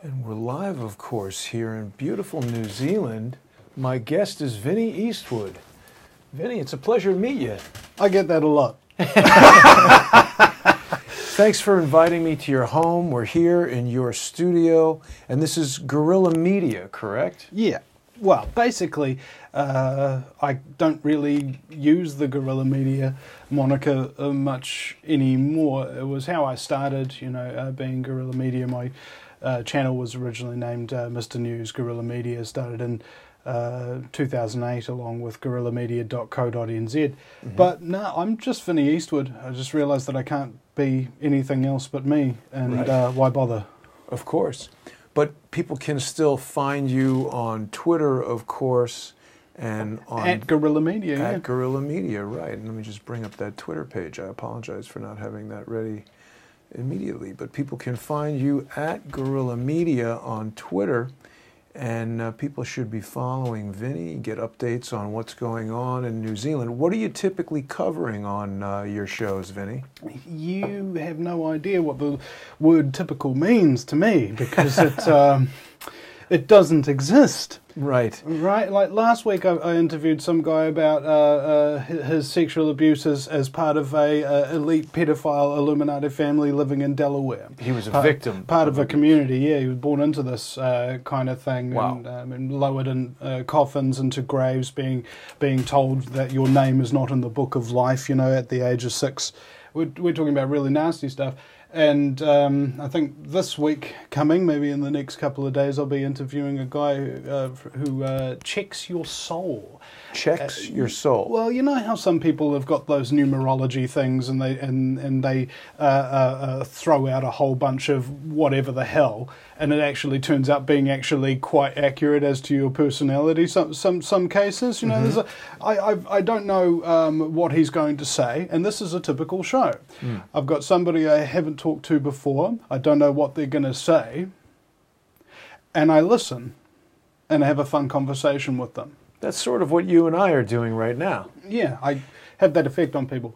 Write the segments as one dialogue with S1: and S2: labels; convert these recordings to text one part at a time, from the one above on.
S1: And we're live, of course, here in beautiful New Zealand. My guest is Vinny Eastwood. Vinny, it's a pleasure to meet you.
S2: I get that a lot.
S1: Thanks for inviting me to your home. We're here in your studio, and this is Guerrilla Media, correct?
S2: Yeah. Well, basically, I don't really use the Guerrilla Media moniker much anymore. It was how I started, being Guerrilla Media. My channel was originally named Mr. News Guerrilla Media. Started in 2008 along with guerrillamedia.co.nz. Mm-hmm. But no, I'm just Vinny Eastwood. I just realised that I can't be anything else but me, and right. Why bother?
S1: Of course. But people can still find you on Twitter, of course, and on...
S2: At Guerrilla Media,
S1: At Guerrilla Media, right. And let me just bring up that Twitter page. I apologize for not having that ready immediately. But people can find you at Guerrilla Media on Twitter, and people should be following Vinny, get updates on what's going on in New Zealand. What are you typically covering on your shows, Vinny?
S2: You have no idea what the word typical means to me, because it doesn't exist.
S1: Right.
S2: Right. Like last week, I interviewed some guy about his sexual abuse as part of a elite pedophile Illuminati family living in Delaware.
S1: He was a victim.
S2: Part of a community, yeah. He was born into this kind of thing.
S1: Wow.
S2: And lowered in coffins into graves, being told that your name is not in the book of life, at the age of 6. We're talking about really nasty stuff. And I think this week coming, maybe in the next couple of days, I'll be interviewing a guy who checks your soul.
S1: Checks your soul?
S2: Well, you know how some people have got those numerology things, and they throw out a whole bunch of whatever the hell, and it actually turns out being actually quite accurate as to your personality. Some cases,
S1: Mm-hmm.
S2: there's I don't know what he's going to say, and this is a typical show. Mm. I've got somebody I haven't talked to before. I don't know what they're going to say, and I listen and have a fun conversation with them.
S1: That's sort of what you and I are doing right now.
S2: Yeah, I have that effect on people.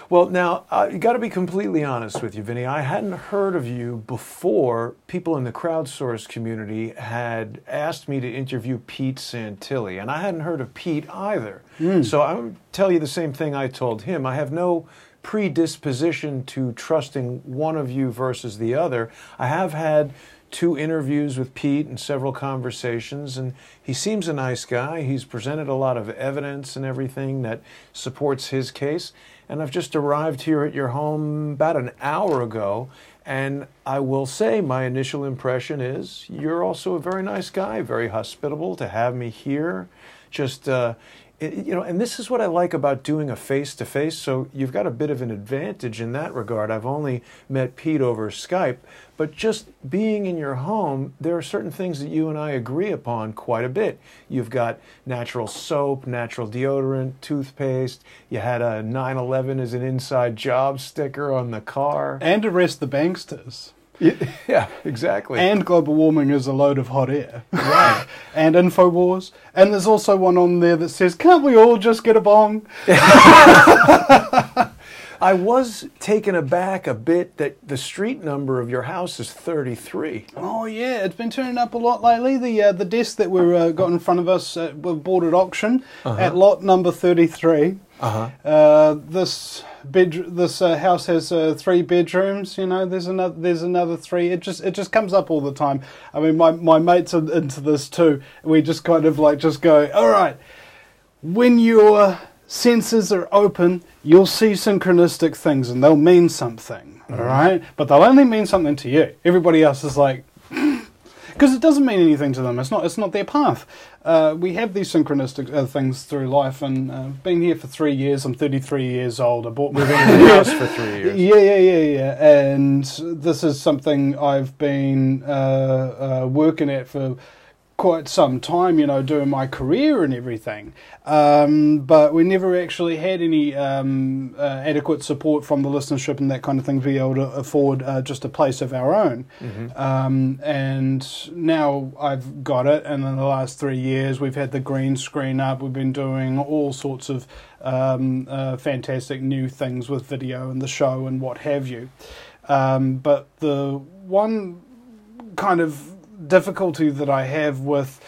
S1: Well, now, you got to be completely honest with you, Vinny. I hadn't heard of you before people in the crowdsource community had asked me to interview Pete Santilli, and I hadn't heard of Pete either. Mm. So I would tell you the same thing I told him. I have no predisposition to trusting one of you versus the other. I have had 2 interviews with Pete and several conversations, and he seems a nice guy. He's presented a lot of evidence and everything that supports his case. And I've just arrived here at your home about an hour ago, and I will say my initial impression is you're also a very nice guy, very hospitable to have me here. Just and this is what I like about doing a face-to-face, so you've got a bit of an advantage in that regard. I've only met Pete over Skype, but just being in your home, there are certain things that you and I agree upon quite a bit. You've got natural soap, natural deodorant, toothpaste. You had a 9/11 as an inside job sticker on the car.
S2: And arrest the banksters.
S1: Yeah, exactly.
S2: And global warming is a load of hot air.
S1: Right.
S2: And InfoWars. And there's also one on there that says, can't we all just get a bong?
S1: I was taken aback a bit that the street number of your house is 33.
S2: Oh, yeah. It's been turning up a lot lately. The desk that we've got in front of us, we bought at auction at lot number 33. This house has 3 bedrooms. There's another 3. It just comes up all the time. I mean, my mates are into this too. We just kind of just go, all right, when your senses are open, you'll see synchronistic things, and they'll mean something. All right, but they'll only mean something to you. Everybody else is like. Because it doesn't mean anything to them. It's not their path. We have these synchronistic things through life, and I've been here for 3 years. I'm 33 years old. I bought my
S1: house for 3 years.
S2: Yeah. And this is something I've been working at for quite some time, doing my career and everything. But we never actually had any adequate support from the listenership and that kind of thing to be able to afford just a place of our own. Mm-hmm. And now I've got it, and in the last 3 years we've had the green screen up. We've been doing all sorts of fantastic new things with video and the show and what have you. But the one kind of difficulty that I have with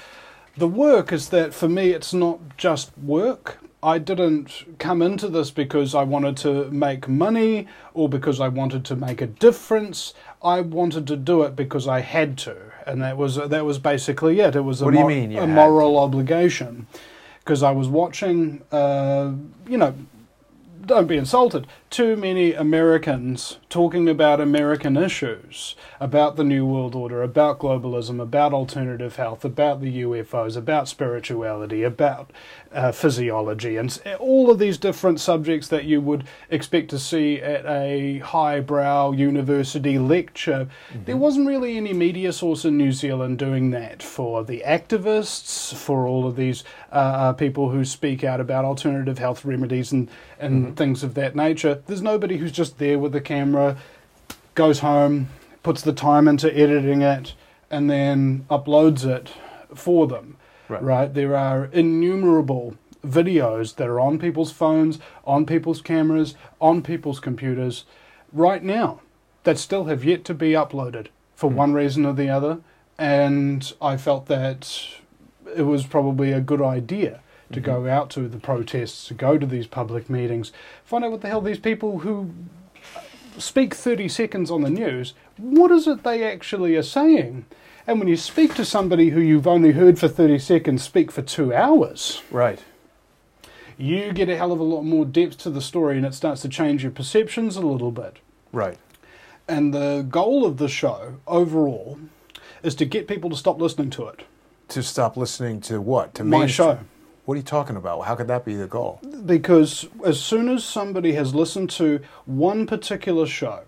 S2: the work is that for me it's not just work. I didn't come into this because I wanted to make money or because I wanted to make a difference. I wanted to do it because I had to, and that was basically it. It was
S1: What do you mean
S2: a moral obligation, because I was watching, don't be insulted, too many Americans talking about American issues, about the New World Order, about globalism, about alternative health, about the UFOs, about spirituality, about physiology, and all of these different subjects that you would expect to see at a highbrow university lecture. Mm-hmm. There wasn't really any media source in New Zealand doing that for the activists, for all of these people who speak out about alternative health remedies and mm-hmm. things of that nature. There's nobody who's just there with the camera, goes home, puts the time into editing it, and then uploads it for them. Right? There are innumerable videos that are on people's phones, on people's cameras, on people's computers right now that still have yet to be uploaded for one reason or the other. And I felt that it was probably a good idea to go out to the protests, to go to these public meetings, find out what the hell these people who speak 30 seconds on the news, what is it they actually are saying? And when you speak to somebody who you've only heard for 30 seconds speak for 2 hours,
S1: right,
S2: you get a hell of a lot more depth to the story, and it starts to change your perceptions a little bit.
S1: Right.
S2: And the goal of the show overall is to get people to stop listening to it.
S1: To stop listening to what? To
S2: my show.
S1: What are you talking about? How could that be the goal?
S2: Because as soon as somebody has listened to one particular show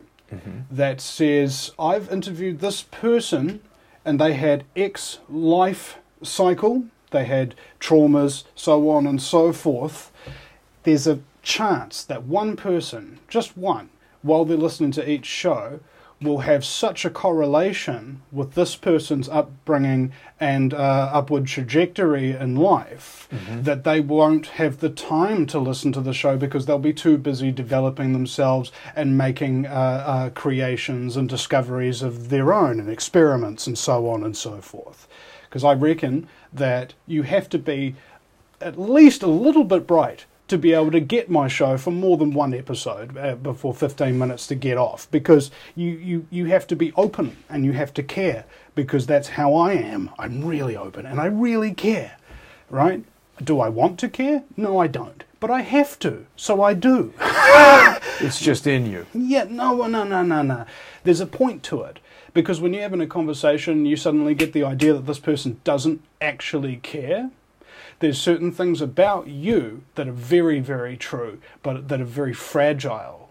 S2: that says, I've interviewed this person and they had X life cycle, they had traumas, so on and so forth, there's a chance that one person, just one, while they're listening to each show, will have such a correlation with this person's upbringing and upward trajectory in life that they won't have the time to listen to the show because they'll be too busy developing themselves and making creations and discoveries of their own and experiments and so on and so forth. Because I reckon that you have to be at least a little bit bright to be able to get my show for more than one episode before 15 minutes to get off, because you have to be open and you have to care, because that's how I am. I'm really open and I really care, right? Do I want to care? No, I don't. But I have to, so I do.
S1: It's just in you.
S2: Yeah, no. There's a point to it. Because when you're having a conversation, you suddenly get the idea that this person doesn't actually care. There's certain things about you that are very, very true, but that are very fragile,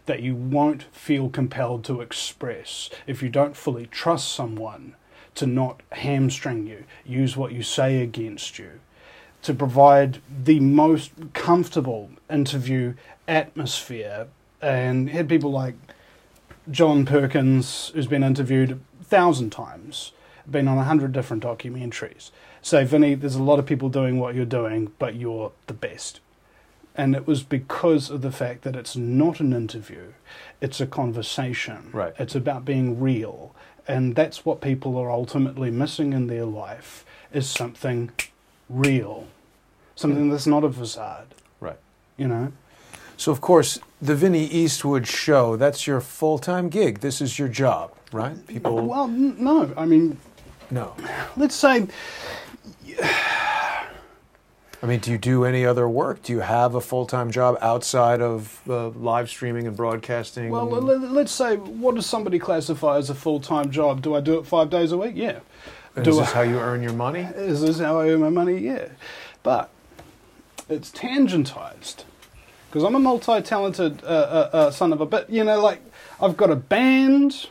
S2: that you won't feel compelled to express if you don't fully trust someone to not hamstring you, use what you say against you, to provide the most comfortable interview atmosphere. And had people like John Perkins, who's been interviewed 1,000 times, been on 100 different documentaries, say, Vinny, there's a lot of people doing what you're doing, but you're the best. And it was because of the fact that it's not an interview, it's a conversation.
S1: Right.
S2: It's about being real. And that's what people are ultimately missing in their life, is something real. Something that's not a facade.
S1: Right.
S2: You know?
S1: So, of course, the Vinny Eastwood show, that's your full-time gig. This is your job, right? People.
S2: Well, no. I mean,
S1: no.
S2: Let's say.
S1: I mean, do you do any other work? Do you have a full-time job outside of live streaming and broadcasting?
S2: Well, let's say, what does somebody classify as a full-time job? Do I do it 5 days a week? Yeah.
S1: Is this how you earn your money?
S2: Is this how I earn my money? Yeah. But it's tangentized. Because I'm a multi-talented son of a bit. You know, like, I've got a band.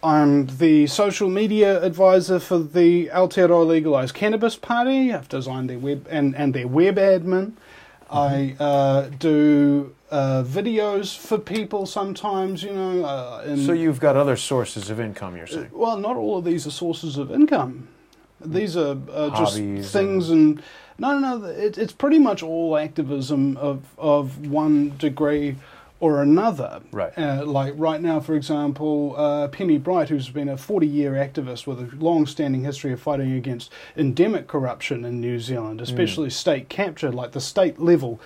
S2: I'm the social media advisor for the Aotearoa Legalised Cannabis Party. I've designed their web and their web admin. I do videos for people sometimes, you know.
S1: So you've got other sources of income, you're saying?
S2: Well, not all of these are sources of income. These are just
S1: hobbies
S2: things and... No, it's pretty much all activism of one degree or another.
S1: Right.
S2: Like right now, for example, Penny Bright, who's been a 40-year activist with a long-standing history of fighting against endemic corruption in New Zealand, especially state capture, like the state-level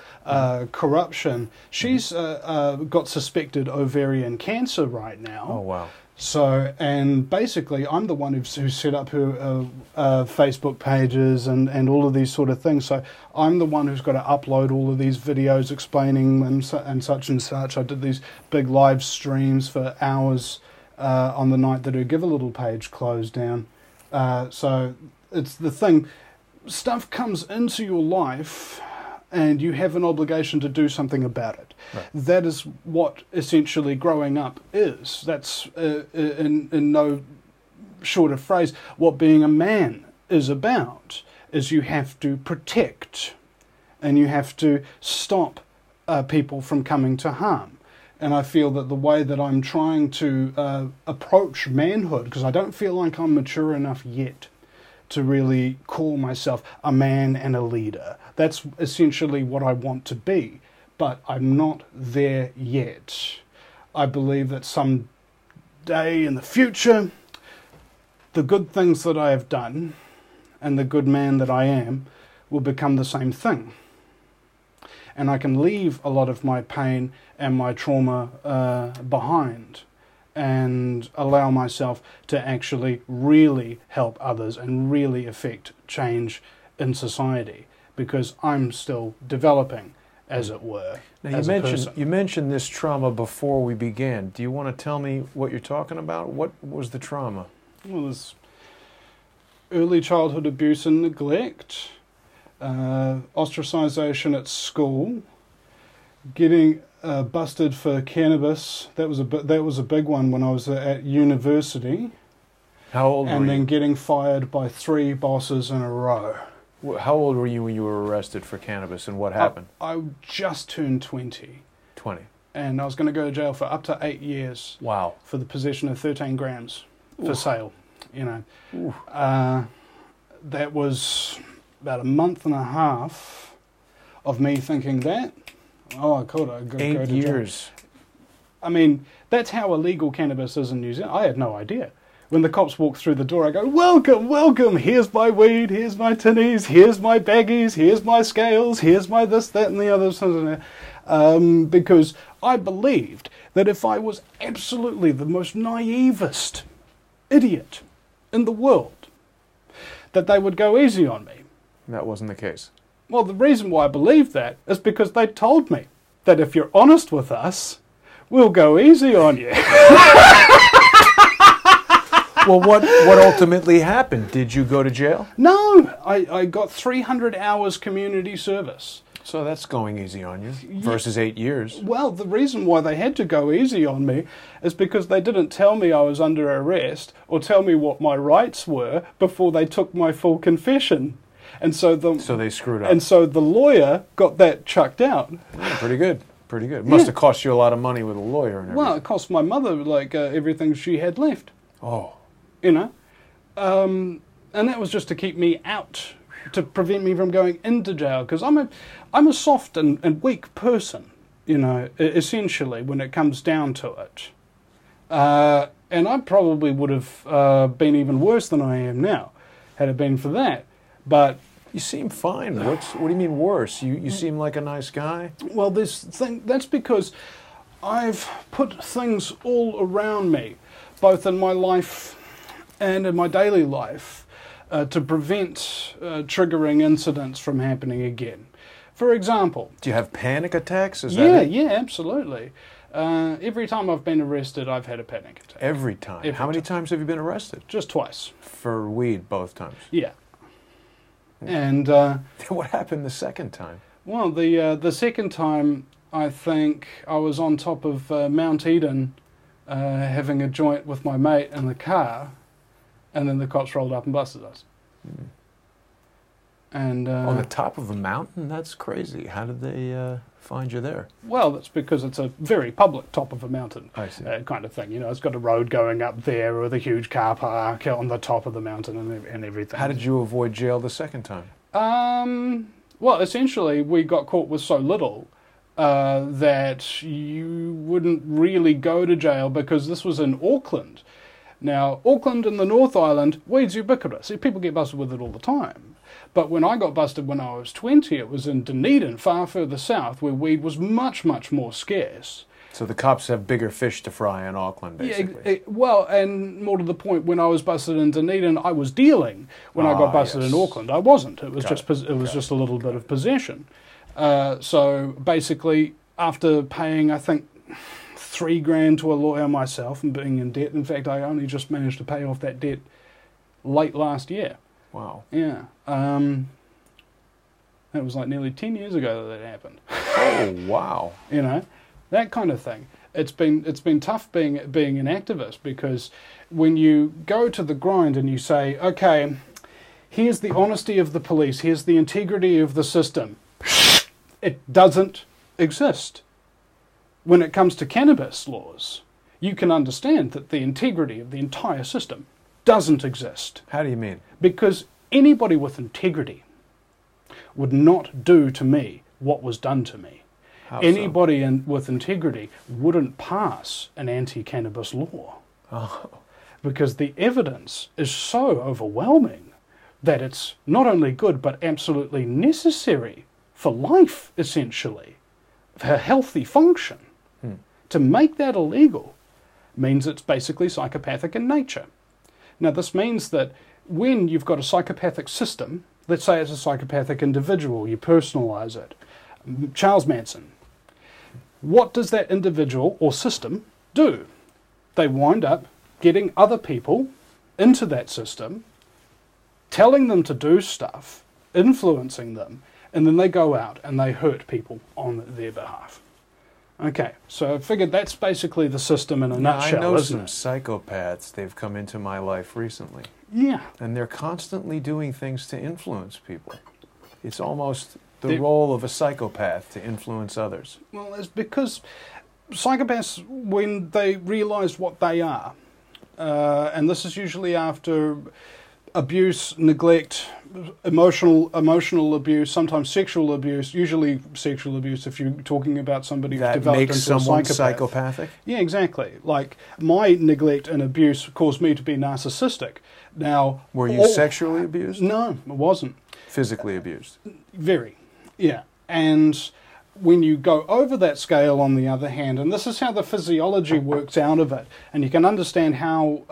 S2: corruption. She's got suspected ovarian cancer right now.
S1: Oh, wow.
S2: So, and basically, I'm the one who set up her Facebook pages and all of these sort of things. So, I'm the one who's got to upload all of these videos explaining them and such and such. I did these big live streams for hours on the night that her Give a Little page closed down. So, it's the thing. Stuff comes into your life, and you have an obligation to do something about it. Right. That is what essentially growing up is. That's, in no shorter phrase, what being a man is about. Is you have to protect, and you have to stop people from coming to harm. And I feel that the way that I'm trying to approach manhood, because I don't feel like I'm mature enough yet to really call myself a man and a leader. That's essentially what I want to be, but I'm not there yet. I believe that some day in the future, the good things that I have done and the good man that I am will become the same thing. And I can leave a lot of my pain and my trauma behind, and allow myself to actually really help others and really affect change in society, because I'm still developing, as it were.
S1: Now, you mentioned this trauma before we began. Do you want to tell me what you're talking about? What was the trauma?
S2: Well, there's early childhood abuse and neglect, ostracization at school, getting busted for cannabis. That was a big one when I was at university.
S1: How old were you?
S2: And then getting fired by 3 bosses in a row.
S1: How old were you when you were arrested for cannabis, and what happened?
S2: I just turned 20.
S1: 20.
S2: And I was going to go to jail for up to 8 years.
S1: Wow.
S2: For the possession of 13 grams for sale. You know, that was about a month and a half of me thinking that. Oh, I could. I'd go to
S1: 8 years.
S2: Jail. I mean, that's how illegal cannabis is in New Zealand. I had no idea. When the cops walked through the door, I go, welcome, welcome, here's my weed, here's my tinnies, here's my baggies, here's my scales, here's my this, that, and the other. Because I believed that if I was absolutely the most naivest idiot in the world, that they would go easy on me.
S1: That wasn't the case.
S2: Well, the reason why I believed that is because they told me that if you're honest with us, we'll go easy on you.
S1: Well, what ultimately happened? Did you go to jail?
S2: No, I got 300 hours community service.
S1: So that's going easy on you versus 8 years.
S2: Well, the reason why they had to go easy on me is because they didn't tell me I was under arrest or tell me what my rights were before they took my full confession. And so
S1: they screwed up.
S2: And so the lawyer got that chucked out.
S1: Yeah, pretty good. Pretty good. Must have cost you a lot of money with a lawyer and everything.
S2: Well, it cost my mother like everything she had left.
S1: Oh.
S2: You know? And that was just to keep me out, to prevent me from going into jail, because I'm a soft and weak person, you know, essentially, when it comes down to it. And I probably would have been even worse than I am now, had it been for that. But
S1: you seem fine. What do you mean worse? You seem like a nice guy.
S2: Well, that's because I've put things all around me, both in my life and in my daily life, to prevent triggering incidents from happening again. For example...
S1: Do you have panic attacks?
S2: Yeah, absolutely. Every time I've been arrested, I've had a panic attack.
S1: Every time? How many times have you been arrested?
S2: Just twice.
S1: For weed, both times?
S2: Yeah. And...
S1: what happened the second time?
S2: Well, the second time, I think I was on top of Mount Eden having a joint with my mate in the car, and then the cops rolled up and busted us. Mm. And
S1: on the top of a mountain? That's crazy. How did they find you there?
S2: Well, that's because it's a very public top of a mountain.
S1: I see.
S2: Kind of thing. You know, it's got a road going up there with a huge car park on the top of the mountain and everything.
S1: How did you avoid jail the second time?
S2: Well, essentially, we got caught with so little that you wouldn't really go to jail because this was in Auckland. Now, Auckland and the North Island, weed's ubiquitous. People get busted with it all the time. But when I got busted when I was 20, it was in Dunedin, far further south, where weed was much, much more scarce.
S1: So the cops have bigger fish to fry in Auckland, basically.
S2: Yeah, well, and more to the point, when I was busted in Dunedin, I was dealing. When I got busted in Auckland, I wasn't. It was just a little bit of possession. So basically, after paying, I think, $3,000 to a lawyer myself and being in debt, in fact, I only just managed to pay off that debt late last year.
S1: Wow.
S2: Yeah. That was like nearly 10 years ago that happened.
S1: Oh, wow.
S2: You know, that kind of thing. It's been tough being an activist, because when you go to the grind and you say, okay, here's the honesty of the police, here's the integrity of the system, it doesn't exist. When it comes to cannabis laws, you can understand that the integrity of the entire system doesn't exist.
S1: How do you mean?
S2: Because anybody with integrity would not do to me what was done to me.
S1: How
S2: Anybody with integrity wouldn't pass an anti-cannabis law.
S1: Oh.
S2: Because the evidence is so overwhelming that it's not only good but absolutely necessary for life, essentially, for healthy function. To make that illegal means it's basically psychopathic in nature. Now, this means that when you've got a psychopathic system, let's say it's a psychopathic individual, you personalize it. Charles Manson. What does that individual or system do? They wind up getting other people into that system, telling them to do stuff, influencing them, and then they go out and they hurt people on their behalf. Okay, so I figured that's basically the system in a nutshell,
S1: I know
S2: isn't
S1: some
S2: it?
S1: psychopaths. They've come into my life recently.
S2: Yeah.
S1: And they're constantly doing things to influence people. It's almost the role of a psychopath to influence others.
S2: Well, it's because psychopaths, when they realise what they are, and this is usually after abuse, neglect, emotional abuse, sometimes sexual abuse, usually sexual abuse if you're talking about somebody who's developed
S1: makes
S2: into
S1: someone
S2: a psychopath.
S1: psychopathic?
S2: Yeah, exactly. Like, my neglect and abuse caused me to be narcissistic. Now,
S1: were you sexually abused?
S2: No, I wasn't.
S1: Physically abused?
S2: Very, yeah. And when you go over that scale, on the other hand, and this is how the physiology works out of it, and you can understand how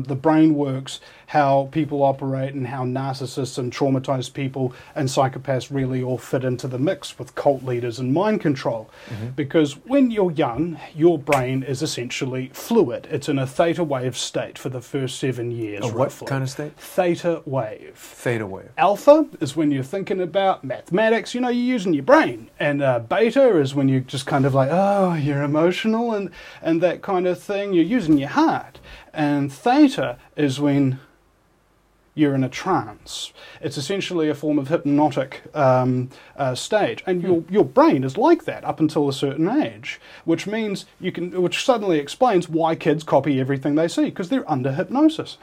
S2: the brain works, how people operate, and how narcissists and traumatized people and psychopaths really all fit into the mix with cult leaders and mind control. Because when you're young, your brain is essentially fluid. It's in a theta wave state for the first 7 years.
S1: A what kind of state?
S2: Theta wave.
S1: Theta wave.
S2: Alpha is when you're thinking about mathematics, you know, you're using your brain. And beta is when you're just kind of like, oh, you're emotional and that kind of thing. You're using your heart. And theta is when you're in a trance. It's essentially a form of hypnotic state. And your brain is like that up until a certain age, which means which suddenly explains why kids copy everything they see, because they're under hypnosis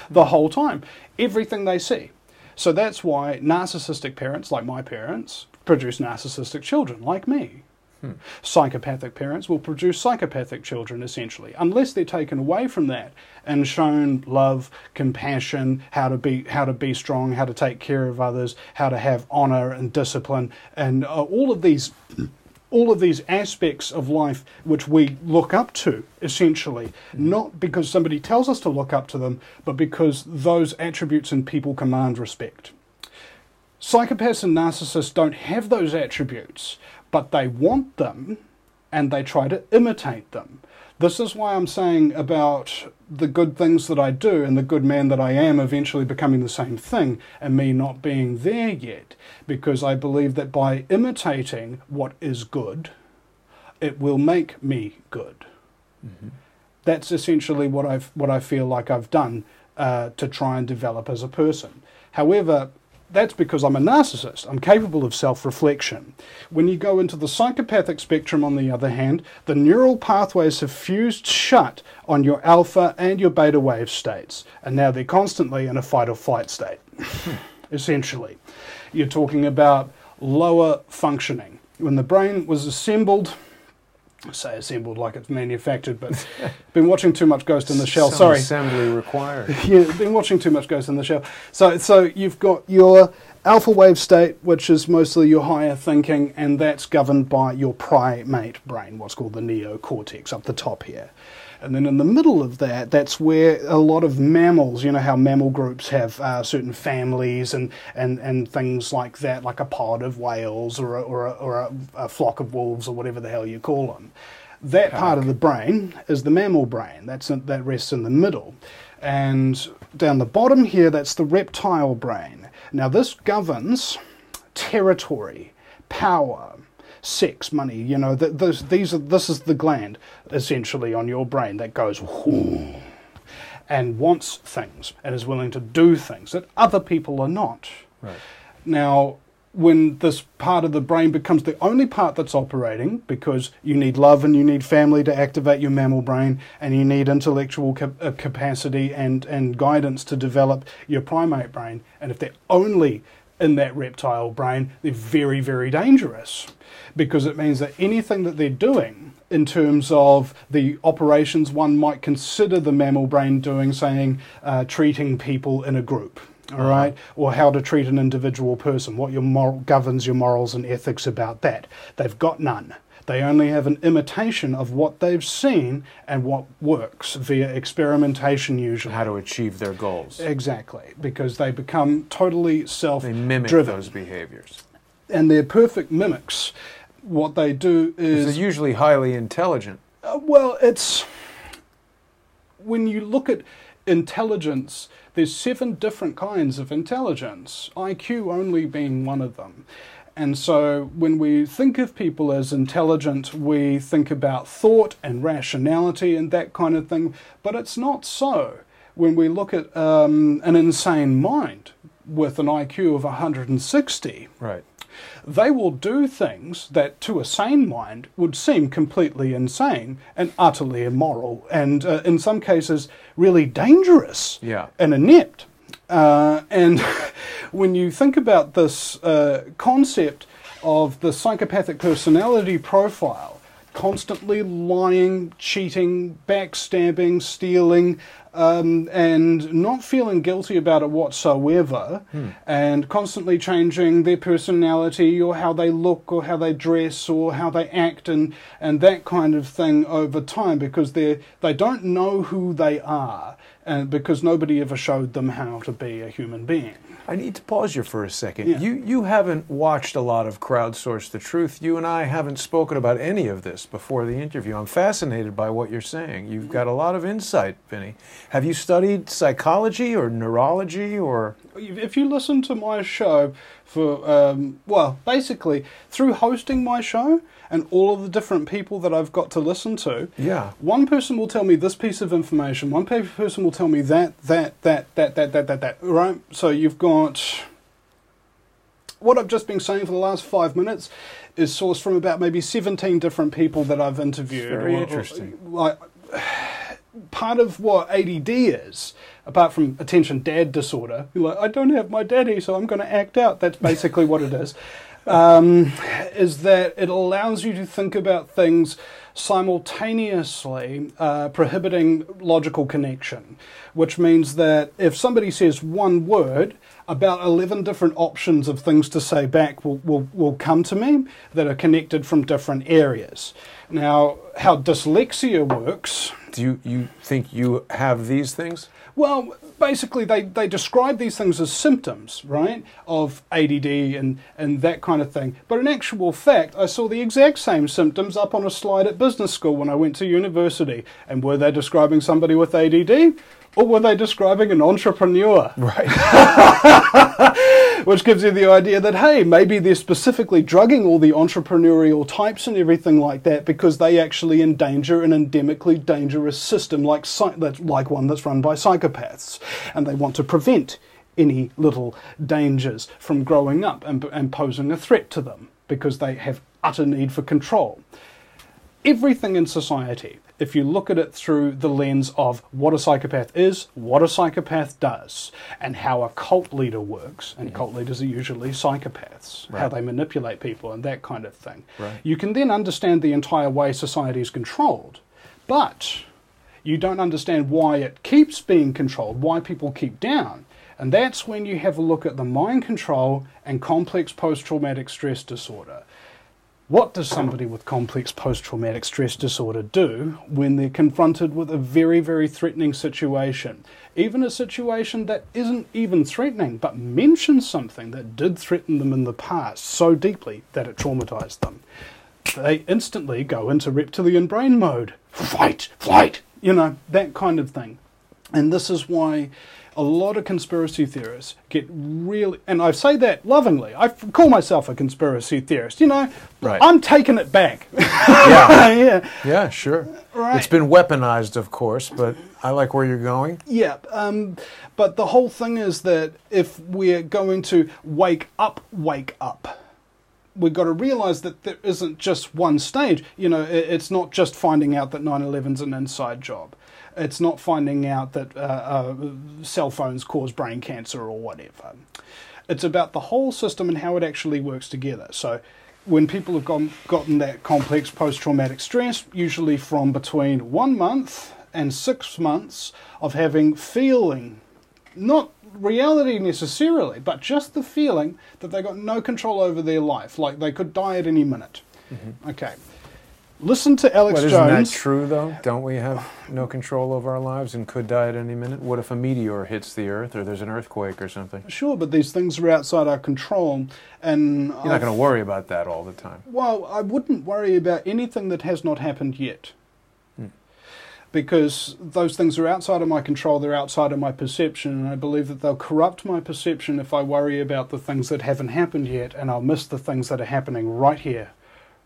S2: the whole time. Everything they see. So that's why narcissistic parents, like my parents, produce narcissistic children, like me. Psychopathic parents will produce psychopathic children, essentially, unless they're taken away from that and shown love, compassion, how to be strong, how to take care of others, how to have honor and discipline, and all of these aspects of life which we look up to, essentially, not because somebody tells us to look up to them, but because those attributes in people command respect. Psychopaths and narcissists don't have those attributes, but they want them, and they try to imitate them. This is why I'm saying about the good things that I do and the good man that I am eventually becoming the same thing, and me not being there yet, because I believe that by imitating what is good, it will make me good. That's essentially what I feel like I've done to try and develop as a person. However, that's because I'm a narcissist. I'm capable of self-reflection. When you go into the psychopathic spectrum, on the other hand, the neural pathways have fused shut on your alpha and your beta wave states, and now they're constantly in a fight or flight state, essentially. You're talking about lower functioning. when the brain was assembled, I say assembled like it's manufactured, but been watching too much Ghost in the Shell.
S1: Some
S2: Sorry,
S1: assembly required.
S2: yeah, been watching too much Ghost in the Shell. So you've got your alpha wave state, which is mostly your higher thinking, and that's governed by your primate brain, what's called the neocortex up the top here. And then in the middle of that, that's where a lot of mammals, you know how mammal groups have certain families and things like that, like a pod of whales or a flock of wolves or whatever the hell you call them. That part of the brain is the mammal brain. That rests in the middle. And down the bottom here, that's the reptile brain. Now this governs territory, power, sex, money, you know, this is the gland essentially on your brain that goes whoo, and wants things and is willing to do things that other people are not.
S1: Right.
S2: Now, when this part of the brain becomes the only part that's operating, because you need love and you need family to activate your mammal brain, and you need intellectual capacity and guidance to develop your primate brain, and if they're only in that reptile brain, they're very, very dangerous, because it means that anything that they're doing in terms of the operations one might consider the mammal brain doing, saying treating people in a group, all right, or how to treat an individual person, what governs your morals and ethics about that. They've got none. They only have an imitation of what they've seen and what works via experimentation usually.
S1: How to achieve their goals.
S2: Exactly, because they become totally self-driven.
S1: They mimic those behaviors.
S2: And they're perfect mimics. What they do is...
S1: They're usually highly intelligent.
S2: Well, it's... When you look at intelligence, there's 7 different kinds of intelligence, IQ only being one of them. And so when we think of people as intelligent, we think about thought and rationality and that kind of thing, but it's not so. When we look at an insane mind with an IQ of 160,
S1: right,
S2: they will do things that to a sane mind would seem completely insane and utterly immoral, and in some cases really dangerous and inept. And when you think about this concept of the psychopathic personality profile, constantly lying, cheating, backstabbing, stealing, and not feeling guilty about it whatsoever, and constantly changing their personality or how they look or how they dress or how they act and that kind of thing over time, because they don't know who they are, and because nobody ever showed them how to be a human being.
S1: I need to pause you for a second.
S2: Yeah.
S1: You haven't watched a lot of Crowdsource the Truth. You and I haven't spoken about any of this before the interview. I'm fascinated by what you're saying. You've got a lot of insight, Vinny. Have you studied psychology or neurology or...
S2: If you listen to my show for, well, basically, through hosting my show and all of the different people that I've got to listen to, one person will tell me this piece of information, one person will tell me that, right? So you've got... What I've just been saying for the last 5 minutes is sourced from about maybe 17 different people that I've interviewed.
S1: Very interesting.
S2: Like, part of what ADD is, apart from attention dad disorder, you're like, I don't have my daddy, so I'm going to act out. That's basically what it is that it allows you to think about things simultaneously, prohibiting logical connection, which means that if somebody says one word, about 11 different options of things to say back will come to me that are connected from different areas. Now, how dyslexia works...
S1: Do you think you have these things?
S2: Well, basically they describe these things as symptoms, right, of ADD and that kind of thing. But in actual fact, I saw the exact same symptoms up on a slide at business school when I went to university. And were they describing somebody with ADD? Or were they describing an entrepreneur?
S1: Right.
S2: Which gives you the idea that, hey, maybe they're specifically drugging all the entrepreneurial types and everything like that because they actually endanger an endemically dangerous system like one that's run by psychopaths. And they want to prevent any little dangers from growing up and posing a threat to them because they have utter need for control. everything in society, if you look at it through the lens of what a psychopath is, what a psychopath does, and how a cult leader works, and cult leaders are usually psychopaths, how they manipulate people and that kind of thing, you can then understand the entire way society is controlled. But you don't understand why it keeps being controlled, why people keep down. And that's when you have a look at the mind control and complex post-traumatic stress disorder. What does somebody with complex post-traumatic stress disorder do when they're confronted with a very, very threatening situation? Even a situation that isn't even threatening, but mentions something that did threaten them in the past so deeply that it traumatized them. They instantly go into reptilian brain mode. Fight, flight, you know, that kind of thing. And this is why a lot of conspiracy theorists get really, and I say that lovingly, I call myself a conspiracy theorist, you know, I'm taking it back.
S1: Yeah, sure.
S2: Right.
S1: It's been weaponized, of course, but I like where you're going.
S2: Yeah, but the whole thing is that if we're going to wake up, we've got to realize that there isn't just one stage. You know, it's not just finding out that 9/11's an inside job. It's not finding out that cell phones cause brain cancer or whatever. It's about the whole system and how it actually works together. So when people have gotten that complex post-traumatic stress, usually from between 1 month and 6 months of having feeling, not reality necessarily, but just the feeling that they got no control over their life, like they could die at any minute. Okay. Listen to Alex Jones.
S1: Isn't that true, though? Don't we have no control over our lives and could die at any minute? What if a meteor hits the Earth or there's an earthquake or something?
S2: Sure, but these things are outside our control. And
S1: you're not going to worry about that all the time.
S2: Well, I wouldn't worry about anything that has not happened yet. Because those things are outside of my control, they're outside of my perception, and I believe that they'll corrupt my perception if I worry about the things that haven't happened yet, and I'll miss the things that are happening right here,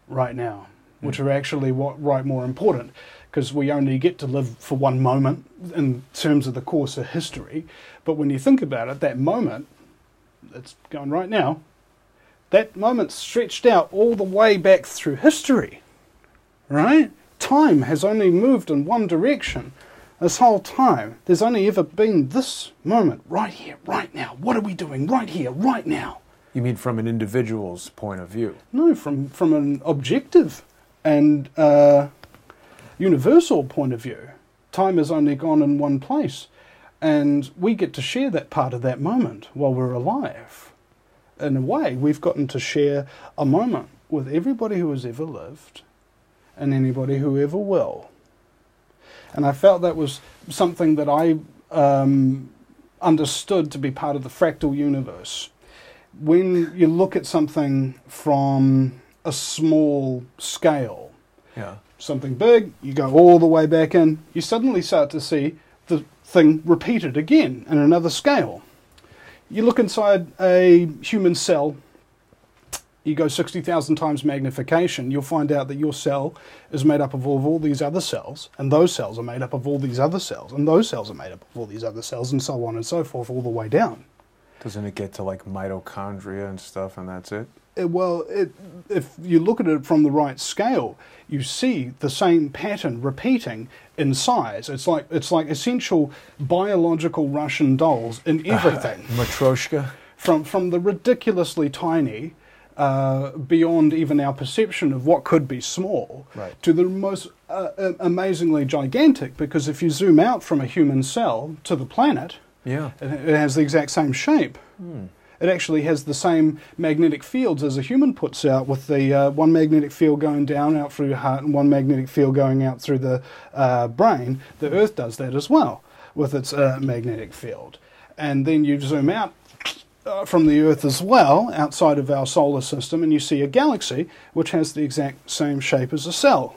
S2: right now. Which are actually more important, because we only get to live for one moment in terms of the course of history. But when you think about it, that moment, it's going right now, that moment's stretched out all the way back through history, right? Time has only moved in one direction this whole time. There's only ever been this moment, right here, right now. What are we doing right here, right now?
S1: You mean from an individual's point of view?
S2: No, from an objective and universal point of view. Time has only gone in one place, and we get to share that part of that moment while we're alive. In a way, we've gotten to share a moment with everybody who has ever lived and anybody who ever will. And I felt that was something that I understood to be part of the fractal universe. When you look at something from a small scale, something big, you go all the way back in, you suddenly start to see the thing repeated again in another scale. You look inside a human cell, you go 60,000 times magnification, you'll find out that your cell is made up of all these other cells, and those cells are made up of all these other cells, and those cells are made up of all these other cells, and so on and so forth, all the way down.
S1: Doesn't it get to like mitochondria and stuff, and that's it?
S2: Well, if you look at it from the right scale, you see the same pattern repeating in size. It's like essential biological Russian dolls in everything.
S1: Matryoshka?
S2: From the ridiculously tiny, beyond even our perception of what could be small, to the most amazingly gigantic, because if you zoom out from a human cell to the planet, it has the exact same shape. It actually has the same magnetic fields as a human puts out, with the one magnetic field going down out through your heart and one magnetic field going out through the brain. The Earth does that as well with its magnetic field. And then you zoom out from the Earth as well, outside of our solar system, and you see a galaxy which has the exact same shape as a cell.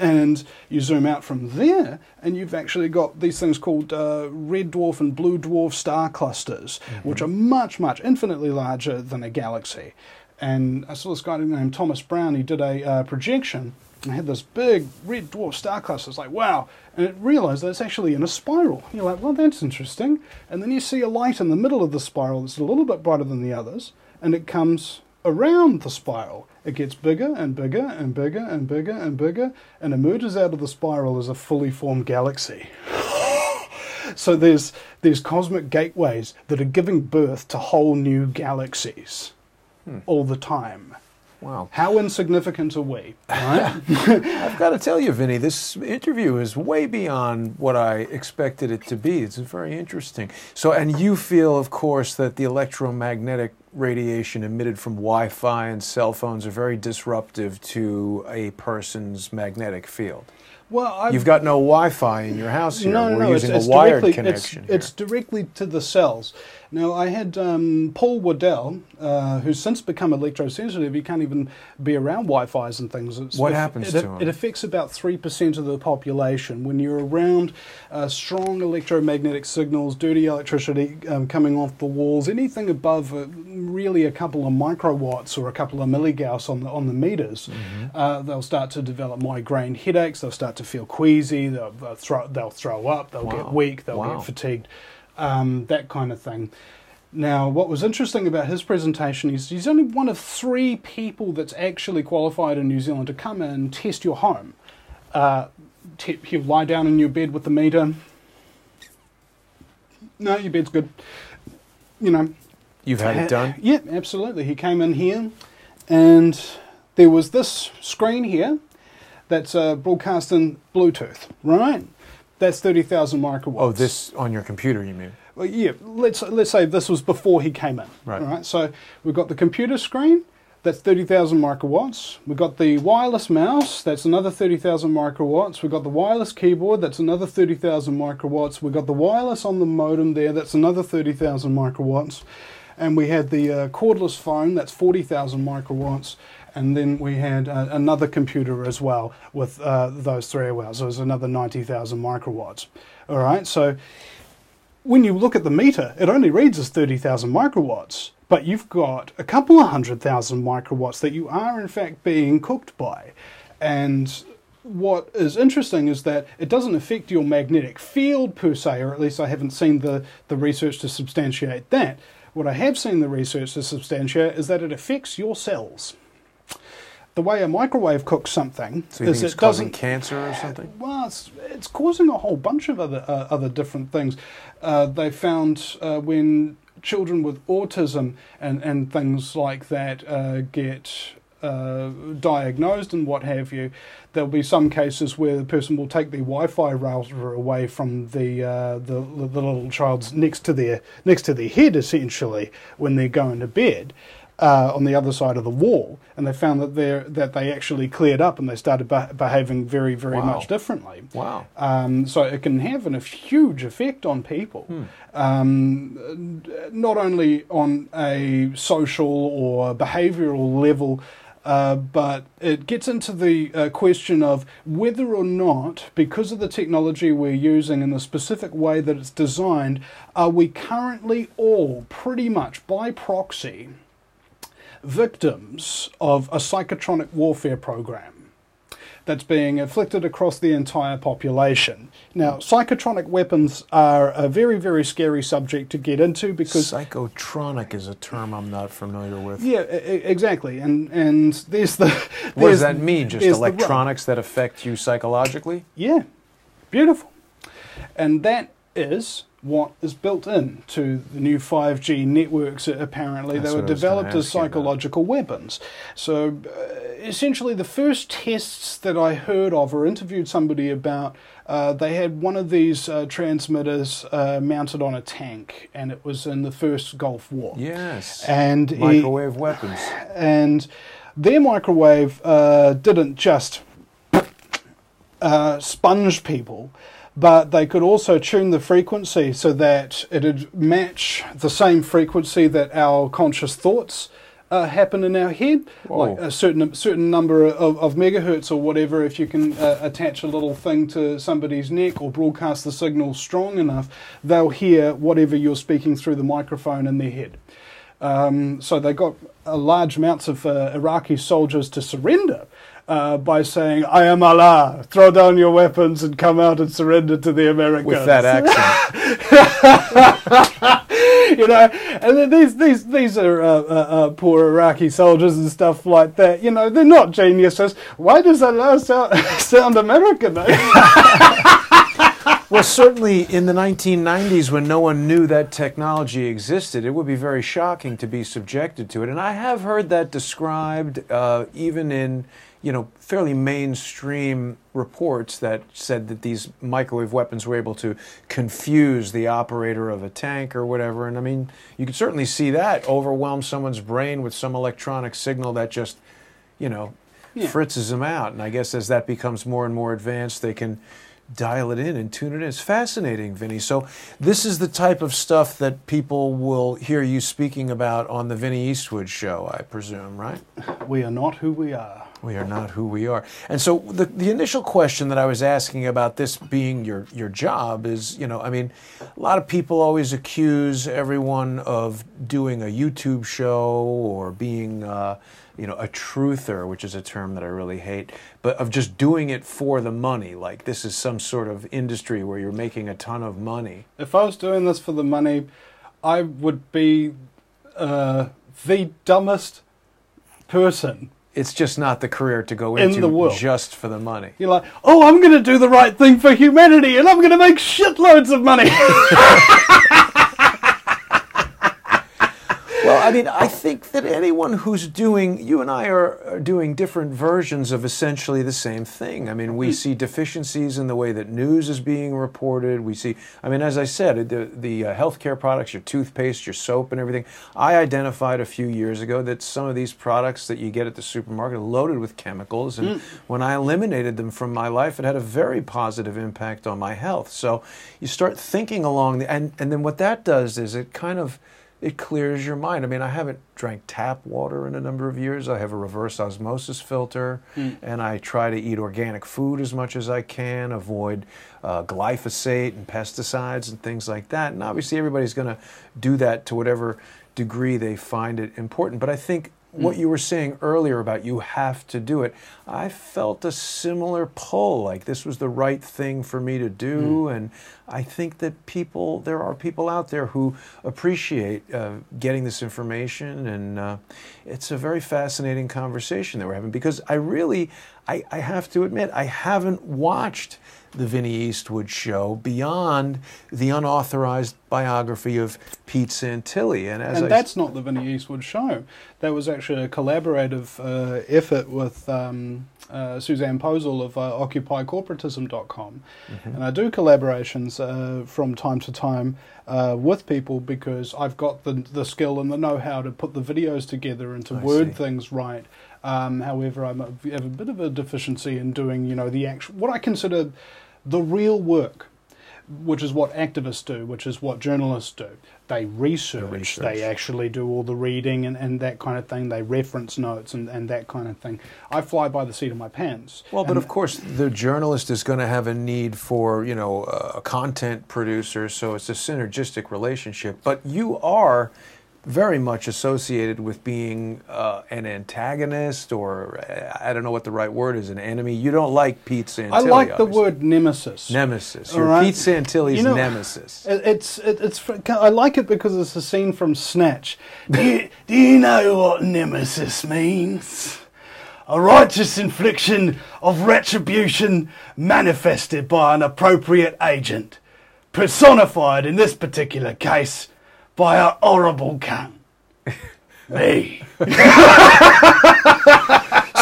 S2: And you zoom out from there, and you've actually got these things called red dwarf and blue dwarf star clusters, which are much, much, infinitely larger than a galaxy. And I saw this guy named Thomas Brown. He did a projection and had this big red dwarf star cluster. It's like, wow. And it realized that it's actually in a spiral. You're like, well, that's interesting. And then you see a light in the middle of the spiral that's a little bit brighter than the others, and it comes around the spiral. it gets bigger and bigger and bigger and bigger and bigger, and emerges out of the spiral as a fully formed galaxy. So there's cosmic gateways that are giving birth to whole new galaxies all the time.
S1: Wow.
S2: How insignificant are we? Right?
S1: I've got to tell you, Vinny, this interview is way beyond what I expected it to be. It's very interesting. So, and you feel, of course, that the electromagnetic radiation emitted from Wi-Fi and cell phones are very disruptive to a person's magnetic field.
S2: Well,
S1: you've got no Wi-Fi in your house here.
S2: No,
S1: We're using a wired connection here.
S2: It's directly to the cells. Now, I had Paul Waddell, who's since become electrosensitive. He can't even be around Wi-Fi's and things.
S1: What happens to him?
S2: It affects about 3% of the population. When you're around strong electromagnetic signals, dirty electricity coming off the walls, anything above really a couple of microwatts or a couple of milligauss on the meters, they'll start to develop migraine headaches. They'll start to feel queasy. They'll throw up. They'll get weak. They'll get fatigued. That kind of thing. Now, what was interesting about his presentation is he's only one of 3 people that's actually qualified in New Zealand to come in and test your home. He'll lie down in your bed with the meter. No, your bed's good. You know.
S1: You've had it done?
S2: Yeah, absolutely. He came in here and there was this screen here that's broadcasting Bluetooth, right? That's 30,000 microwatts.
S1: Oh, this on your computer, you mean?
S2: Well, yeah, let's say this was before he came in. Right. So we've got the computer screen, that's 30,000 microwatts. We've got the wireless mouse, that's another 30,000 microwatts. We've got the wireless keyboard, that's another 30,000 microwatts. We've got the wireless on the modem there, that's another 30,000 microwatts. And we had the cordless phone, that's 40,000 microwatts. And then we had another computer as well with those 3 hours. So it was another 90,000 microwatts. All right, so when you look at the meter, it only reads as 30,000 microwatts. But you've got a couple of 100,000 microwatts that you are in fact being cooked by. And what is interesting is that it doesn't affect your magnetic field per se, or at least I haven't seen the research to substantiate that. What I have seen the research to substantiate is that it affects your cells. The way a microwave cooks something
S1: so you
S2: is
S1: think it's causing cancer or something?
S2: Well, it's causing a whole bunch of other different things. They found when children with autism and things like that get diagnosed and what have you, there'll be some cases where the person will take the Wi-Fi router away from the little child's next to their head, essentially, when they're going to bed. On the other side of the wall, and they found that they actually cleared up and they started behaving very, very much differently.
S1: Wow!
S2: So it can have a huge effect on people, not only on a social or behavioural level, but it gets into the question of whether or not, because of the technology we're using and the specific way that it's designed, are we currently all pretty much by proxy victims of a psychotronic warfare program that's being inflicted across the entire population. Now, psychotronic weapons are a very, very scary subject to get into because...
S1: Psychotronic is a term I'm not familiar with.
S2: Yeah, exactly. And there's the...
S1: What does that mean? Just electronics that affect you psychologically?
S2: Yeah. Beautiful. And that is what is built into the new 5G networks, apparently. They were developed as psychological weapons. So essentially the first tests that I heard of or interviewed somebody about, they had one of these transmitters mounted on a tank, and it was in the first Gulf War.
S1: Yes,
S2: and
S1: microwave weapons.
S2: And their microwave didn't just sponge people, but they could also tune the frequency so that it would match the same frequency that our conscious thoughts happen in our head. Whoa. Like a certain number of megahertz or whatever. If you can attach a little thing to somebody's neck or broadcast the signal strong enough, they'll hear whatever you're speaking through the microphone in their head. So they got large amounts of Iraqi soldiers to surrender by saying, "I am Allah, throw down your weapons and come out and surrender to the Americans."
S1: With that accent.
S2: You know, and then these are poor Iraqi soldiers and stuff like that. You know, they're not geniuses. Why does that sound American though?
S1: Well, certainly in the 1990s, when no one knew that technology existed, it would be very shocking to be subjected to it. And I have heard that described even in, you know, fairly mainstream reports that said that these microwave weapons were able to confuse the operator of a tank or whatever. And I mean, you could certainly see that overwhelm someone's brain with some electronic signal that just, you know, fritzes them out. And I guess as that becomes more and more advanced, they can dial it in and tune it in. It's fascinating, Vinny. So this is the type of stuff that people will hear you speaking about on the Vinny Eastwood show, I presume, right?
S2: We are not who we are.
S1: We are not who we are. And so the initial question that I was asking about this being your job is, you know, I mean, a lot of people always accuse everyone of doing a YouTube show or being, you know, a truther, which is a term that I really hate, but of just doing it for the money. Like this is some sort of industry where you're making a ton of money.
S2: If I was doing this for the money, I would be the dumbest person.
S1: It's just not the career to go into
S2: in the world.
S1: Just for the money.
S2: You're like, oh, I'm going to do the right thing for humanity and I'm going to make shitloads of money.
S1: Well, I mean, I think that anyone who's doing, you and I are doing different versions of essentially the same thing. I mean, we see deficiencies in the way that news is being reported. We see, I mean, as I said, the healthcare products, your toothpaste, your soap and everything. I identified a few years ago that some of these products that you get at the supermarket are loaded with chemicals. And when I eliminated them from my life, it had a very positive impact on my health. So you start thinking along, and then what that does is it kind of, it clears your mind. I mean, I haven't drank tap water in a number of years. I have a reverse osmosis filter, and I try to eat organic food as much as I can, avoid glyphosate and pesticides and things like that. And obviously everybody's going to do that to whatever degree they find it important. But I think what you were saying earlier about you have to do it, I felt a similar pull, like this was the right thing for me to do, and I think that there are people out there who appreciate getting this information, and it's a very fascinating conversation that we're having, because I have to admit, I haven't watched the Vinny Eastwood show beyond the unauthorized biography of Pete Santilli. And
S2: that's not the Vinny Eastwood show. That was actually a collaborative effort with Suzanne Posel of OccupyCorporatism.com. And I do collaborations from time to time with people because I've got the skill and the know-how to put the videos together and to word things right. However, I have a bit of a deficiency in doing, you know, the actual, what I consider the real work, which is what activists do, which is what journalists do. They research. They actually do all the reading and that kind of thing. They reference notes and that kind of thing. I fly by the seat of my pants.
S1: Well, but of course, the journalist is going to have a need for, you know, a content producer, so it's a synergistic relationship. But you are very much associated with being an antagonist, or I don't know what the right word is, an enemy. You don't like Pete Santilli.
S2: I like the
S1: obviously.
S2: word nemesis.
S1: Nemesis. You're Pete Santilli's nemesis.
S2: I like it because it's a scene from Snatch. Do you know what nemesis means? A righteous infliction of retribution manifested by an appropriate agent, personified in this particular case by a horrible cunt. Me.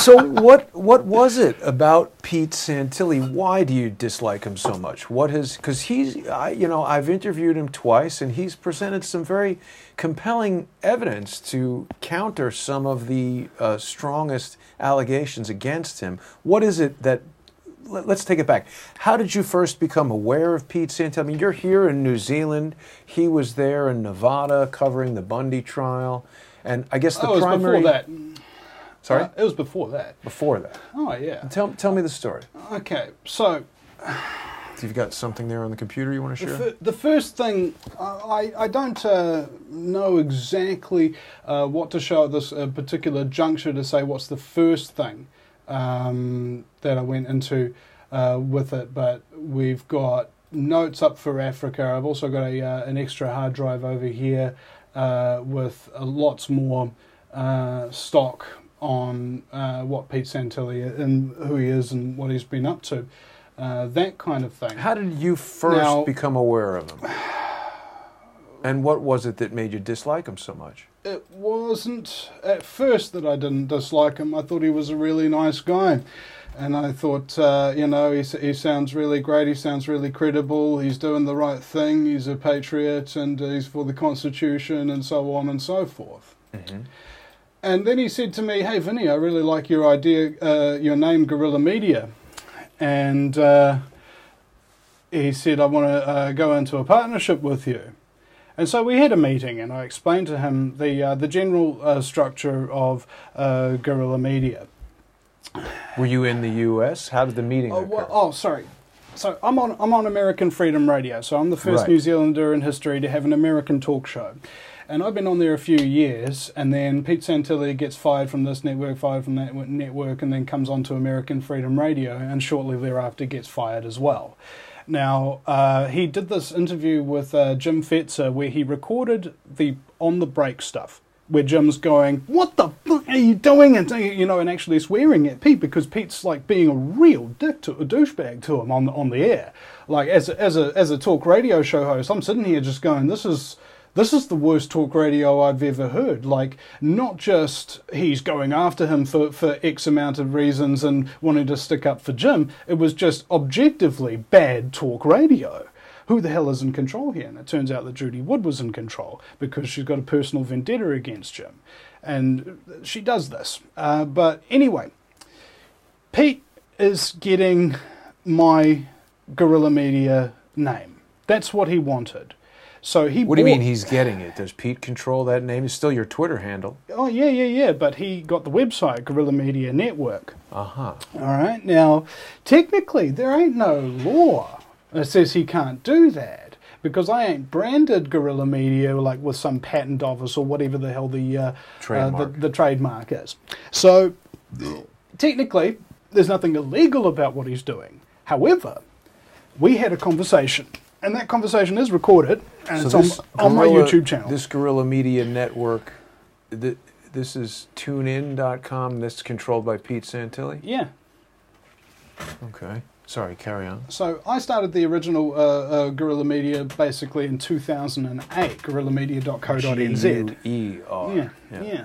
S1: So what was it about Pete Santilli? Why do you dislike him so much? Because I've interviewed him twice, and he's presented some very compelling evidence to counter some of the strongest allegations against him. What is it that, let's take it back. How did you first become aware of Pete Santilli? I mean, you're here in New Zealand. He was there in Nevada covering the Bundy trial. And I guess the primary...
S2: It was before that.
S1: Sorry?
S2: It was before that.
S1: Before that.
S2: Oh, yeah.
S1: Tell me the story.
S2: Okay, so...
S1: You've got something there on the computer you want to share?
S2: The first thing, I don't know exactly what to show at this particular juncture to say what's the first thing that I went into with it, but we've got notes up for Africa. I've also got an extra hard drive over here with lots more stock on what Pete Santilli and who he is and what he's been up to. That kind of thing.
S1: How did you first become aware of him? And what was it that made you dislike him so much?
S2: It wasn't at first that I didn't dislike him. I thought he was a really nice guy. And I thought, you know, he sounds really great, he sounds really credible, he's doing the right thing, he's a patriot, and he's for the Constitution, and so on and so forth. Mm-hmm. And then he said to me, hey, Vinny, I really like your idea, your name, Guerrilla Media. And he said, I want to go into a partnership with you. And so we had a meeting, and I explained to him the general structure of Guerrilla Media.
S1: Were you in the U.S.? How did the meeting occur?
S2: Sorry. So I'm on American Freedom Radio. So I'm the first New Zealander in history to have an American talk show. And I've been on there a few years, and then Pete Santilli gets fired from this network, fired from that network, and then comes on to American Freedom Radio, and shortly thereafter gets fired as well. Now, he did this interview with Jim Fetzer where he recorded the on-the-break stuff, where Jim's going, what the fuck are you doing? And, you know, and actually swearing at Pete, because Pete's like being a real dick to a douchebag to him on the air. Like, as a talk radio show host, I'm sitting here just going, this is the worst talk radio I've ever heard. Like, not just he's going after him for X amount of reasons and wanting to stick up for Jim. It was just objectively bad talk radio. Who the hell is in control here? And it turns out that Judy Wood was in control because she's got a personal vendetta against Jim. And she does this. But anyway, Pete is getting my Guerrilla Media name. That's what he wanted. So he. What
S1: do you mean he's getting it? Does Pete control that name? It's still your Twitter handle.
S2: Oh, yeah. But he got the website, Guerrilla Media Network.
S1: Uh-huh.
S2: All right. Now, technically, there ain't no law that says he can't do that, because I ain't branded Guerrilla Media like with some patent office or whatever the hell the trademark is. So, technically, there's nothing illegal about what he's doing. However, we had a conversation. And that conversation is recorded, and so it's on my YouTube channel.
S1: This Guerrilla Media Network, this is TuneIn.com, that's controlled by Pete Santilli?
S2: Yeah.
S1: Okay. Sorry, carry on.
S2: So I started the original Guerrilla Media basically in 2008, guerrillamedia.co.nz.
S1: G-U-E-R.
S2: Yeah.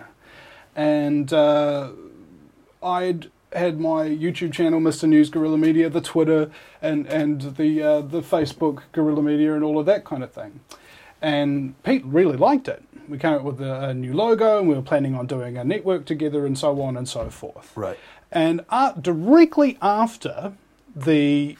S2: And I'd had my YouTube channel, Mr. News Guerrilla Media, the Twitter, and the Facebook Guerrilla Media, and all of that kind of thing. And Pete really liked it. We came up with a new logo, and we were planning on doing a network together, and so on and so forth.
S1: Right.
S2: And directly after the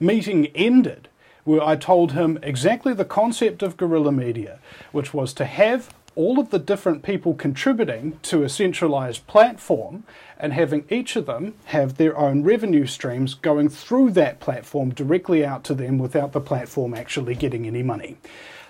S2: meeting ended, where I told him exactly the concept of Guerrilla Media, which was to have all of the different people contributing to a centralized platform and having each of them have their own revenue streams going through that platform directly out to them without the platform actually getting any money.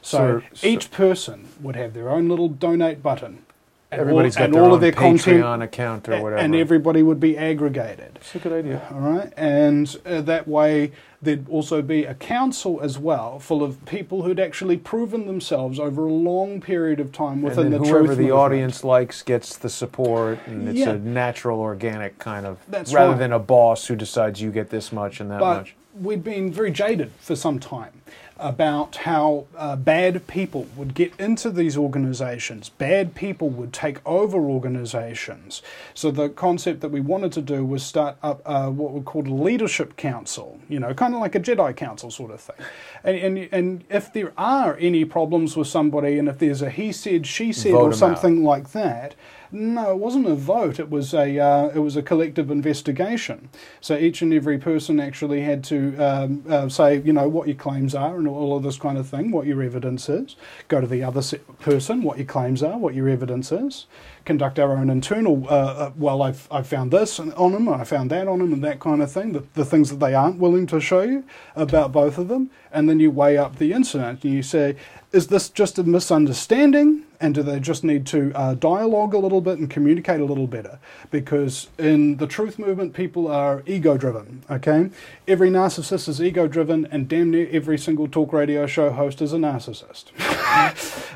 S2: So each person would have their own little donate button.
S1: Everybody's got their own Patreon account or whatever.
S2: And everybody would be aggregated.
S1: It's a good idea.
S2: All right. And that way there'd also be a council as well full of people who'd actually proven themselves over a long period of time within the truth movement.
S1: Whoever the audience likes gets the support, and it's a natural, organic kind of, rather than a boss who decides you get this much and that much.
S2: We'd been very jaded for some time about how bad people would get into these organizations. Bad people would take over organizations. So the concept that we wanted to do was start up what we called a leadership council, you know, kind of like a Jedi council sort of thing. And if there are any problems with somebody, and if there's a he said, she said, or something like that, no, it wasn't a vote. It was a collective investigation. So each and every person actually had to say, you know, what your claims are and all of this kind of thing, what your evidence is. Go to the other person, what your claims are, what your evidence is. Conduct our own internal. Well, I've found this on them, I found that on them, and that kind of thing. The things that they aren't willing to show you about both of them, and then you weigh up the incident and you say, is this just a misunderstanding? And do they just need to dialogue a little bit and communicate a little better? Because in the truth movement, people are ego-driven, okay? Every narcissist is ego-driven, and damn near every single talk radio show host is a narcissist.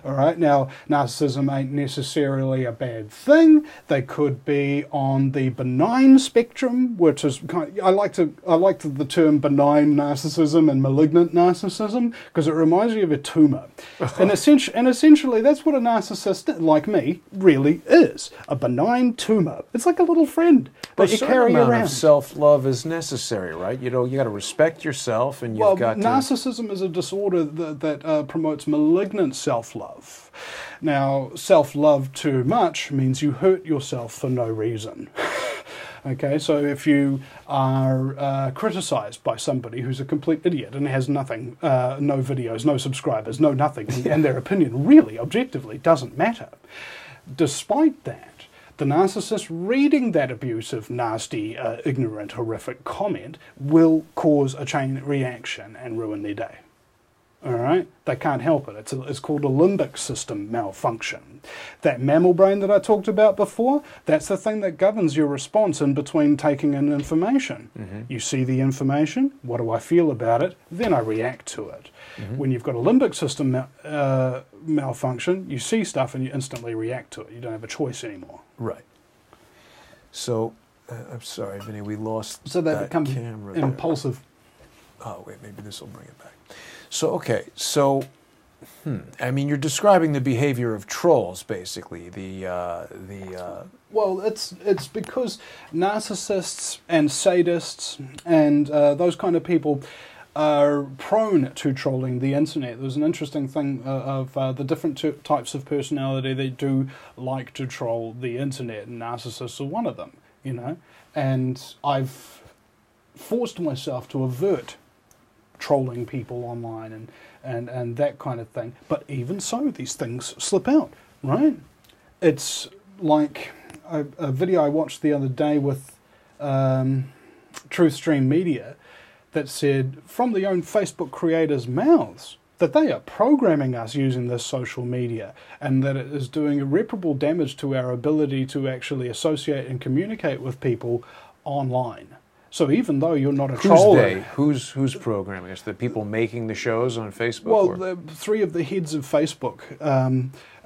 S2: All right, now, narcissism ain't necessarily a bad thing. They could be on the benign spectrum, which is I like the term benign narcissism and malignant narcissism because it reminds you of a tumor. And essentially, that's what a narcissist like me really is, a benign tumor. It's like a little friend that you carry around. A certain amount of
S1: self-love is necessary, right? You know, you got to respect yourself, and you've got to...
S2: narcissism is a disorder that promotes malignant self-love. Now, self-love too much means you hurt yourself for no reason. Okay, so if you are criticized by somebody who's a complete idiot and has nothing, no videos, no subscribers, no nothing, and their opinion really, objectively, doesn't matter. Despite that, the narcissist reading that abusive, nasty, ignorant, horrific comment will cause a chain reaction and ruin their day. All right? They can't help it. It's called a limbic system malfunction. That mammal brain that I talked about before, that's the thing that governs your response in between taking in information. You see the information, what do I feel about it? Then I react to it. When you've got a limbic system malfunction, you see stuff and you instantly react to it. You don't have a choice anymore.
S1: Right. So, I'm sorry, Vinny, we lost
S2: so that becomes
S1: camera
S2: impulsive.
S1: There. Oh, wait, maybe this will bring it back. So, okay, so, I mean, you're describing the behavior of trolls, basically.
S2: Well, it's because narcissists and sadists and those kind of people are prone to trolling the internet. There's an interesting thing of the different types of personality that do like to troll the internet, and narcissists are one of them, you know. And I've forced myself to avert trolling people online and that kind of thing. But even so, these things slip out, right? It's like a video I watched the other day with Truth Media that said from the own Facebook creators' mouths that they are programming us using this social media and that it is doing irreparable damage to our ability to actually associate and communicate with people online. So even though you're not a troller...
S1: Who's programming us? The people making the shows on Facebook?
S2: Well, three of the heads of Facebook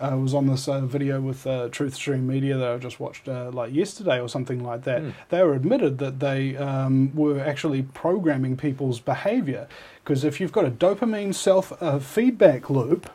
S2: was on this video with Truth Media that I just watched like yesterday or something like that. They were admitted that they were actually programming people's behavior. Because if you've got a dopamine self-feedback loop,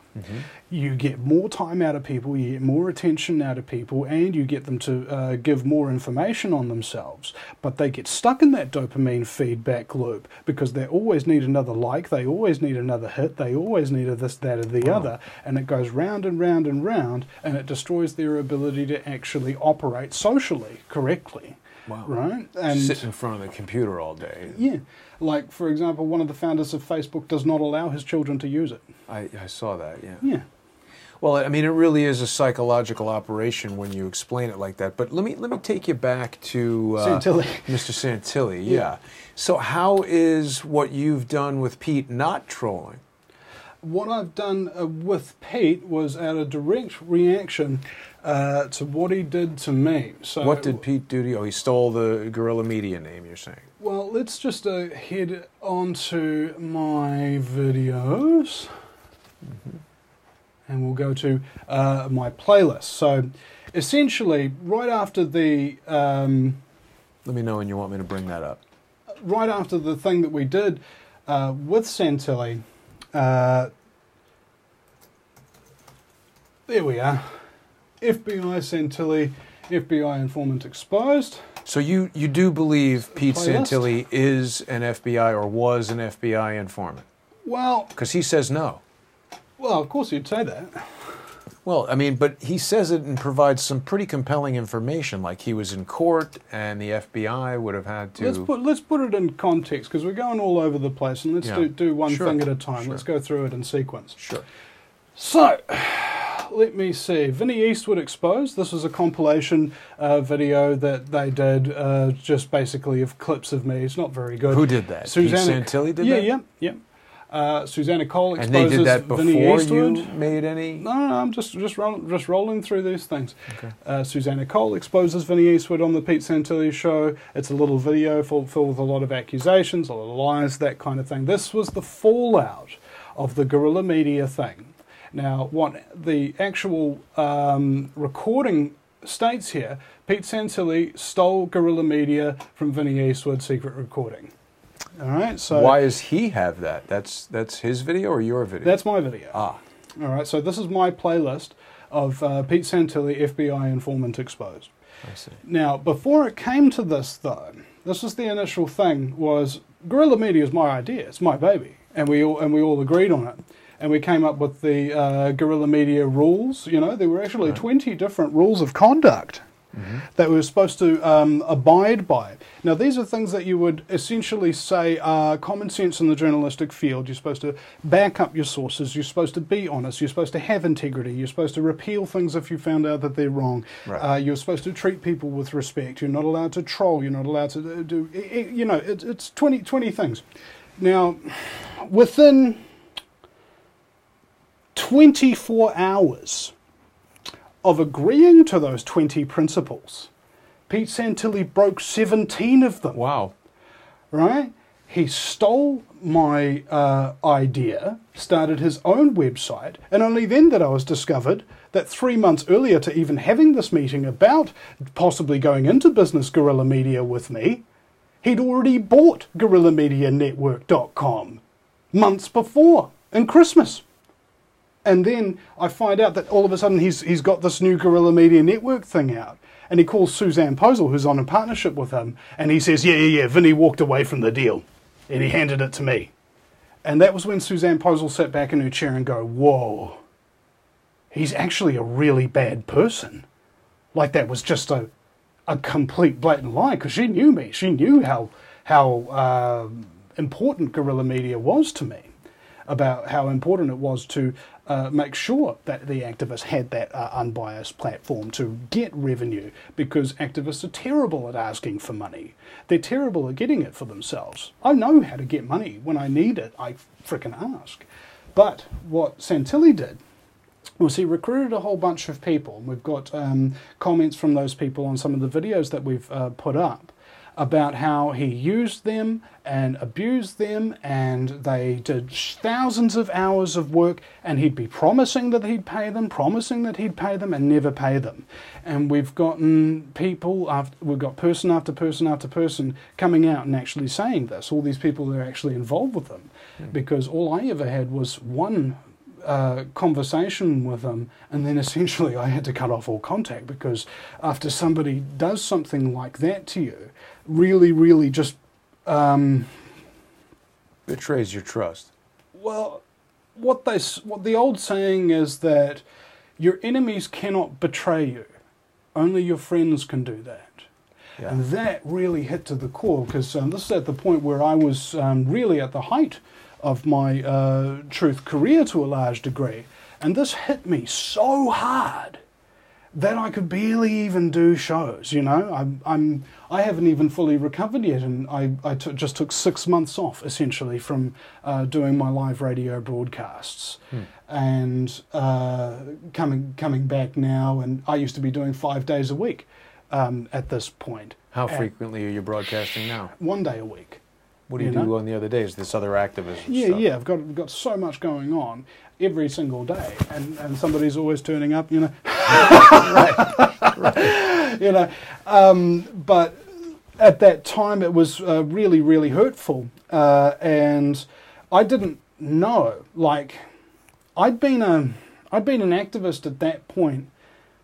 S2: you get more time out of people, you get more attention out of people, and you get them to give more information on themselves. But they get stuck in that dopamine feedback loop because they always need another like, they always need another hit, they always need a this, that, or the other. And it goes round and round and round, and it destroys their ability to actually operate socially correctly.
S1: Wow.
S2: Right? And
S1: sit in front of the computer all day.
S2: Yeah. Like, for example, one of the founders of Facebook does not allow his children to use it.
S1: I saw that, yeah.
S2: Yeah.
S1: Well, I mean, it really is a psychological operation when you explain it like that. But let me take you back to
S2: Santilli.
S1: Mr. Santilli, yeah. So how is what you've done with Pete not trolling?
S2: What I've done with Pete was out of direct reaction to what he did to me. So
S1: what did Pete do to you? Oh, he stole the Guerrilla Media name, you're saying.
S2: Well, let's just head on to my videos. And we'll go to my playlist. So essentially, right after the...
S1: let me know when you want me to bring that up.
S2: Right after the thing that we did with Santilli, there we are. FBI Santilli, FBI informant exposed.
S1: So you do believe Pete Santilli is an FBI or was an FBI informant?
S2: Well...
S1: Because he says no.
S2: Well, of course you'd say that.
S1: Well, I mean, but he says it and provides some pretty compelling information, like he was in court and the FBI would have had to...
S2: Let's put it in context, because we're going all over the place, and let's do one thing at a time. Let's go through it in sequence.
S1: Sure.
S2: So, let me see. Vinny Eastwood exposed. This was a compilation video that they did, just basically of clips of me. It's not very good.
S1: Who did that? Pete Santilli did that?
S2: Yeah. Susanna Cole exposes
S1: And they did that
S2: Vinny
S1: before
S2: Eastwood.
S1: you made any?
S2: No, I'm just rolling through these things.
S1: Okay.
S2: Susanna Cole exposes Vinny Eastwood on the Pete Santilli show. It's a little video filled with a lot of accusations, a lot of lies, that kind of thing. This was the fallout of the guerrilla media thing. Now, what the actual recording states here, Pete Santilli stole guerrilla media from Vinny Eastwood's secret recording. All right, so
S1: why does he have that? That's his video or your video?
S2: that's my video.
S1: Ah.
S2: All right, so this is my playlist of Pete Santilli, FBI informant exposed.
S1: I see.
S2: Now, before it came to this, though, this was the initial thing, was guerrilla media is my idea, it's my baby, and we all agreed on it. And we came up with the guerrilla media rules. You know, there were actually 20 different rules of conduct that we were supposed to abide by. Now, these are things that you would essentially say are common sense in the journalistic field. You're supposed to back up your sources. You're supposed to be honest. You're supposed to have integrity. You're supposed to repeal things if you found out that they're wrong.
S1: Right.
S2: You're supposed to treat people with respect. You're not allowed to troll. You're not allowed to do, you know, it's 20 things. Now, within 24 hours of agreeing to those 20 principles, Pete Santilli broke 17 of them.
S1: Wow.
S2: Right? He stole my idea, started his own website, and only then that I was discovered that 3 months earlier to even having this meeting about possibly going into business guerrilla media with me, he'd already bought guerrillamedianetwork.com months before, in Christmas. And then I find out that all of a sudden he's got this new Guerrilla Media Network thing out. And he calls Suzanne Posel, who's on a partnership with him, and he says, yeah, Vinny walked away from the deal. And he handed it to me. And that was when Suzanne Posel sat back in her chair and go, whoa, he's actually a really bad person. Like that was just a complete blatant lie, because she knew me. She knew how important guerrilla media was to me, about how important it was to make sure that the activists had that unbiased platform to get revenue, because activists are terrible at asking for money. They're terrible at getting it for themselves. I know how to get money. When I need it, I frickin' ask. But what Santilli did was he recruited a whole bunch of people. We've got comments from those people on some of the videos that we've put up about how he used them and abused them, and they did thousands of hours of work, and he'd be promising that he'd pay them, and never pay them. And we've gotten people, we've got person after person after person coming out and actually saying this. All these people that are actually involved with them, because all I ever had was one conversation with them, and then essentially I had to cut off all contact, because after somebody does something like that to you, really just
S1: Betrays your trust.
S2: well, what the old saying is that your enemies cannot betray you, only your friends can do that.
S1: Yeah.
S2: And that really hit to the core, because this is at the point where I was really at the height of my truth career to a large degree, and this hit me so hard that I could barely even do shows. You know, I haven't even fully recovered yet, and I just took 6 months off essentially from doing my live radio broadcasts, and coming back now. And I used to be doing 5 days a week at this point.
S1: How frequently are you broadcasting now?
S2: 1 day a week.
S1: What do you do on the other days? This other activism stuff?
S2: Yeah. I've got so much going on every single day, and somebody's always turning up. You know, right. You know, but at that time it was really hurtful, and I didn't know. Like, I'd been an activist at that point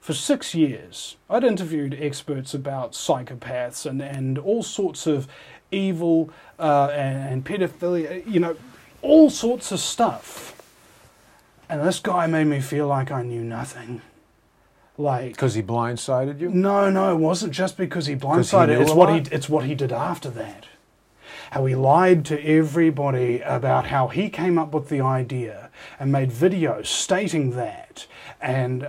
S2: for 6 years. I'd interviewed experts about psychopaths and all sorts of evil and pedophilia, you know, all sorts of stuff. And this guy made me feel like I knew nothing. Like,
S1: because he blindsided you?
S2: No, it wasn't just because he blindsided. It's what he did after that. How he lied to everybody about how he came up with the idea and made videos stating that, and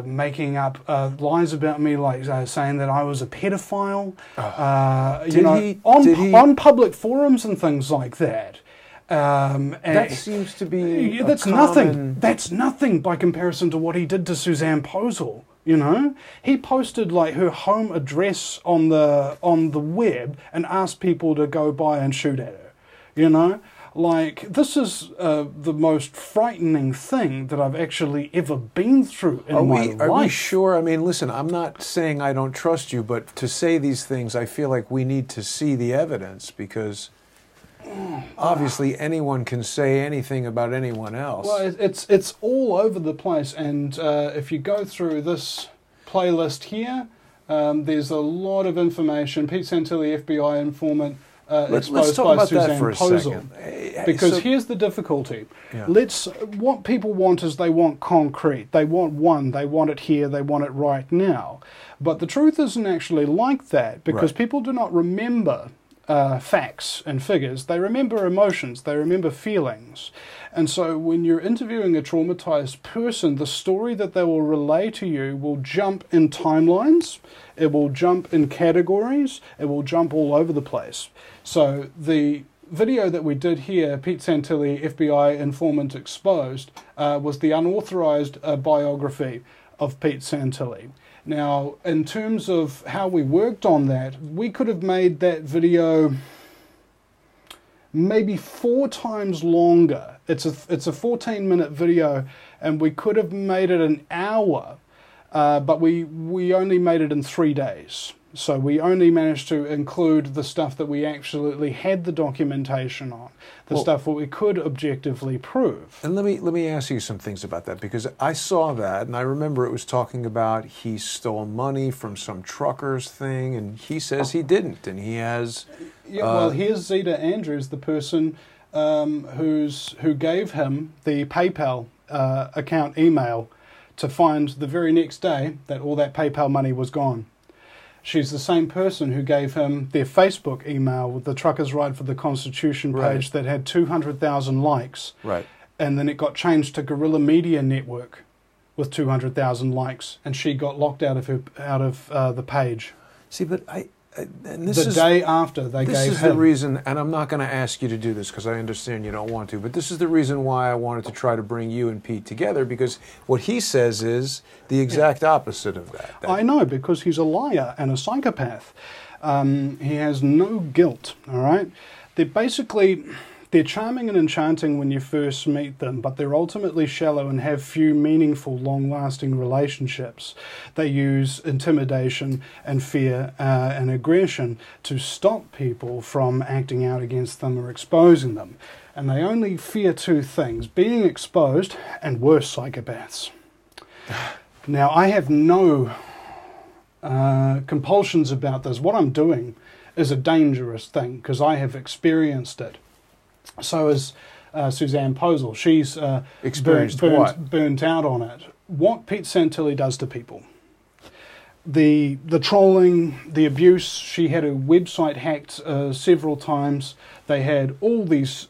S2: making up lies about me, like saying that I was a pedophile, on public forums and things like that.
S1: That seems to be
S2: that's nothing. That's nothing by comparison to what he did to Suzanne Posel. You know, he posted like her home address on the web and asked people to go by and shoot at her. You know, like this is the most frightening thing that I've actually ever been through in my life.
S1: Are we sure? I mean, listen, I'm not saying I don't trust you, but to say these things, I feel like we need to see the evidence because. Obviously, anyone can say anything about anyone else.
S2: Well, it's all over the place, and if you go through this playlist here, there's a lot of information. Pete Santilli, FBI informant, exposed by Suzanne Posel. Because here's the difficulty.
S1: Yeah.
S2: What people want is they want concrete. They want they want it here, they want it right now. But the truth isn't actually like that, because people do not remember facts and figures. They remember emotions, they remember feelings. And so when you're interviewing a traumatized person, the story that they will relay to you will jump in timelines, it will jump in categories, it will jump all over the place. So the video that we did here, Pete Santilli, FBI Informant Exposed, was the unauthorized biography of Pete Santilli. Now, in terms of how we worked on that, we could have made that video maybe 4 times longer. It's a 14-minute video, and we could have made it an hour, but we only made it in 3 days. So we only managed to include the stuff that we actually had the documentation on, the stuff that we could objectively prove.
S1: And let me ask you some things about that, because I saw that, and I remember it was talking about he stole money from some truckers thing, and he says he didn't, and he has...
S2: Yeah, well, here's Zeta Andrews, the person who gave him the PayPal account email to find the very next day that all that PayPal money was gone. She's the same person who gave him their Facebook email with the Truckers Ride for the Constitution page that had 200,000 likes.
S1: Right.
S2: And then it got changed to Guerrilla Media Network with 200,000 likes, and she got locked out of the page.
S1: See, but and this
S2: the day after they gave him.
S1: This is the reason, and I'm not going to ask you to do this because I understand you don't want to, but this is the reason why I wanted to try to bring you and Pete together, because what he says is the exact opposite of that.
S2: I know, because he's a liar and a psychopath. He has no guilt, all right? They're charming and enchanting when you first meet them, but they're ultimately shallow and have few meaningful, long-lasting relationships. They use intimidation and fear and aggression to stop people from acting out against them or exposing them. And they only fear 2 things: being exposed and worse, psychopaths. Now, I have no compulsions about this. What I'm doing is a dangerous thing because I have experienced it. So is Suzanne Posel. She's
S1: experienced
S2: burnt out on it. What Pete Santilli does to people. The trolling, the abuse. She had her website hacked several times. They had all these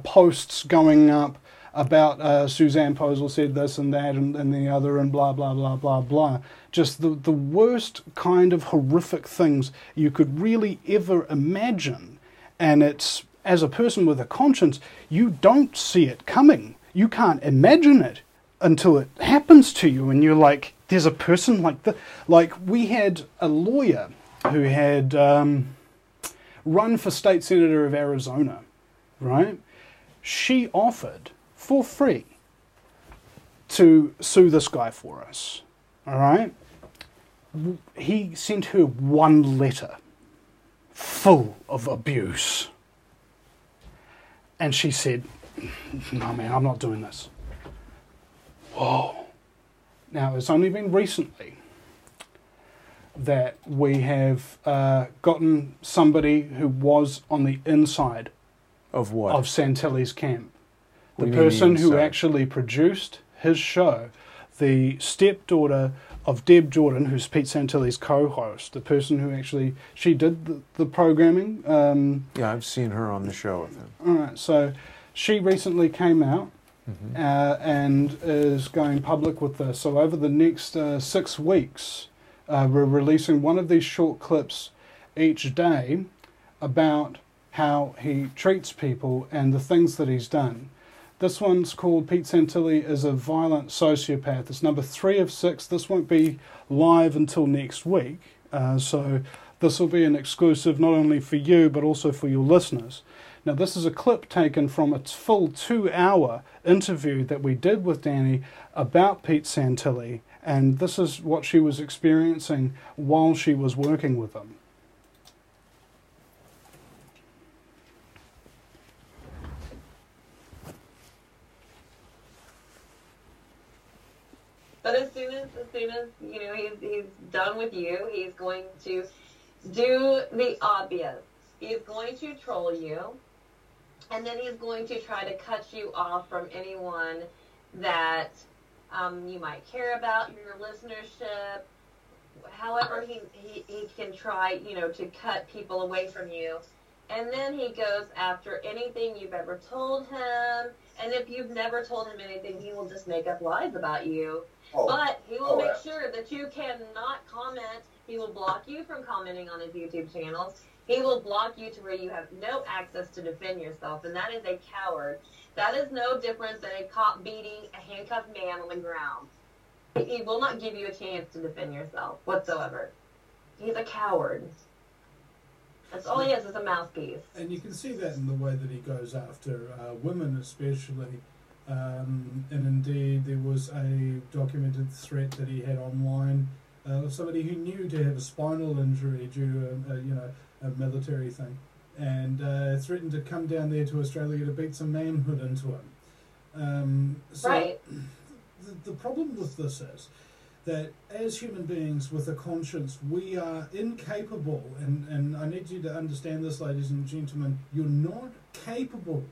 S2: posts going up about Suzanne Posel said this and that and the other and blah, blah, blah, blah, blah. Just the worst kind of horrific things you could really ever imagine. And it's... As a person with a conscience, you don't see it coming. You can't imagine it until it happens to you, and you're like, there's a person like that. Like, we had a lawyer who had run for state senator of Arizona, right? She offered, for free, to sue this guy for us, all right? He sent her 1 letter full of abuse. And she said, no, man, I'm not doing this. Whoa. Now, it's only been recently that we have gotten somebody who was on the inside
S1: of what?
S2: Of Santilli's camp. The person who actually produced his show, the stepdaughter of Deb Jordan, who's Pete Santilli's co-host, the person who actually, she did the programming.
S1: Yeah, I've seen her on the show with him.
S2: All right, so she recently came out and is going public with this. So over the next 6 weeks, we're releasing one of these short clips each day about how he treats people and the things that he's done. This one's called Pete Santilli is a Violent Sociopath. It's number 3 of 6. This won't be live until next week. So this will be an exclusive not only for you but also for your listeners. Now this is a clip taken from a full 2-hour interview that we did with Danny about Pete Santilli, and this is what she was experiencing while she was working with him.
S3: But as soon as you know he's done with you, he's going to do the obvious. He's going to troll you, and then he's going to try to cut you off from anyone that you might care about, your listenership. However, he can try, you know, to cut people away from you. And then he goes after anything you've ever told him. And if you've never told him anything, he will just make up lies about you. But he will make sure that you cannot comment. He will block you from commenting on his YouTube channels. He will block you to where you have no access to defend yourself. And that is a coward. That is no different than a cop beating a handcuffed man on the ground. He will not give you a chance to defend yourself whatsoever. He's a coward. That's all he is a mouthpiece.
S4: And you can see that in the way that he goes after women especially. And indeed, there was a documented threat that he had online of somebody who knew to have a spinal injury due to a military thing, and threatened to come down there to Australia to beat some manhood into him.
S3: Right.
S4: The problem with this is that as human beings with a conscience, we are incapable, and I need you to understand this, ladies and gentlemen, you're not capable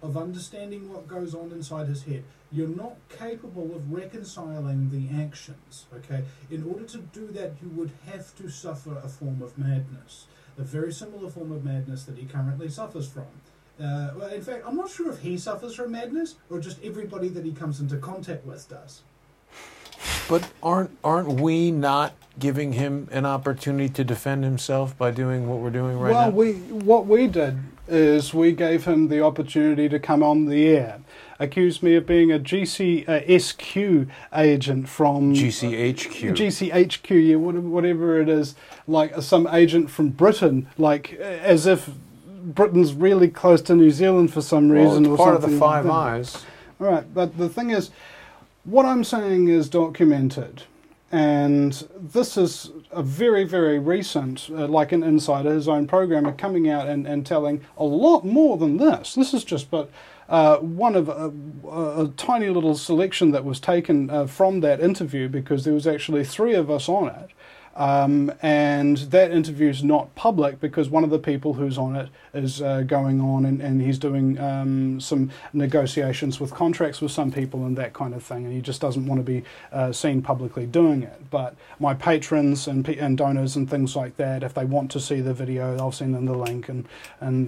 S4: of understanding what goes on inside his head. You're not capable of reconciling the actions, okay? In order to do that, you would have to suffer a form of madness, a very similar form of madness that he currently suffers from. Well, in fact, I'm not sure if he suffers from madness or just everybody that he comes into contact with does.
S1: But aren't we not giving him an opportunity to defend himself by doing what we're doing right now?
S2: Well, what we did is we gave him the opportunity to come on the air, accused me of being a GCSQ agent from...
S1: GCHQ.
S2: GCHQ, yeah, whatever it is, like some agent from Britain, like as if Britain's really close to New Zealand for some reason.
S1: Well, it's part of the Five Eyes.
S2: All right, but the thing is, what I'm saying is documented, and this is a very, very recent, like an insider, his own programmer, coming out and telling a lot more than this. This is just but one of a tiny little selection that was taken from that interview, because there was actually 3 of us on it. And that interview is not public because one of the people who's on it is going on and he's doing some negotiations with contracts with some people and that kind of thing, and he just doesn't want to be seen publicly doing it. But my patrons and donors and things like that, if they want to see the video, I'll send them the link and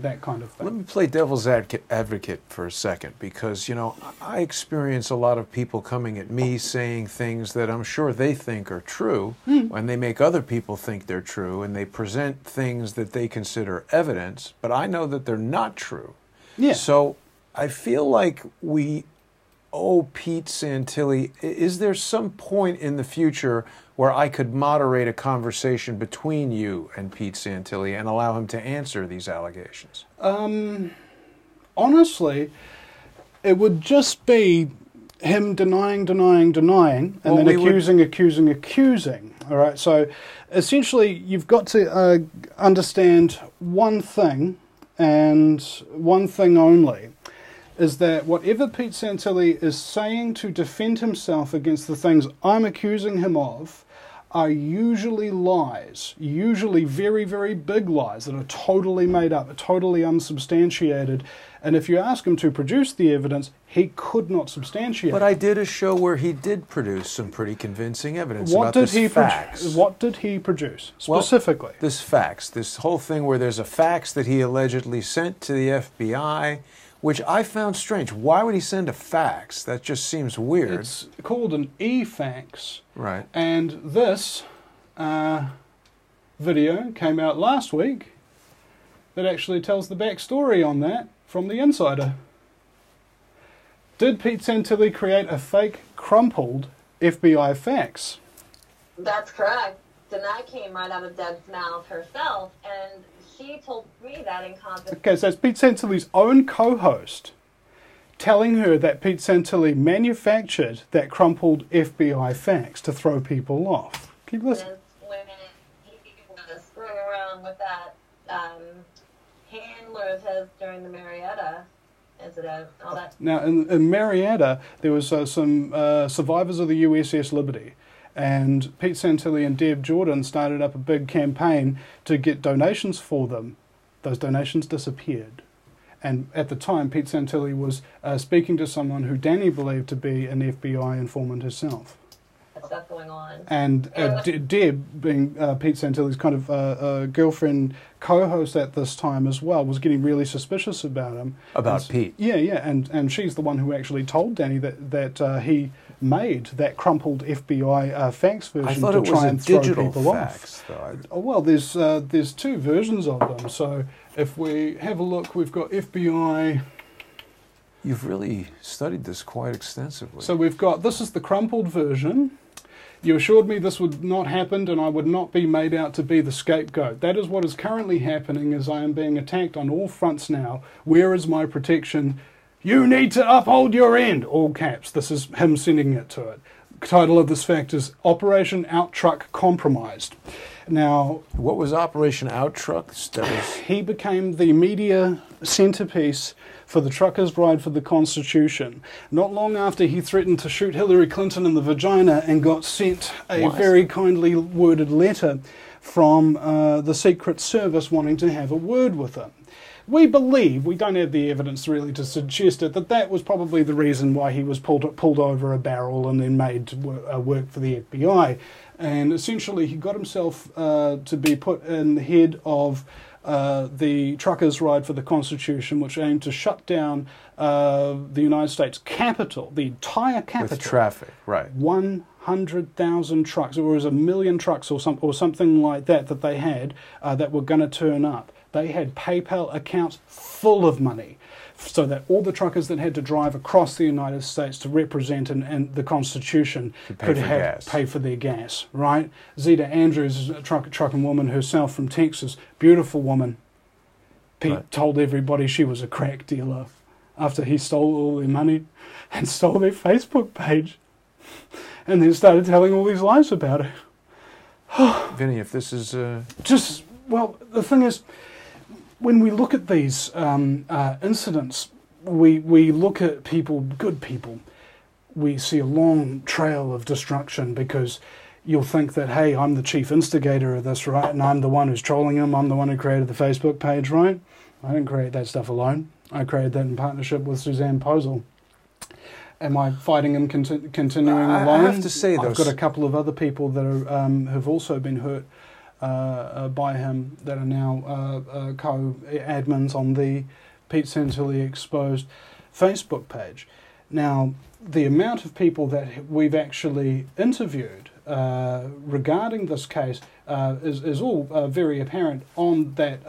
S2: that kind of thing.
S1: Let me play devil's advocate for a second, because, you know, I experience a lot of people coming at me saying things that I'm sure they think are true, and they make other people think they're true, and they present things that they consider evidence, but I know that they're not true.
S2: Yeah.
S1: So I feel like we owe Pete Santilli. Is there some point in the future where I could moderate a conversation between you and Pete Santilli and allow him to answer these allegations?
S2: Honestly, it would just be him denying, and then accusing. All right, so essentially you've got to understand one thing, and one thing only, is that whatever Pete Santilli is saying to defend himself against the things I'm accusing him of are usually lies, usually very, very big lies that are totally made up, totally unsubstantiated. And if you ask him to produce the evidence, he could not substantiate.
S1: But I did a show where he did produce some pretty convincing evidence
S2: what
S1: about
S2: did
S1: this
S2: he
S1: fax.
S2: What did he produce specifically?
S1: Well, this fax, this whole thing where there's a fax that he allegedly sent to the FBI, which I found strange. Why would he send a fax? That just seems weird.
S2: It's called an e-fax.
S1: Right.
S2: And this video came out last week, that actually tells the backstory on that from the Insider. Did Pete Santilli create a fake, crumpled FBI fax?
S3: That's correct. And that came right out of Deb's mouth herself, and she told me that in confidence.
S2: Okay, so it's Pete Santilli's own co-host telling her that Pete Santilli manufactured that crumpled FBI fax to throw people off. Keep listening.
S3: When he was screwing around with that handler of his during the Marietta incident, all that.
S2: Now, in Marietta, there was some survivors of the USS Liberty, and Pete Santilli and Deb Jordan started up a big campaign to get donations for them. Those donations disappeared. And at the time, Pete Santilli was speaking to someone who Danny believed to be an FBI informant herself.
S3: Stuff going on.
S2: And Deb, being Pete Santilli's kind of girlfriend, co-host at this time as well, was getting really suspicious about him.
S1: About Pete?
S2: Yeah, and she's the one who actually told Danny that he made that crumpled FBI fax version to try and throw people off. Well, there's two versions of them. So if we have a look, we've got FBI.
S1: You've really studied this quite extensively.
S2: So we've got, this is the crumpled version. You assured me this would not happen and I would not be made out to be the scapegoat. That is what is currently happening, as I am being attacked on all fronts now. Where is my protection? You need to uphold your end. All caps. This is him sending it to it. Title of this fact is Operation Out Truck Compromised. Now,
S1: what was Operation Out Truck?
S2: He became the media centerpiece for the Truckers' Ride for the Constitution. Not long after he threatened to shoot Hillary Clinton in the vagina and got sent a very kindly worded letter from the Secret Service wanting to have a word with him. We believe, we don't have the evidence really to suggest it, that was probably the reason why he was pulled over a barrel and then made to work for the FBI. And essentially he got himself to be put in the head of the Truckers' Ride for the Constitution, which aimed to shut down the United States Capitol, the entire Capitol.
S1: With traffic, right.
S2: 100,000 trucks, or it was 1 million trucks or something like that they had that were going to turn up. They had PayPal accounts full of money, so that all the truckers that had to drive across the United States to represent and the Constitution could pay for their gas, right? Zeta Andrews is a trucking woman herself from Texas, beautiful woman. Pete told everybody she was a crack dealer after he stole all their money and stole their Facebook page, and then started telling all these lies about her.
S1: Vinny, if this is...
S2: Well, the thing is, when we look at these incidents, we look at people, good people. We see a long trail of destruction because you'll think that, hey, I'm the chief instigator of this, right? And I'm the one who's trolling him. I'm the one who created the Facebook page, right? I didn't create that stuff alone. I created that in partnership with Suzanne Posel. Am I fighting him continuing alone?
S1: I have to say,
S2: I've got a couple of other people that are, have also been hurt by him that are now co-admins on the Pete Santilli Exposed Facebook page. Now, the amount of people that we've actually interviewed regarding this case is all very apparent on that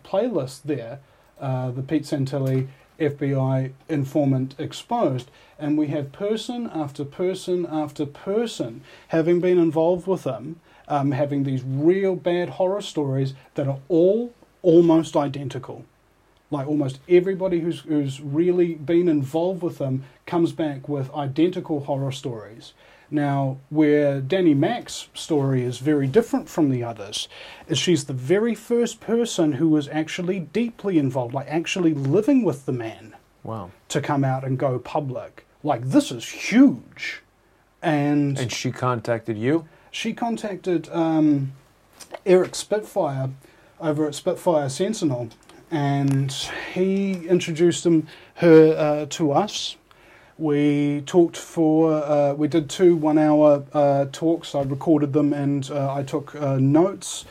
S2: playlist there, the Pete Santilli FBI Informant Exposed, and we have person after person after person having been involved with him, having these real bad horror stories that are all almost identical. Like almost everybody who's really been involved with them comes back with identical horror stories. Now, where Danny Mac's story is very different from the others, is she's the very first person who was actually deeply involved, like actually living with the man.
S1: Wow. To
S2: come out and go public. Like, this is huge. And
S1: she contacted you?
S2: She contacted Eric Spitfire over at Spitfire Sentinel, and he introduced her to us. We talked for, we did 2 one-hour talks. I recorded them and I took notes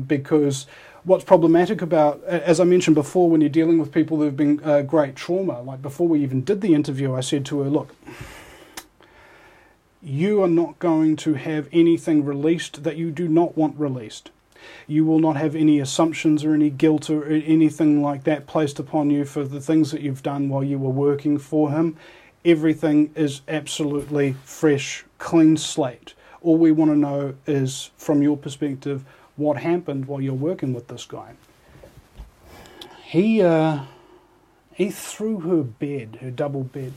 S2: because what's problematic about, as I mentioned before, when you're dealing with people who've been great trauma, like before we even did the interview, I said to her, look, you are not going to have anything released that you do not want released. You will not have any assumptions or any guilt or anything like that placed upon you for the things that you've done while you were working for him. Everything is absolutely fresh, clean slate. All we want to know is, from your perspective, what happened while you're working with this guy. He threw her bed, her double bed,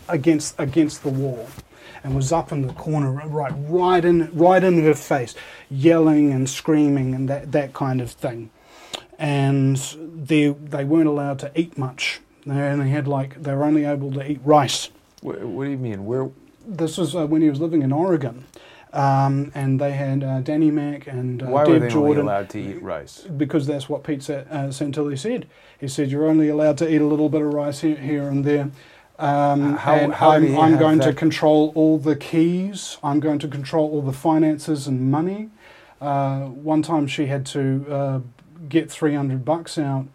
S2: against the wall, and was up in the corner, right in her face, yelling and screaming and that kind of thing. And they weren't allowed to eat much. They were only able to eat rice.
S1: What do you mean? Where?
S2: This was when he was living in Oregon. And they had Danny Mac and
S1: Why
S2: Deb
S1: were they
S2: Jordan.
S1: only allowed to eat rice?
S2: Because that's what Pete Santilli said. He said, you're only allowed to eat a little bit of rice here and there. I'm going to control all the keys. I'm going to control all the finances and money. One time she had to get $300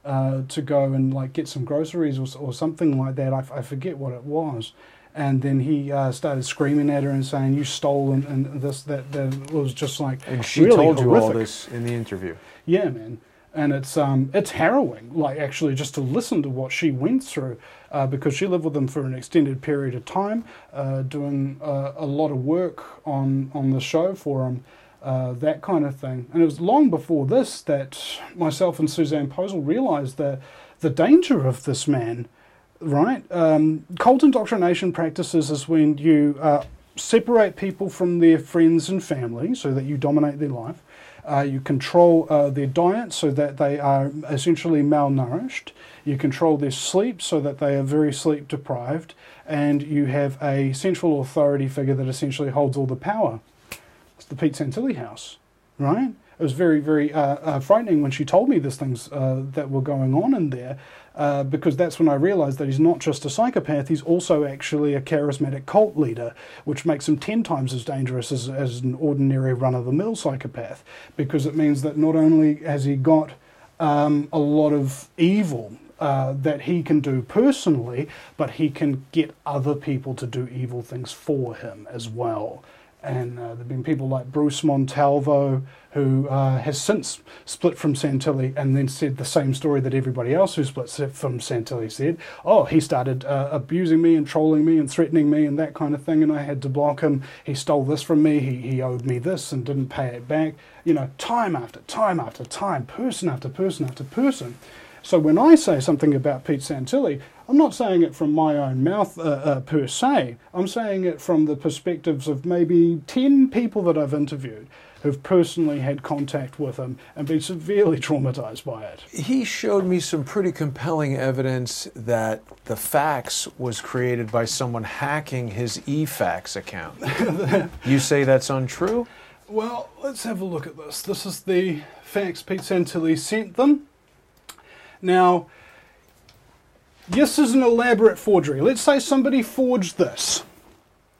S2: out to go and get some groceries or something like that. I forget what it was. And then he started screaming at her and saying, you stole and this, that. It was just like,
S1: and she
S2: really
S1: told
S2: horrific.
S1: You all this in the interview.
S2: Yeah, man. And it's harrowing, actually, just to listen to what she went through, because she lived with them for an extended period of time, doing a lot of work on the show for him, that kind of thing. And it was long before this that myself and Suzanne Posel realised the danger of this man. Right? Cult indoctrination practices is when you separate people from their friends and family so that you dominate their life. You control their diet so that they are essentially malnourished. You control their sleep so that they are very sleep deprived. And you have a central authority figure that essentially holds all the power. It's the Pete Santilli house, right? It was very, very frightening when she told me these things that were going on in there, because that's when I realised that he's not just a psychopath, he's also actually a charismatic cult leader, which makes him 10 times as dangerous as an ordinary run-of-the-mill psychopath, because it means that not only has he got a lot of evil that he can do personally, but he can get other people to do evil things for him as well. And there have been people like Bruce Montalvo, who has since split from Santilli and then said the same story that everybody else who split from Santilli said. Oh, he started abusing me and trolling me and threatening me and that kind of thing, and I had to block him. He stole this from me. He owed me this and didn't pay it back. You know, time after time after time, person after person after person. So when I say something about Pete Santilli, I'm not saying it from my own mouth per se. I'm saying it from the perspectives of maybe 10 people that I've interviewed who've personally had contact with him and been severely traumatized by it.
S1: He showed me some pretty compelling evidence that the fax was created by someone hacking his eFax account. You say that's untrue?
S2: Well, let's have a look at this. This is the fax Pete Santilli sent them. Now, this is an elaborate forgery. Let's say somebody forged this.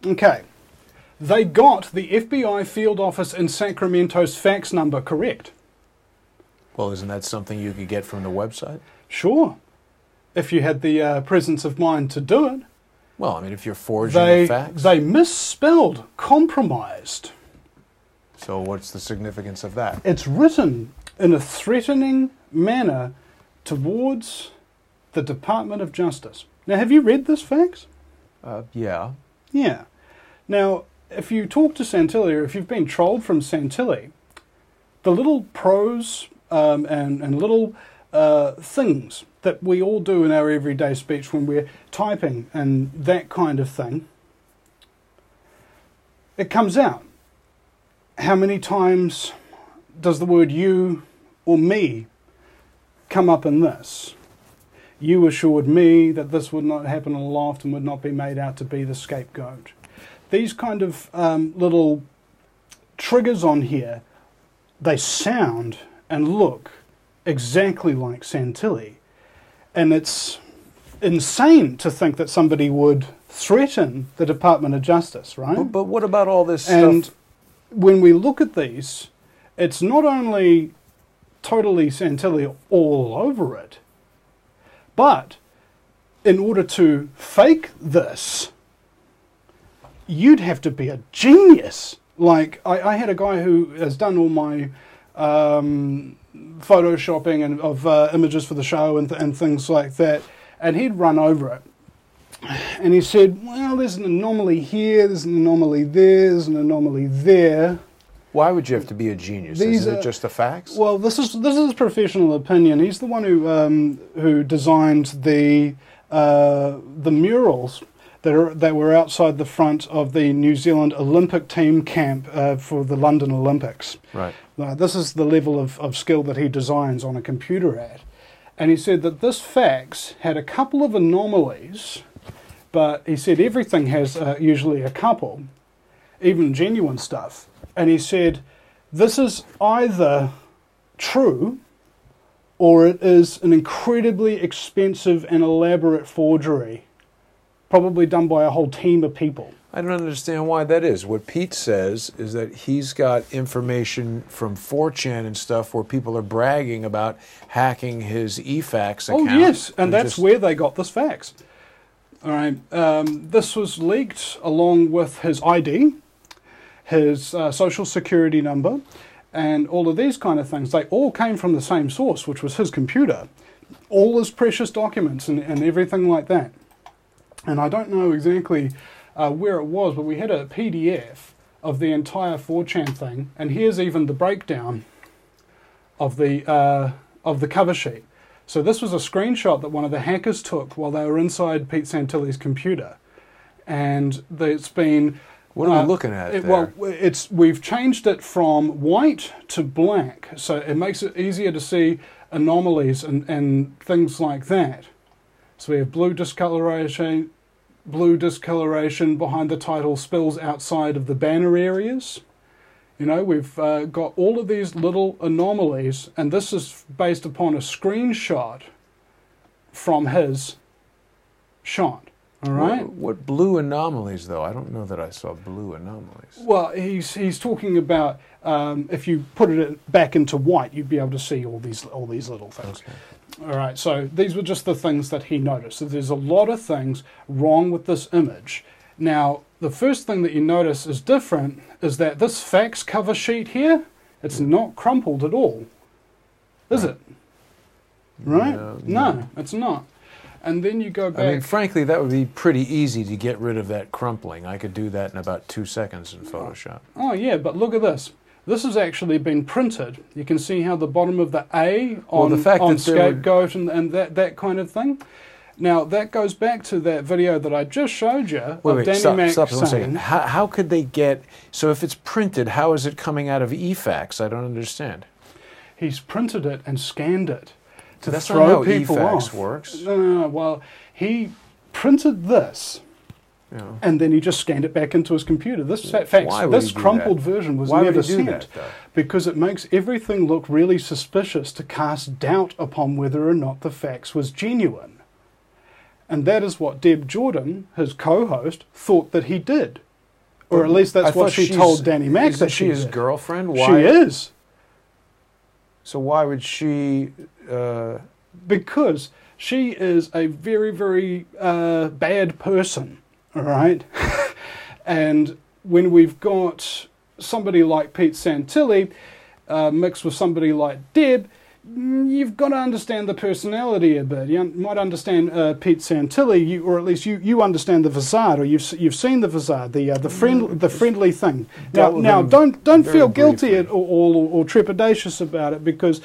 S2: Okay. They got the FBI field office in Sacramento's fax number correct.
S1: Well, isn't that something you could get from the website?
S2: Sure. If you had the presence of mind to do it.
S1: Well, I mean, if you're forging a fax.
S2: They misspelled compromised.
S1: So what's the significance of that?
S2: It's written in a threatening manner towards the Department of Justice. Now, have you read this fax?
S1: Yeah.
S2: Yeah. Now, if you talk to Santilli, or if you've been trolled from Santilli, the little prose and little things that we all do in our everyday speech when we're typing and that kind of thing, it comes out. How many times does the word you or me come up in this? You assured me that this would not happen a lot and would not be made out to be the scapegoat. These kind of little triggers on here, they sound and look exactly like Santilli. And it's insane to think that somebody would threaten the Department of Justice, right?
S1: But what about all this
S2: and
S1: stuff?
S2: When we look at these, it's not only totally Santilli all over it, but in order to fake this, you'd have to be a genius. Like, I had a guy who has done all my photoshopping and of images for the show and things like that, and he'd run over it. And he said, well, there's an anomaly here, there's an anomaly there, there's an anomaly there.
S1: Why would you have to be a genius? Isn't it just the facts?
S2: Well, this is professional opinion. He's the one who designed the murals that were outside the front of the New Zealand Olympic team camp for the London Olympics.
S1: Right.
S2: This is the level of skill that he designs on a computer at. And he said that this fax had a couple of anomalies, but he said everything has usually a couple, even genuine stuff. And he said, this is either true or it is an incredibly expensive and elaborate forgery, probably done by a whole team of people.
S1: I don't understand why that is. What Pete says is that he's got information from 4chan and stuff where people are bragging about hacking his eFax account.
S2: Oh, yes, and that's where they got this fax. All right, this was leaked along with his ID, his social security number, and all of these kind of things. They all came from the same source, which was his computer. All his precious documents and everything like that. And I don't know exactly where it was, but we had a PDF of the entire 4chan thing, and here's even the breakdown of the cover sheet. So this was a screenshot that one of the hackers took while they were inside Pete Santilli's computer, and it's been...
S1: What are we looking at there?
S2: Well, we've changed it from white to black, so it makes it easier to see anomalies and things like that. So we have blue discoloration behind the title spills outside of the banner areas. You know, we've got all of these little anomalies, and this is based upon a screenshot from his shot. All right.
S1: What blue anomalies, though? I don't know that I saw blue anomalies.
S2: Well, he's talking about if you put it back into white, you'd be able to see all these little things.
S1: Okay.
S2: All right. So these were just the things that he noticed. So there's a lot of things wrong with this image. Now, the first thing that you notice is different is that this fax cover sheet here, it's not crumpled at all, is it? Right? No, it's not. And then you go back...
S1: I mean, frankly, that would be pretty easy to get rid of that crumpling. I could do that in about 2 seconds in Photoshop.
S2: Oh, yeah, but look at this. This has actually been printed. You can see how the bottom of the A on scapegoat and that kind of thing. Now, that goes back to that video that I just showed you of Danny Mac
S1: stop one
S2: saying...
S1: second. How could they get... So if it's printed, how is it coming out of eFax? I don't understand.
S2: He's printed it and scanned it. To
S1: That's
S2: throw
S1: not how
S2: people
S1: eFax
S2: off.
S1: works.
S2: No. Well, he printed this, and then he just scanned it back into his computer. This crumpled version was never sent because it makes everything look really suspicious to cast doubt upon whether or not the fax was genuine. And that is what Deb Jordan, his co-host, thought that he did. Or at least that's what she told Danny Mac that she
S1: his
S2: did.
S1: Girlfriend?
S2: Why? She is.
S1: So why would she...
S2: Because she is a very, very bad person, all right? And when we've got somebody like Pete Santilli mixed with somebody like Deb, you've got to understand the personality a bit. You might understand Pete Santilli, or at least you understand the facade, or you've seen the facade, the friendly thing. Now don't feel guilty at all or trepidatious about it, because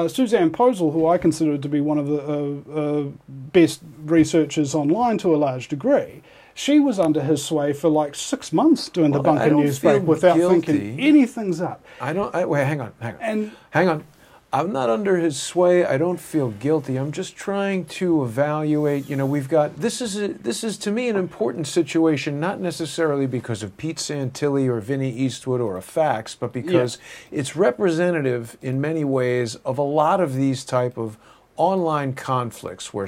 S2: Suzanne Posel, who I consider to be one of the best researchers online to a large degree, she was under his sway for like 6 months doing the Bunker Newsbreak without thinking anything's up.
S1: Wait, hang on. I'm not under his sway. I don't feel guilty. I'm just trying to evaluate. You know, we've got this is to me an important situation, not necessarily because of Pete Santilli or Vinny Eastwood or a fax, but because it's representative in many ways of a lot of these type of online conflicts where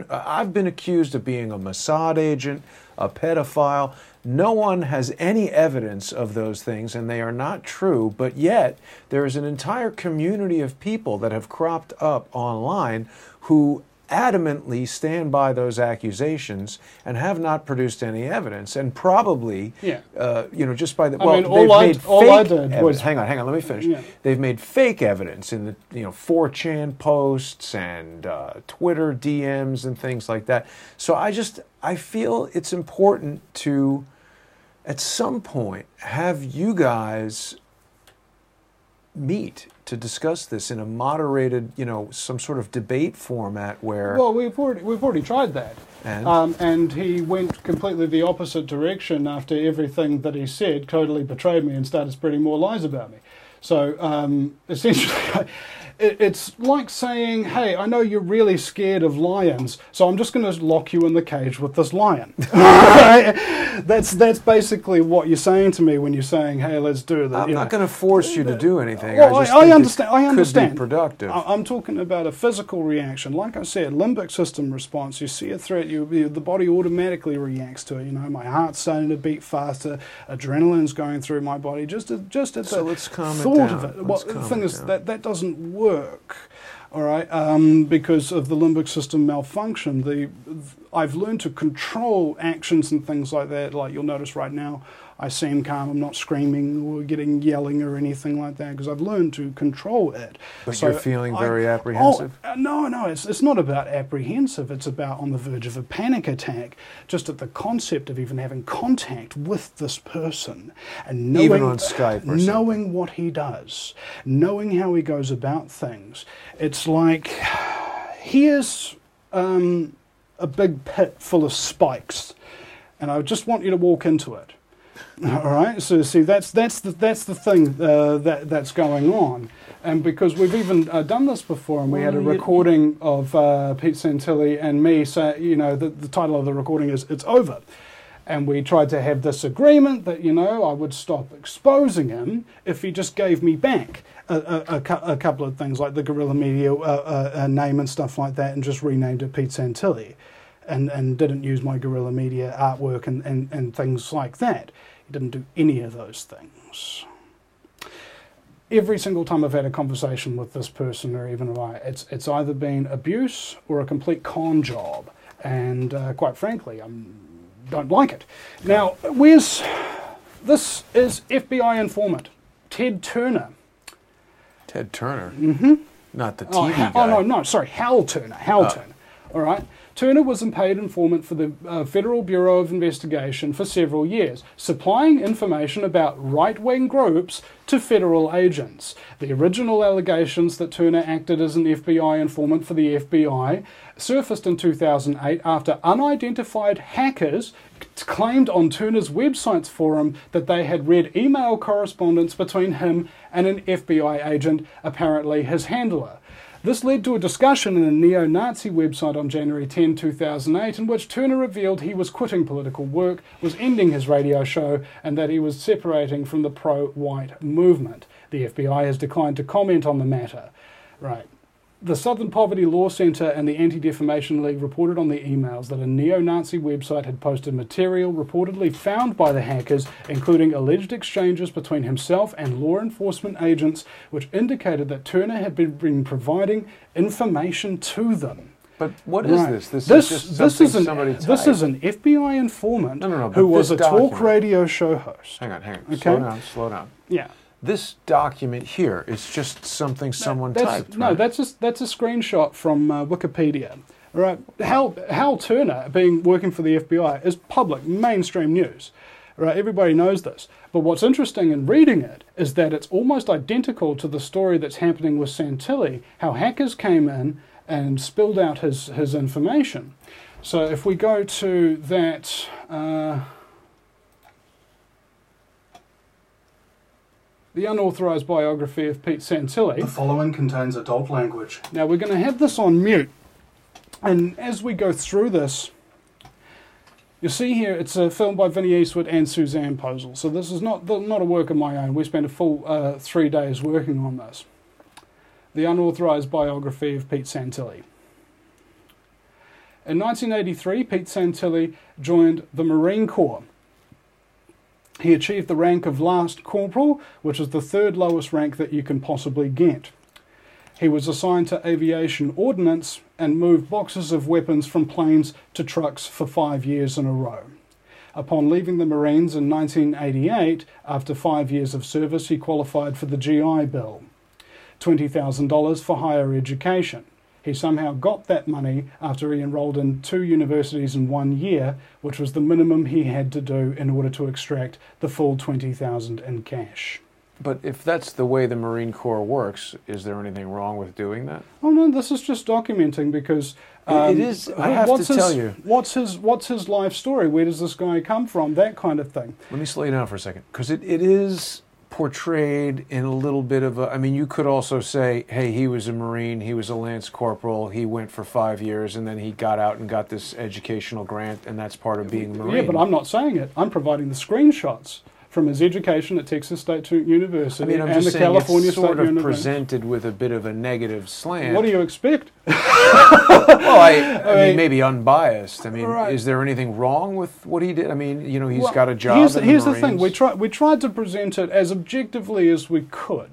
S1: I've been accused of being a Mossad agent, a pedophile. No one has any evidence of those things, and they are not true, but yet there is an entire community of people that have cropped up online who adamantly stand by those accusations and have not produced any evidence, and probably, just by the hang on, let me finish. Yeah. They've made fake evidence in the 4chan posts and Twitter DMs and things like that. So I feel it's important to, at some point, have you guys meet to discuss this in a moderated, some sort of debate format where...
S2: Well, we've already tried that. And he went completely the opposite direction after everything that he said, totally betrayed me and started spreading more lies about me. So, essentially... It's like saying, hey, I know you're really scared of lions, so I'm just going to lock you in the cage with this lion. That's basically what you're saying to me when you're saying, hey, let's do this.
S1: I'm not going to force you to do anything.
S2: Well, I understand.
S1: Could be productive.
S2: I'm talking about a physical reaction. Like I said, limbic system response. You see a threat, the body automatically reacts to it. My heart's starting to beat faster, adrenaline's going through my body. Just at the thought of it. Well, the thing is that doesn't work. All right, because of the limbic system malfunction. I've learned to control actions and things like that. Like you'll notice right now, I seem calm. I'm not screaming or yelling or anything like that because I've learned to control it.
S1: But you're feeling very apprehensive?
S2: No, it's not about apprehensive. It's about on the verge of a panic attack, just at the concept of even having contact with this person. And knowing,
S1: even on Skype or
S2: knowing what he does, knowing how he goes about things. It's like, here's a big pit full of spikes, and I just want you to walk into it. All right, so see, that's the thing that's going on, and because we've even done this before, and we had a recording of Pete Santilli and me say, the title of the recording is "It's Over," and we tried to have this agreement that I would stop exposing him if he just gave me back a couple of things like the Guerrilla Media name and stuff like that, and just renamed it Pete Santilli, and didn't use my Guerrilla Media artwork and things like that. Didn't do any of those things. Every single time I've had a conversation with this person, or even it's either been abuse or a complete con job, and quite frankly, I don't like it. Now, this is FBI informant Ted Turner.
S1: Ted Turner?
S2: Mm-hmm.
S1: Not the TV guy.
S2: Sorry, Hal Turner. Turner. All right. Turner was a paid informant for the Federal Bureau of Investigation for several years, supplying information about right-wing groups to federal agents. The original allegations that Turner acted as an FBI informant for the FBI surfaced in 2008 after unidentified hackers claimed on Turner's website's forum that they had read email correspondence between him and an FBI agent, apparently his handler. This led to a discussion in a neo-Nazi website on January 10, 2008, in which Turner revealed he was quitting political work, was ending his radio show, and that he was separating from the pro-white movement. The FBI has declined to comment on the matter. Right. The Southern Poverty Law Center and the Anti-Defamation League reported on the emails that a neo-Nazi website had posted material reportedly found by the hackers, including alleged exchanges between himself and law enforcement agents, which indicated that Turner had been providing information to them.
S1: But what is this? This is an
S2: FBI informant who was a talk radio show host.
S1: Hang on. Okay? Slow down.
S2: Yeah.
S1: This document here is just something someone typed, right?
S2: No, that's a screenshot from Wikipedia. Right? Hal Turner, working for the FBI, is public, mainstream news. Right? Everybody knows this. But what's interesting in reading it is that it's almost identical to the story that's happening with Santilli, how hackers came in and spilled out his information. So if we go to that... the unauthorized biography of Pete Santilli.
S5: The following contains adult language.
S2: Now we're going to have this on mute, and as we go through this, you'll see here it's a film by Vinny Eastwood and Suzanne Posel. So this is not a work of my own. We spent a full 3 days working on this. The unauthorized biography of Pete Santilli. In 1983, Pete Santilli joined the Marine Corps. He achieved the rank of Last Corporal, which is the 3rd lowest rank that you can possibly get. He was assigned to Aviation Ordnance and moved boxes of weapons from planes to trucks for 5 years in a row. Upon leaving the Marines in 1988, after 5 years of service, he qualified for the GI Bill, $20,000 for higher education. He somehow got that money after he enrolled in 2 universities in 1 year, which was the minimum he had to do in order to extract the full $20,000 in cash.
S1: But if that's the way the Marine Corps works, is there anything wrong with doing that?
S2: Oh no, this is just documenting because
S1: it is. I have to tell you,
S2: what's his life story? Where does this guy come from? That kind of thing.
S1: Let me slow you down for a second, because it is portrayed in a little bit of a. I mean, you could also say, hey, he was a Marine, he was a Lance Corporal, he went for 5 years, and then he got out and got this educational grant, and that's part of being a Marine.
S2: Yeah, but I'm not saying it. I'm providing the screenshots from his education at Texas State University,
S1: I mean, I'm
S2: and
S1: just
S2: the
S1: saying
S2: California
S1: it's sort
S2: State
S1: of
S2: University.
S1: presented with a bit of a negative slant.
S2: What do you expect?
S1: Well, I mean, maybe unbiased. I mean,
S2: Right.
S1: is there anything wrong with what he did? I mean, you know, he's got a job.
S2: Here's the thing: we tried to present it as objectively as we could.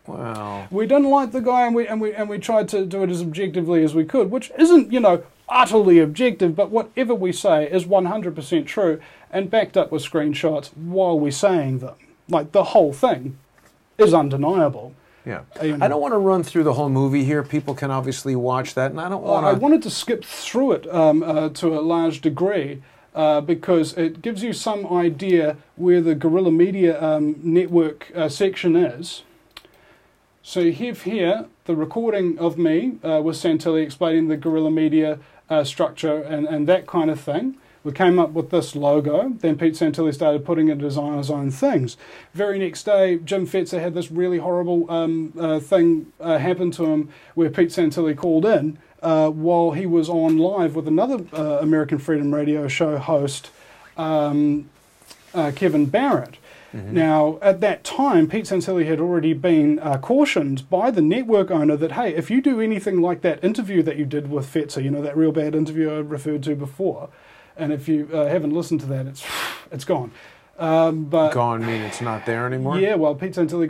S1: Well,
S2: We didn't like the guy, and we tried to do it as objectively as we could, which isn't, you know, utterly objective, but whatever we say is 100% true and backed up with screenshots while we're saying them. Like, the whole thing is undeniable.
S1: yeah. I don't want to run through the whole movie here. People can obviously watch that, and I don't want to.
S2: I wanted to skip through it to a large degree because it gives you some idea where the guerrilla media network section is. So you have here the recording of me with Santilli explaining the guerrilla media structure and that kind of thing. We came up with this logo. Then Pete Santilli started putting it as on his own things. Very next day, Jim Fetzer had this really horrible thing happen to him where Pete Santilli called in while he was on live with another American Freedom Radio show host, Kevin Barrett. Mm-hmm. Now, at that time, Pete Santilli had already been cautioned by the network owner that, hey, if you do anything like that interview that you did with Fetzer, you know, that real bad interview I referred to before, and if you haven't listened to that, it's gone. But
S1: gone mean it's not there anymore?
S2: Yeah, well, Pete Santilli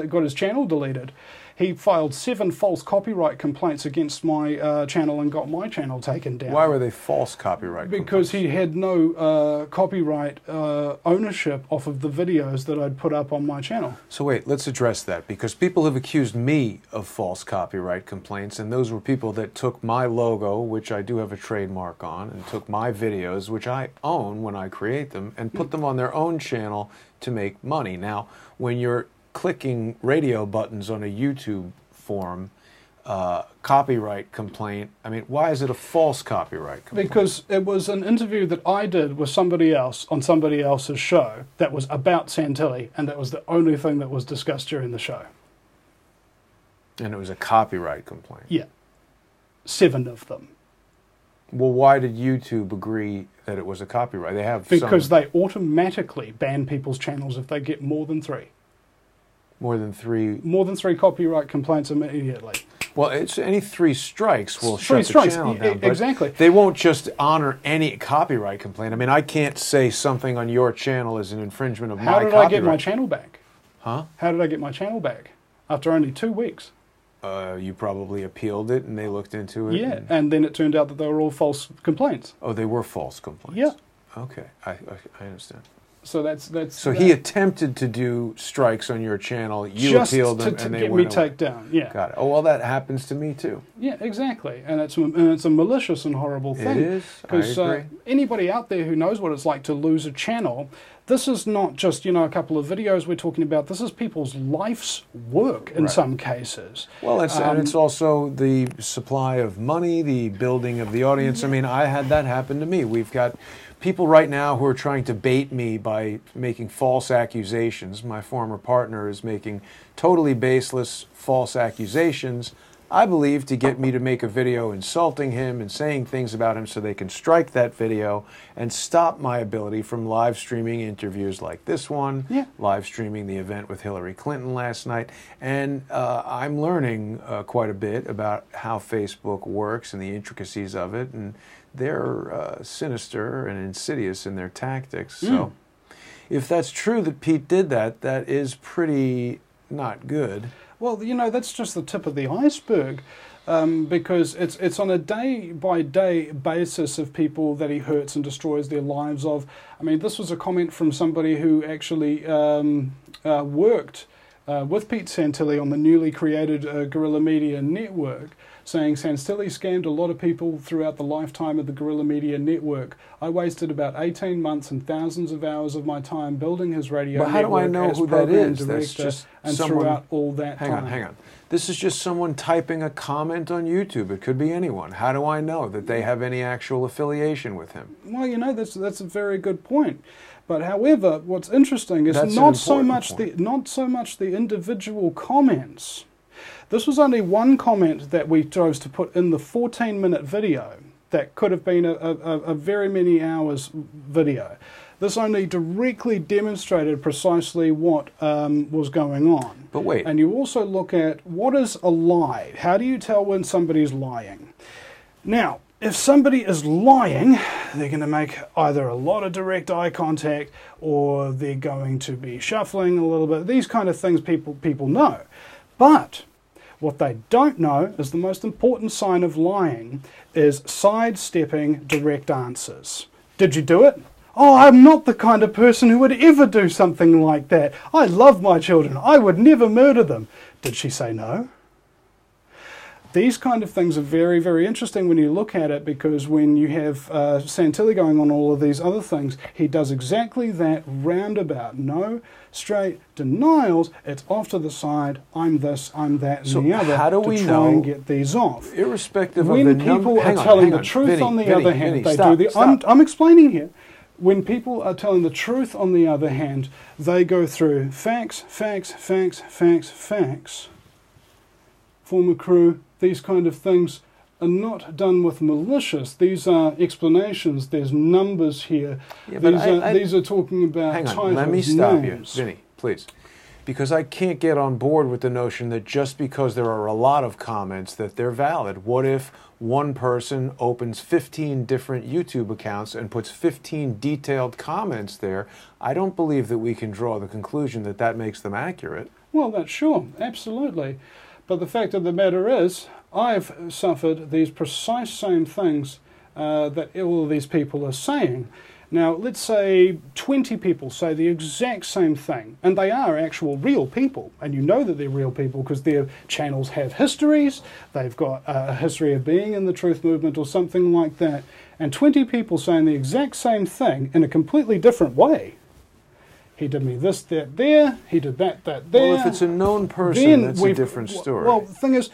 S2: got his channel deleted. He filed 7 false copyright complaints against my channel and got my channel taken down.
S1: Why were they false copyright
S2: Because
S1: complaints?
S2: he had no copyright ownership off of the videos that I'd put up on my channel.
S1: So wait, let's address that, because people have accused me of false copyright complaints, and those were people that took my logo, which I do have a trademark on, and took my videos, which I own when I create them, and put them on their own channel to make money. Now, when you're clicking radio buttons on a YouTube forum, copyright complaint, I mean, why is it a false copyright complaint?
S2: Because it was an interview that I did with somebody else on somebody else's show that was about Santilli, and that was the only thing that was discussed during the show.
S1: And it was a copyright complaint?
S2: Yeah. 7 of them.
S1: Well, why did YouTube agree that it was a copyright? They have
S2: because they automatically ban people's channels if they get more than 3.
S1: More than 3?
S2: More than 3 copyright complaints immediately.
S1: Well, it's any 3 strikes will
S2: 3
S1: shut the channel down. But
S2: exactly.
S1: They won't just honor any copyright complaint. I mean, I can't say something on your channel is an infringement of my copyright.
S2: How did I get my channel back?
S1: Huh?
S2: How did I get my channel back? After only 2 weeks.
S1: You probably appealed it and they looked into it?
S2: Yeah, and then it turned out that they were all false complaints.
S1: Oh, they were false complaints?
S2: Yeah.
S1: Okay, I understand.
S2: So that's.
S1: So he attempted to do strikes on your channel. You appealed them, and they
S2: get
S1: went
S2: me taken down. Yeah.
S1: Got it. Oh well, that happens to me too.
S2: Yeah, exactly, and it's a malicious and horrible thing.
S1: It is.
S2: Because anybody out there who knows what it's like to lose a channel, this is not just a couple of videos we're talking about. This is people's life's work in some cases.
S1: Well, and it's also the supply of money, the building of the audience. I mean, I had that happen to me. We've got people right now who are trying to bait me by making false accusations. My former partner is making totally baseless false accusations, I believe, to get me to make a video insulting him and saying things about him so they can strike that video and stop my ability from live streaming interviews like this one, live streaming the event with Hillary Clinton last night. And I'm learning quite a bit about how Facebook works and the intricacies of it, and they're sinister and insidious in their tactics. So if that's true that Pete did that, that is pretty not good.
S2: Well, that's just the tip of the iceberg. because it's on a day-by-day basis of people that he hurts and destroys their lives of. I mean, this was a comment from somebody who actually worked with Pete Santilli on the newly created Guerrilla Media Network, saying Santilli scammed a lot of people throughout the lifetime of the Guerrilla Media Network. I wasted about 18 months and thousands of hours of my time building his radio
S1: But how do I know
S2: network as
S1: who that
S2: program
S1: is? That's
S2: director,
S1: just
S2: and
S1: someone.
S2: throughout all that time.
S1: Hang on. This is just someone typing a comment on YouTube. It could be anyone. How do I know that they have any actual affiliation with him?
S2: Well, you know, that's a very good point. But however, what's interesting is
S1: That's an
S2: not so
S1: important
S2: much the individual comments. This was only one comment that we chose to put in the 14-minute video that could have been a very many hours video. This only directly demonstrated precisely what was going on.
S1: But wait.
S2: And you also look at what is a lie. How do you tell when somebody's lying? Now, if somebody is lying, they're going to make either a lot of direct eye contact or they're going to be shuffling a little bit. These kind of things people know. But what they don't know is the most important sign of lying is sidestepping direct answers. Did you do it? Oh, I'm not the kind of person who would ever do something like that. I love my children. I would never murder them. Did she say no? These kind of things are very, very interesting when you look at it, because when you have Santilli going on all of these other things, he does exactly that roundabout. No straight denials. It's off to the side. I'm this, I'm that, and the other.
S1: How do we
S2: to
S1: know,
S2: try and get these off?
S1: Irrespective
S2: when
S1: of the
S2: people are telling the truth,
S1: Vinny,
S2: on the
S1: Vinny,
S2: other hand,
S1: Vinny,
S2: they
S1: stop,
S2: do the.
S1: stop.
S2: I'm explaining here. When people are telling the truth, on the other hand, they go through facts, facts, facts, facts, facts. Former crew, these kind of things are not done with malicious. These are explanations. There's numbers here.
S1: Yeah,
S2: these are talking about
S1: hang on,
S2: titles,
S1: let me stop
S2: names.
S1: you, Vinny, please. Because I can't get on board with the notion that just because there are a lot of comments that they're valid. What if one person opens 15 different YouTube accounts and puts 15 detailed comments there? I don't believe that we can draw the conclusion that that makes them accurate.
S2: Well, that's sure, absolutely. But the fact of the matter is, I've suffered these precise same things that all of these people are saying. Now, let's say 20 people say the exact same thing, and they are actual real people, and you know that they're real people because their channels have histories, they've got a history of being in the truth movement or something like that, and 20 people saying the exact same thing in a completely different way. He did me this, that, there, he did that, there.
S1: Well, if it's a known person, that's a different story.
S2: Well, the thing is,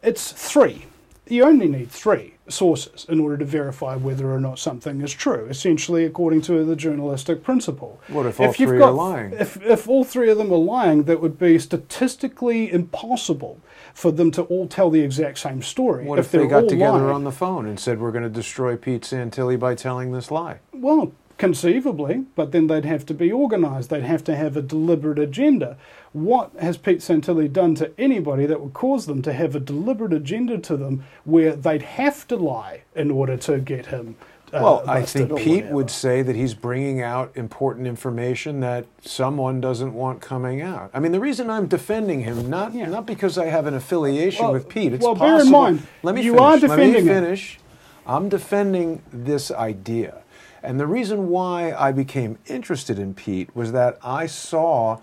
S2: it's 3. You only need 3 sources in order to verify whether or not something is true, essentially according to the journalistic principle.
S1: What if all 3 are lying?
S2: If all 3 of them are lying, that would be statistically impossible for them to all tell the exact same story.
S1: What if they got together on the phone and said, we're going to destroy Pete Santilli by telling this lie?
S2: Well, conceivably, but then they'd have to be organised. They'd have to have a deliberate agenda. What has Pete Santilli done to anybody that would cause them to have a deliberate agenda to them where they'd have to lie in order to get him
S1: well, I think Pete
S2: whatever.
S1: would say that he's bringing out important information that someone doesn't want coming out. I mean, the reason I'm defending him, not because I have an affiliation with Pete. It's possible.
S2: Bear in mind,
S1: Let me
S2: you
S1: finish.
S2: are defending
S1: Let me
S2: him.
S1: finish. I'm defending this idea. And the reason why I became interested in Pete was that I saw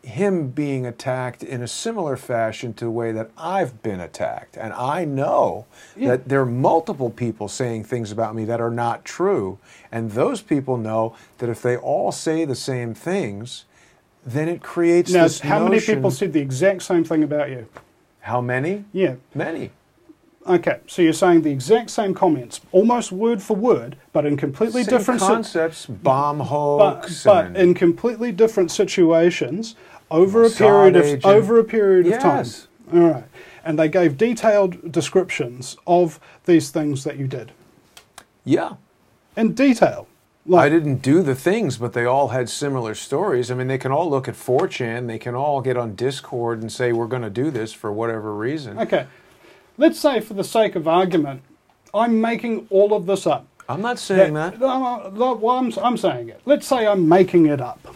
S1: him being attacked in a similar fashion to the way that I've been attacked. And I know that there are multiple people saying things about me that are not true. And those people know that if they all say the same things, then it creates this
S2: how many
S1: notion.
S2: people said the exact same thing about you?
S1: How many?
S2: Yeah.
S1: Many.
S2: Okay, so you're saying the exact same comments, almost word for word, but in completely
S1: Same
S2: different
S1: concepts, bomb hoax,
S2: but in completely different situations over a period of time. All right, and they gave detailed descriptions of these things that you did.
S1: Yeah.
S2: In detail.
S1: I didn't do the things, but they all had similar stories. I mean, they can all look at 4chan, they can all get on Discord and say, we're going to do this for whatever reason.
S2: Okay. Let's say, for the sake of argument, I'm making all of this up.
S1: I'm not saying that.
S2: Well, I'm saying it. Let's say I'm making it up.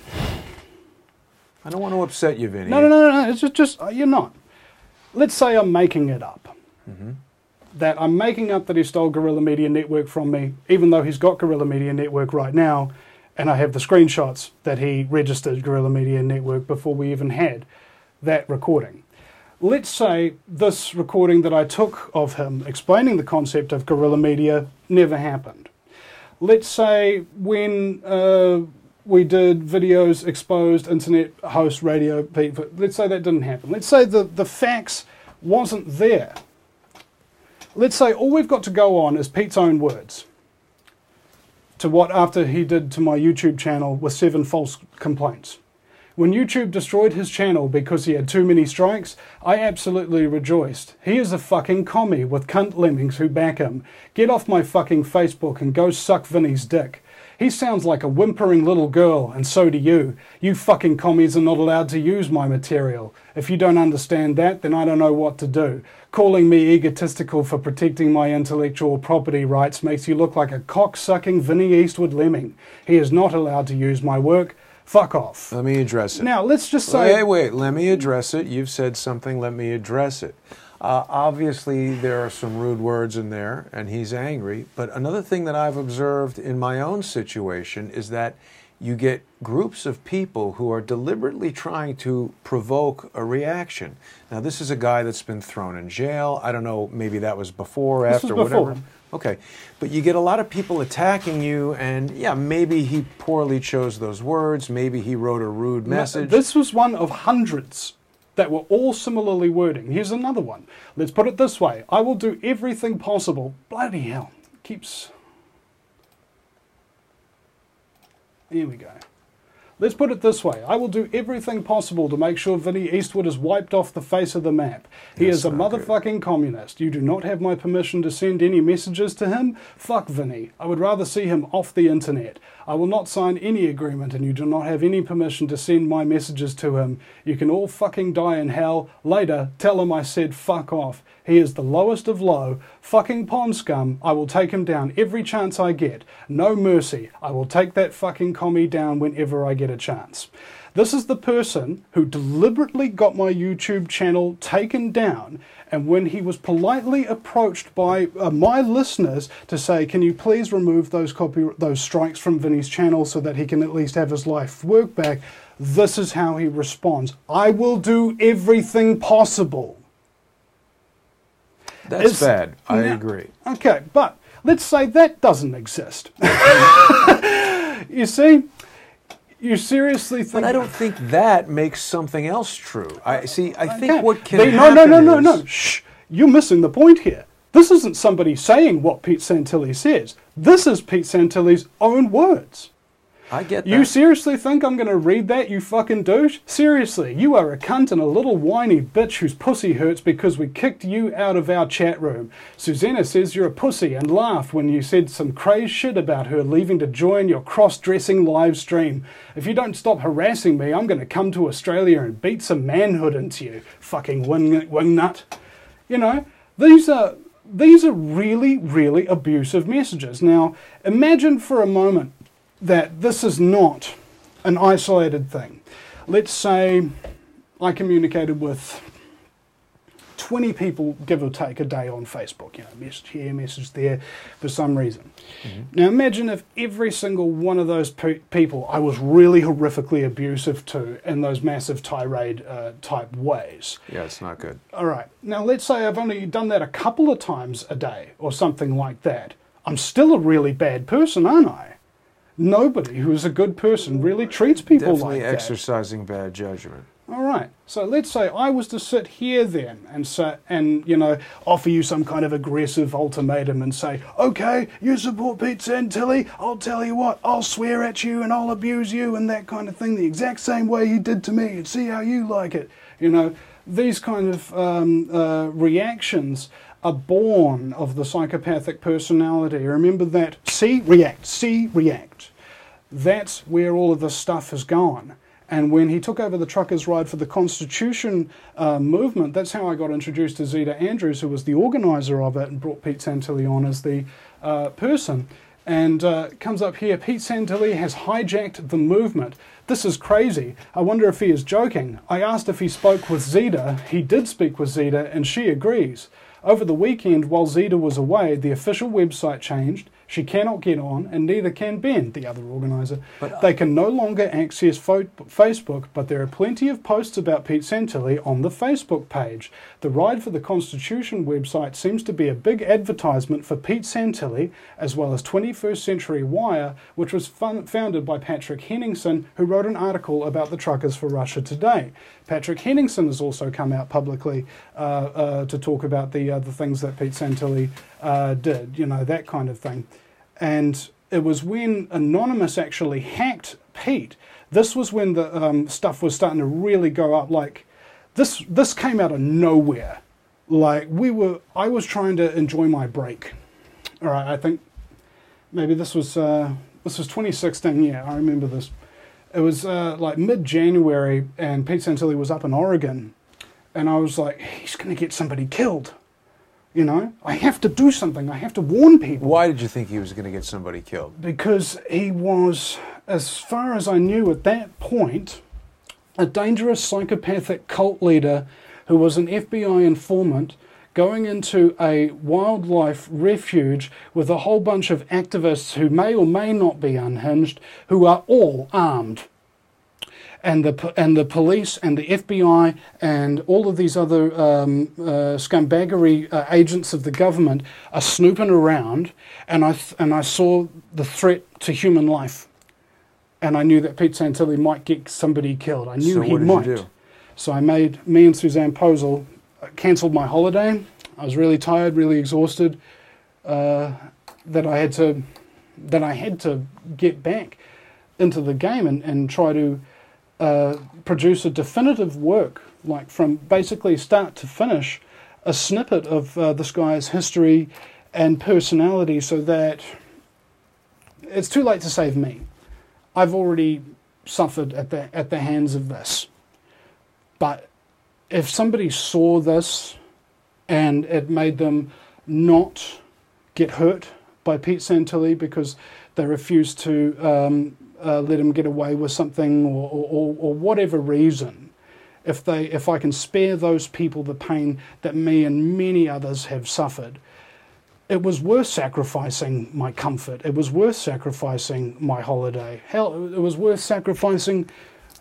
S1: I don't want to upset you, Vinny.
S2: No. It's just you're not. Let's say I'm making it up. that I'm making up that he stole Guerrilla Media Network from me, even though he's got Guerrilla Media Network right now, and I have the screenshots that he registered Guerrilla Media Network before we even had that recording. Let's say this recording that I took of him explaining the concept of Guerrilla Media never happened. Let's say when we did videos, exposed internet host radio people, let's say that didn't happen. Let's say the facts wasn't there. Let's say all we've got to go on is Pete's own words to what after he did to my YouTube channel with 7 false complaints. When YouTube destroyed his channel because he had too many strikes, I absolutely rejoiced. He is a fucking commie with cunt lemmings who back him. Get off my fucking Facebook and go suck Vinny's dick. He sounds like a whimpering little girl, and so do you. You fucking commies are not allowed to use my material. If you don't understand that, then I don't know what to do. Calling me egotistical for protecting my intellectual property rights makes you look like a cock-sucking Vinny Eastwood lemming. He is not allowed to use my work. Fuck off.
S1: Let me address it.
S2: Now, let's just say...
S1: Wait, let me address it. You've said something, let me address it. Obviously, there are some rude words in there, and he's angry. But another thing that I've observed in my own situation is that you get groups of people who are deliberately trying to provoke a reaction. Now, this is a guy that's been thrown in jail. I don't know, maybe that was before, after, whatever. Okay, but you get a lot of people attacking you, and yeah, maybe he poorly chose those words, maybe he wrote a rude message.
S2: This was one of hundreds that were all similarly wording. Here's another one. Let's put it this way. I will do everything possible. Bloody hell. Keeps... Here we go. Let's put it this way. I will do everything possible to make sure Vinny Eastwood is wiped off the face of the map. He is a motherfucking communist. You do not have my permission to send any messages to him. Fuck Vinny. I would rather see him off the internet. I will not sign any agreement, and you do not have any permission to send my messages to him. You can all fucking die in hell. Later, tell him I said fuck off. He is the lowest of low. Fucking pond scum. I will take him down every chance I get. No mercy. I will take that fucking commie down whenever I get a chance. This is the person who deliberately got my YouTube channel taken down, and when he was politely approached by my listeners to say, can you please remove those strikes from Vinny's channel so that he can at least have his life work back, this is how he responds. I will do everything possible.
S1: That's bad. I agree.
S2: Okay, but let's say that doesn't exist. You see? You seriously think...
S1: But I don't think that makes something else true. I think what can
S2: No. Shh. You're missing the point here. This isn't somebody saying what Pete Santilli says. This is Pete Santilli's own words.
S1: I get that.
S2: You seriously think I'm going to read that, you fucking douche? Seriously, you are a cunt and a little whiny bitch whose pussy hurts because we kicked you out of our chat room. Susanna says you're a pussy and laughed when you said some crazy shit about her leaving to join your cross-dressing live stream. If you don't stop harassing me, I'm going to come to Australia and beat some manhood into you, fucking wing nut. You know, these are really, really abusive messages. Now, imagine for a moment that this is not an isolated thing. Let's say I communicated with 20 people, give or take, a day on Facebook. You know, message here, message there, for some reason. Now imagine if every single one of those people I was really horrifically abusive to in those massive tirade type ways.
S1: Yeah, it's not good.
S2: All right. Now let's say I've only done that a couple of times a day or something like that. I'm still a really bad person, aren't I? Nobody who is a good person really treats people like that.
S1: Definitely exercising bad judgment.
S2: All right. So let's say I was to sit here then and you know, offer you some kind of aggressive ultimatum and say, okay, you support Pete Santilli, I'll tell you what, I'll swear at you and I'll abuse you and that kind of thing the exact same way he did to me and see how you like it. You know, these kind of reactions are born of the psychopathic personality. Remember that see, react. That's where all of this stuff has gone. And when he took over the truckers' ride for the Constitution movement, that's how I got introduced to Zeta Andrews, who was the organizer of it and brought Pete Santilli on as the person. And comes up here, Pete Santilli has hijacked the movement. This is crazy. I wonder if he is joking. I asked if he spoke with Zeta. He did speak with Zeta, and she agrees. Over the weekend, while Zeta was away, the official website changed. She cannot get on, and neither can Ben, the other organiser. They can no longer access Facebook, but there are plenty of posts about Pete Santilli on the Facebook page. The Ride for the Constitution website seems to be a big advertisement for Pete Santilli, as well as 21st Century Wire, which was founded by Patrick Henningsen, who wrote an article about the truckers for Russia Today. Patrick Henningsen has also come out publicly to talk about the things that Pete Santilli did, you know, that kind of thing. And it was when Anonymous actually hacked Pete, this was when the stuff was starting to really go up. Like, this came out of nowhere. Like, I was trying to enjoy my break. All right, I think maybe this was 2016, yeah, I remember this. It was like mid-January, and Pete Santilli was up in Oregon, and I was like, he's going to get somebody killed. You know, I have to do something. I have to warn people.
S1: Why did you think he was going to get somebody killed?
S2: Because he was, as far as I knew at that point, a dangerous psychopathic cult leader who was an FBI informant going into a wildlife refuge with a whole bunch of activists who may or may not be unhinged, who are all armed. And the police and the FBI and all of these other scumbaggery agents of the government are snooping around, and I saw the threat to human life, and I knew that Pete Santilli might get somebody killed. I knew he might. You do? So me and Suzanne Posel cancelled my holiday. I was really tired, really exhausted, that I had to get back into the game and try to produce a definitive work, like from basically start to finish, a snippet of this guy's history and personality, so that it's too late to save me. I've already suffered at the hands of this. But if somebody saw this and it made them not get hurt by Pete Santilli because they refused to let him get away with something, or whatever reason, if I can spare those people the pain that me and many others have suffered, it was worth sacrificing my comfort. It was worth sacrificing my holiday. Hell, it was worth sacrificing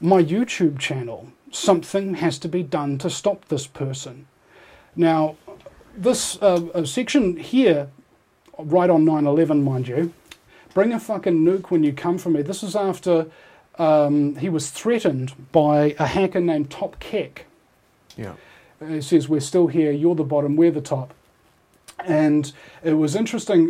S2: my YouTube channel. Something has to be done to stop this person. Now, this section here, right on 9/11, mind you, bring a fucking nuke when you come for me. This is after he was threatened by a hacker named Top Keck.
S1: Yeah.
S2: He says, we're still here, you're the bottom, we're the top. And it was interesting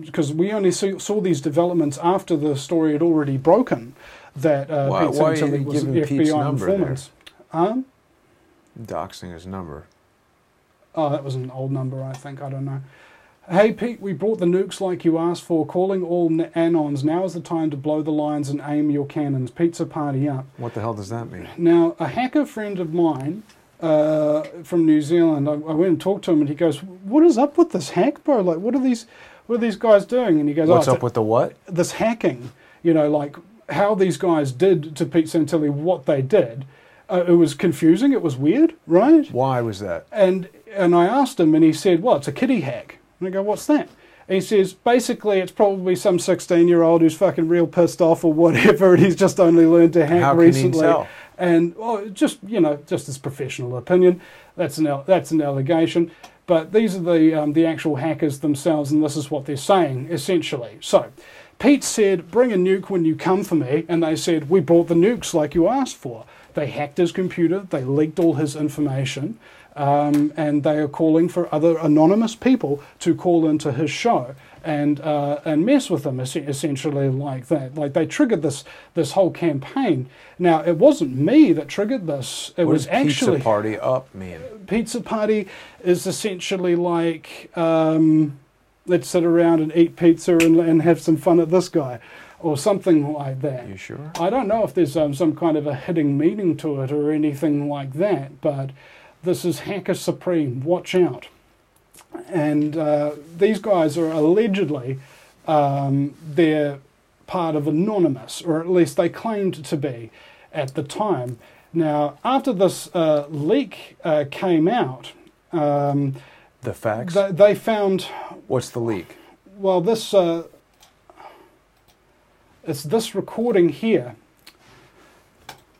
S2: because we only saw these developments after the story had already broken, that Pete Santilli was an FBI informant.
S1: Doxing his number.
S2: Oh, that was an old number, I think. I don't know. Hey, Pete, we brought the nukes like you asked for. Calling all Anons. Now is the time to blow the lines and aim your cannons. Pizza party up.
S1: What the hell does that mean?
S2: Now, a hacker friend of mine from New Zealand, I went and talked to him, and he goes, what is up with this hack, bro? Like, what are these guys doing? And he goes,
S1: what's up with the what?
S2: This hacking. You know, like how these guys did to Pete Santilli what they did. It was confusing. It was weird, right?
S1: Why was that?
S2: And I asked him, and he said, well, it's a kiddie hack. And I go, what's that? And he says, basically, it's probably some 16-year-old who's fucking real pissed off or whatever, and he's just only learned to hack recently.
S1: How can he tell?
S2: And well, just his professional opinion. That's an allegation. But these are the actual hackers themselves, and this is what they're saying, essentially. So, Pete said, bring a nuke when you come for me, and they said, we brought the nukes like you asked for. They hacked his computer, they leaked all his information, and they are calling for other anonymous people to call into his show and mess with him, essentially, like that. Like, they triggered this whole campaign. Now, it wasn't me that triggered this. It was actually...
S1: Pizza party up, man?
S2: Pizza party is essentially like, let's sit around and eat pizza and have some fun at this guy, or something like that.
S1: You sure?
S2: I don't know if there's some kind of a hidden meaning to it or anything like that, but this is Hacker Supreme. Watch out. And these guys are allegedly, they're part of Anonymous, or at least they claimed to be at the time. Now, after this leak came out,
S1: The facts?
S2: They found...
S1: What's the leak?
S2: Well, this... it's this recording here.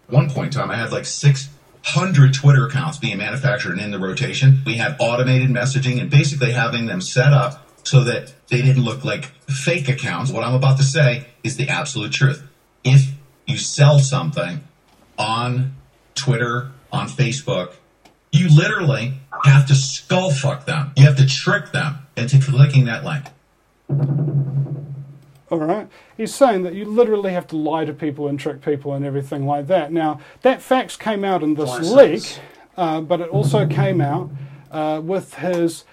S6: One point in time, I had like 600 Twitter accounts being manufactured and in the rotation. We had automated messaging and basically having them set up so that they didn't look like fake accounts. What I'm about to say is the absolute truth. If you sell something on Twitter, on Facebook, you literally have to skull fuck them. You have to trick them into clicking that link.
S2: All right. He's saying that you literally have to lie to people and trick people and everything like that. Now, that fax came out in this leak, but it also came out with his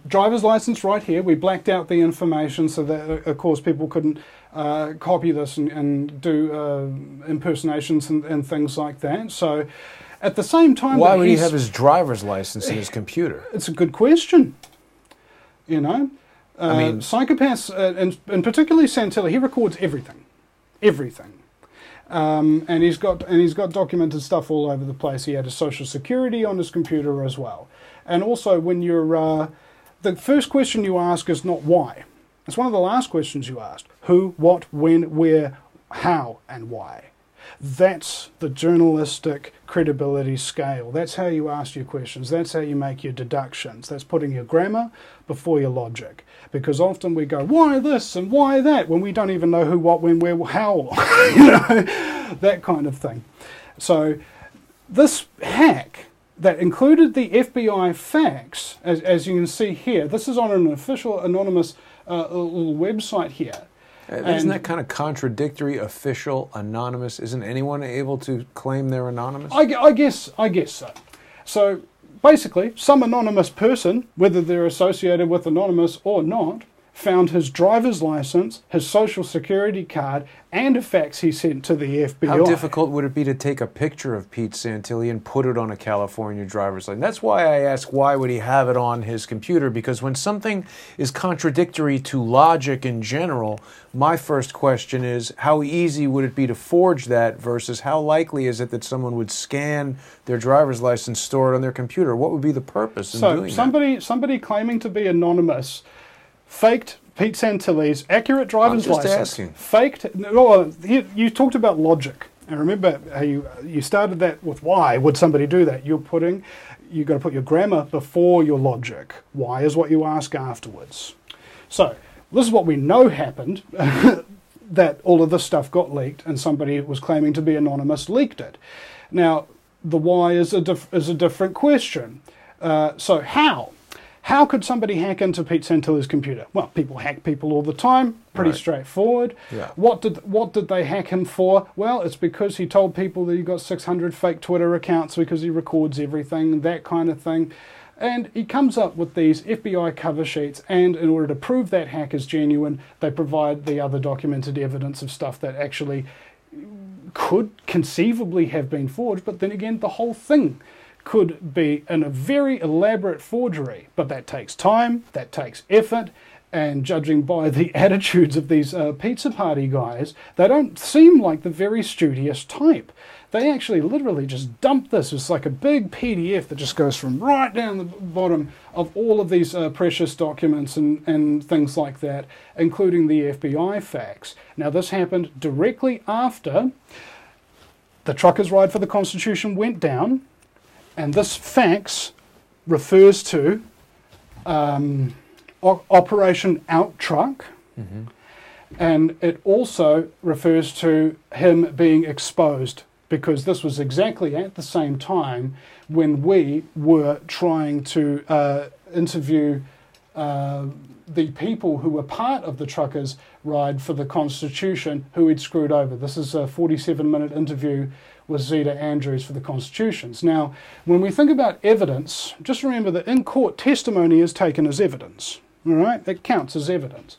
S2: driver's license right here. We blacked out the information so that, of course, people couldn't copy this and do impersonations and things like that. So, at the same time...
S1: Why would he have his driver's license in his computer?
S2: It's a good question. You know?
S1: I mean,
S2: psychopaths, and particularly Santilli, he records everything. Everything. And he's got documented stuff all over the place. He had his social security on his computer as well. And also, when you're... the first question you ask is not why. It's one of the last questions you asked. Who, what, when, where, how, and why. That's the journalistic credibility scale. That's how you ask your questions. That's how you make your deductions. That's putting your grammar before your logic. Because often we go, why this and why that, when we don't even know who, what, when, where, how, you know, that kind of thing. So this hack that included the FBI fax, as you can see here, this is on an official anonymous little website here.
S1: Isn't that kind of contradictory, official, anonymous? Isn't anyone able to claim they're anonymous?
S2: I guess so. So basically, some anonymous person, whether they're associated with Anonymous or not, found his driver's license, his social security card, and a fax he sent to the FBI.
S1: How difficult would it be to take a picture of Pete Santilli and put it on a California driver's license? That's why I ask, why would he have it on his computer? Because when something is contradictory to logic in general, my first question is, how easy would it be to forge that versus how likely is it that someone would scan their driver's license, store it on their computer? What would be the purpose in doing that?
S2: Somebody claiming to be anonymous faked Pete Santilli's accurate driver's license.
S1: Asking.
S2: Faked. Well, you talked about logic, and remember how you started that with why would somebody do that? You've got to put your grammar before your logic. Why is what you ask afterwards. So this is what we know happened. That all of this stuff got leaked, and somebody was claiming to be anonymous leaked it. Now the why is a different question. So how? How could somebody hack into Pete Santilli's computer? Well, people hack people all the time. Pretty straightforward. Yeah. What did they hack him for? Well, it's because he told people that he got 600 fake Twitter accounts because he records everything, that kind of thing. And he comes up with these FBI cover sheets, and in order to prove that hack is genuine, they provide the other documented evidence of stuff that actually could conceivably have been forged, but then again, the whole thing could be in a very elaborate forgery, but that takes time, that takes effort, and judging by the attitudes of these pizza party guys, they don't seem like the very studious type. They actually literally just dump this. It's like a big PDF that just goes from right down the bottom of all of these precious documents and things like that, including the FBI fax. Now this happened directly after the Truckers' Ride for the Constitution went down. And this fax refers to Operation Out Truck, and it also refers to him being exposed, because this was exactly at the same time when we were trying to interview the people who were part of the Truckers' Ride for the Constitution who he'd screwed over. This is a 47-minute interview with Zeta Andrews for the Constitutions. Now, when we think about evidence, just remember that in court, testimony is taken as evidence. All right? It counts as evidence.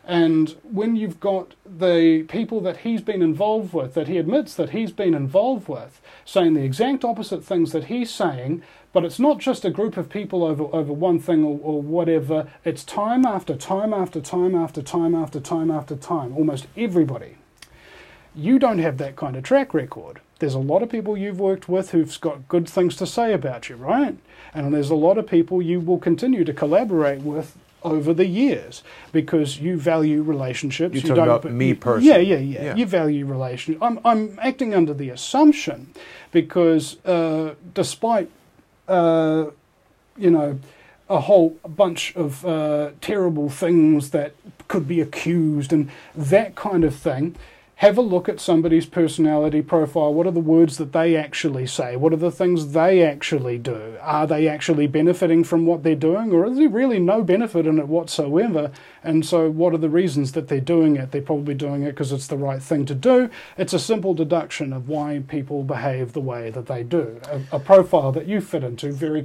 S2: And when you've got the people that he's been involved with, that he admits that he's been involved with, saying the exact opposite things that he's saying, but it's not just a group of people over one thing or whatever, it's time after time after time after time after time after time, almost everybody. You don't have that kind of track record. There's a lot of people you've worked with who've got good things to say about you, right? And there's a lot of people you will continue to collaborate with over the years because you value relationships.
S1: You're talking about me personally.
S2: Yeah. You value relationships. I'm acting under the assumption because despite, a whole bunch of terrible things that could be accused and that kind of thing, have a look at somebody's personality profile. What are the words that they actually say? What are the things they actually do? Are they actually benefiting from what they're doing, or is there really no benefit in it whatsoever? And so what are the reasons that they're doing it? They're probably doing it because it's the right thing to do. It's a simple deduction of why people behave the way that they do. A profile that you fit into very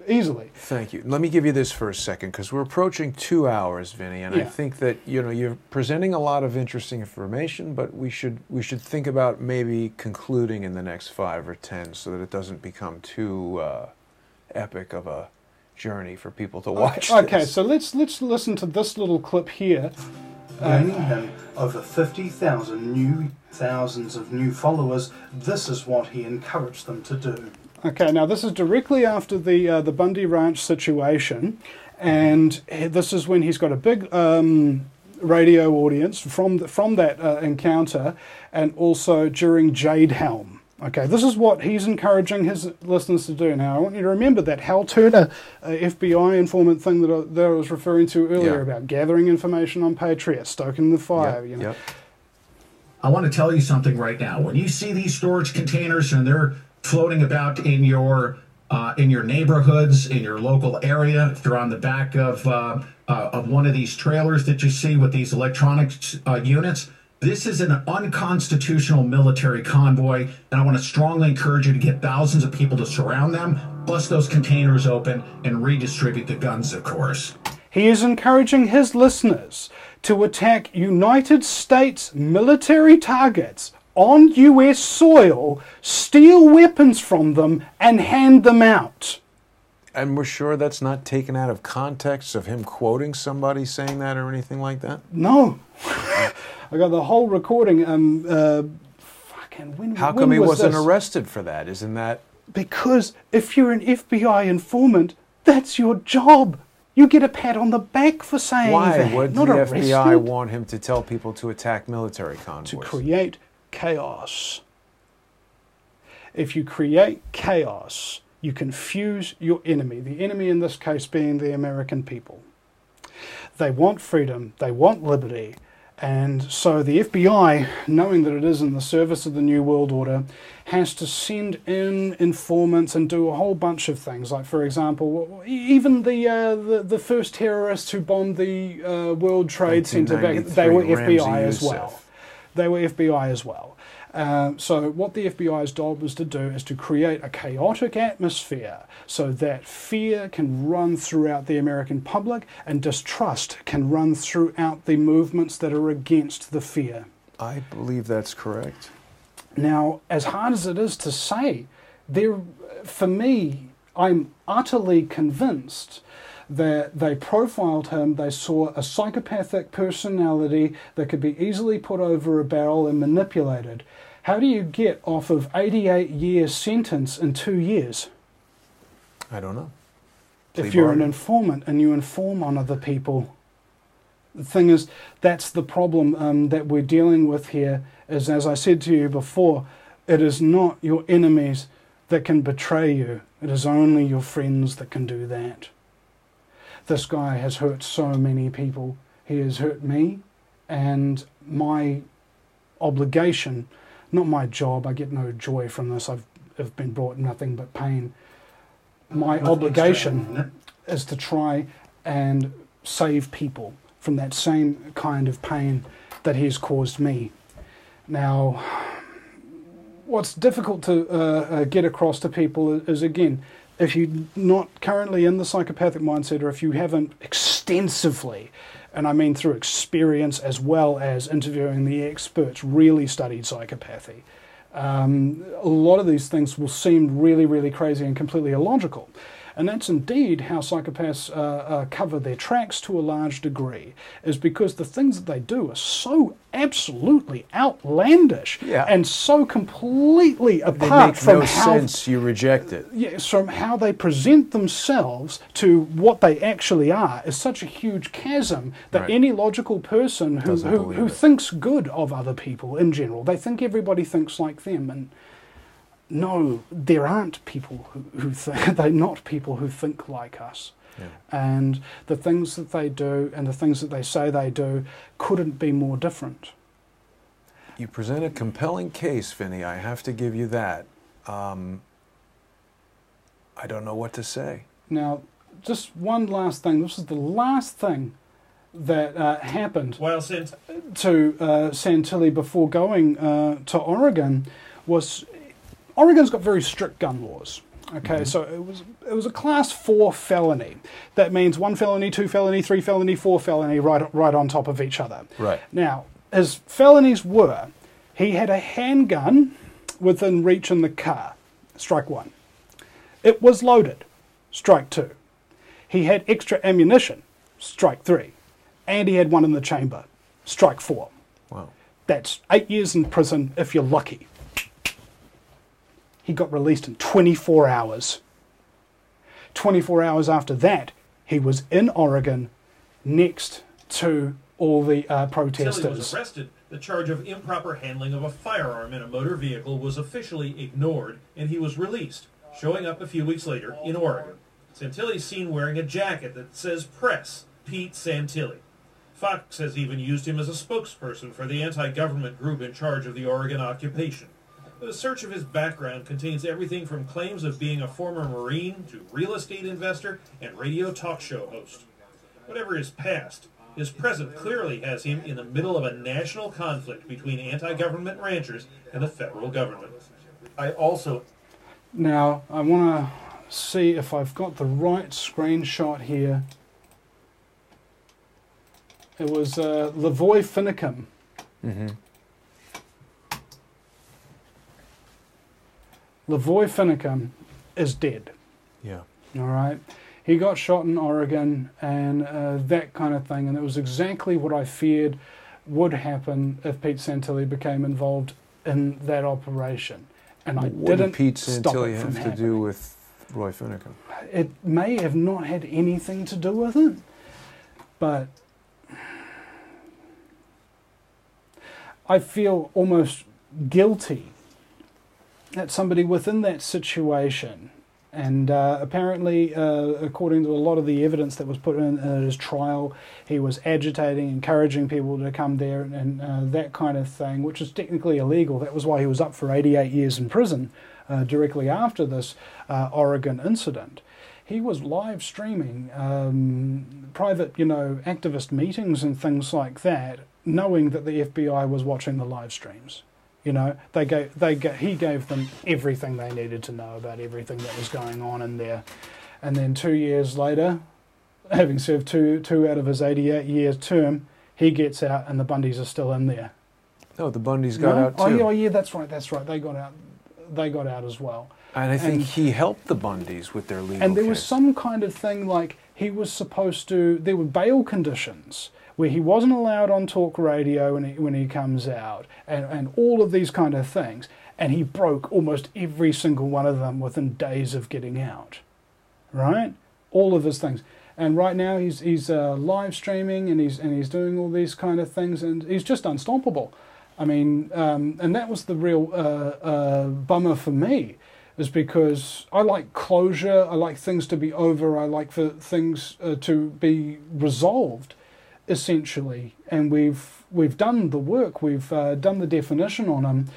S2: easily.
S1: Thank you. Let me give you this for a second, because we're approaching 2 hours, Vinny, and I think that you're presenting a lot of interesting information, but we should think about maybe concluding in the next 5 or 10 so that it doesn't become too epic of a journey for people to watch.
S2: Okay, so let's listen to this little clip here.
S5: Gaining him over 50,000 thousands of new followers. This is what he encouraged them to do.
S2: Okay, now this is directly after the Bundy Ranch situation, and this is when he's got a big radio audience from that encounter, and also during Jade Helm. Okay, this is what he's encouraging his listeners to do. Now, I want you to remember that Hal Turner FBI informant thing that I was referring to earlier about gathering information on Patriots, stoking the fire.
S1: Yep.
S6: I want to tell you something right now. When you see these storage containers and they're floating about in your neighborhoods, in your local area, if they're on the back of one of these trailers that you see with these electronics units, this is an unconstitutional military convoy, and I want to strongly encourage you to get thousands of people to surround them, bust those containers open, and redistribute the guns, of course.
S2: He is encouraging his listeners to attack United States military targets on US soil, steal weapons from them, and hand them out.
S1: And we're sure that's not taken out of context of him quoting somebody saying that or anything like that?
S2: No. I got the whole recording.
S1: How come he wasn't arrested for that? Isn't that...
S2: Because if you're an FBI informant, that's your job. You get a pat on the back for saying that.
S1: Why would the FBI want him to tell people to attack military convoys?
S2: To create chaos. If you create chaos, you confuse your enemy. The enemy in this case being the American people. They want freedom, they want liberty, and so the FBI, knowing that it is in the service of the New World Order, has to send in informants and do a whole bunch of things. Like, for example, even the first terrorists who bombed the World Trade Center back, they were FBI as well. They were FBI as well. So what the FBI's job is to do is to create a chaotic atmosphere so that fear can run throughout the American public and distrust can run throughout the movements that are against the fear.
S1: I believe that's correct.
S2: Now, as hard as it is to say, for me, I'm utterly convinced that they profiled him, they saw a psychopathic personality that could be easily put over a barrel and manipulated. How do you get off of 88 years sentence in 2 years?
S1: I don't know.
S2: If you're an informant and you inform on other people. The thing is, that's the problem that we're dealing with here, is, as I said to you before, it is not your enemies that can betray you. It is only your friends that can do that. This guy has hurt so many people. He has hurt me, and my obligation, not my job, I get no joy from this, I've been brought nothing but pain. My obligation is to try and save people from that same kind of pain that he's caused me. Now, what's difficult to get across to people is, again, if you're not currently in the psychopathic mindset, or if you haven't extensively, and I mean through experience as well as interviewing the experts, really studied psychopathy, a lot of these things will seem really, really crazy and completely illogical. And that's indeed how psychopaths cover their tracks to a large degree, is because the things that they do are so absolutely outlandish and so completely apart from
S1: no sense, you reject it.
S2: Yes, from how they present themselves to what they actually are is such a huge chasm that any logical person who thinks good of other people in general, they think everybody thinks like them, and no, there aren't people they're not people who think like us. Yeah. And the things that they do and the things that they say they do couldn't be more different.
S1: You present a compelling case, Vinny. I have to give you that. I don't know what to say. Now,
S2: just one last thing. This is the last thing that happened to Santilli before going to Oregon. Was Oregon's got very strict gun laws. Okay, so it was a class 4 felony. That means 1 felony, 2 felony, 3 felony, 4 felony, right on top of each other.
S1: Right.
S2: Now, his felonies were: he had a handgun within reach in the car, strike 1. It was loaded, strike 2. He had extra ammunition, strike 3. And he had one in the chamber, strike 4.
S1: Wow.
S2: That's 8 years in prison if you're lucky. He got released in 24 hours. 24 hours after that, he was in Oregon next to all the protesters.
S7: Tilly was arrested. The charge of improper handling of a firearm in a motor vehicle was officially ignored, and he was released, showing up a few weeks later in Oregon. Santilli is seen wearing a jacket that says Press, Pete Santilli. Fox has even used him as a spokesperson for the anti-government group in charge of the Oregon occupation. The search of his background contains everything from claims of being a former Marine to real estate investor and radio talk show host. Whatever his past, his present clearly has him in the middle of a national conflict between anti-government ranchers and the federal government.
S2: Now, I want to see if I've got the right screenshot here. It was Lavoy Finicum. Lavoy Finicum is dead.
S1: Yeah.
S2: All right. He got shot in Oregon and that kind of thing, and it was exactly what I feared would happen if Pete Santilli became involved in that operation. And I
S1: what
S2: didn't
S1: did Pete
S2: stop
S1: Santilli
S2: it from
S1: have to do with Roy Finicum?
S2: It may have not had anything to do with it, but I feel almost guilty that somebody within that situation, and apparently, according to a lot of the evidence that was put in at his trial, he was agitating, encouraging people to come there and that kind of thing, which is technically illegal. That was why he was up for 88 years in prison directly after this Oregon incident. He was live streaming private, activist meetings and things like that, knowing that the FBI was watching the live streams. He gave them everything they needed to know about everything that was going on in there. And then 2 years later, having served two out of his 88-year term, he gets out and the Bundys are still in there.
S1: No, the Bundys got out too.
S2: Oh yeah, that's right. They got out as well.
S1: And I think he helped the Bundys with their legal
S2: And there
S1: case.
S2: was some kind of thing like he was supposed to, there were bail conditions where he wasn't allowed on talk radio when he comes out, and all of these kind of things. And he broke almost every single one of them within days of getting out, right? All of his things. And right now he's live streaming and he's doing all these kind of things, and he's just unstoppable. I mean, and that was the real bummer for me, is because I like closure, I like things to be over, I like for things to be resolved, essentially. And we've done the work, we've done the definition on him,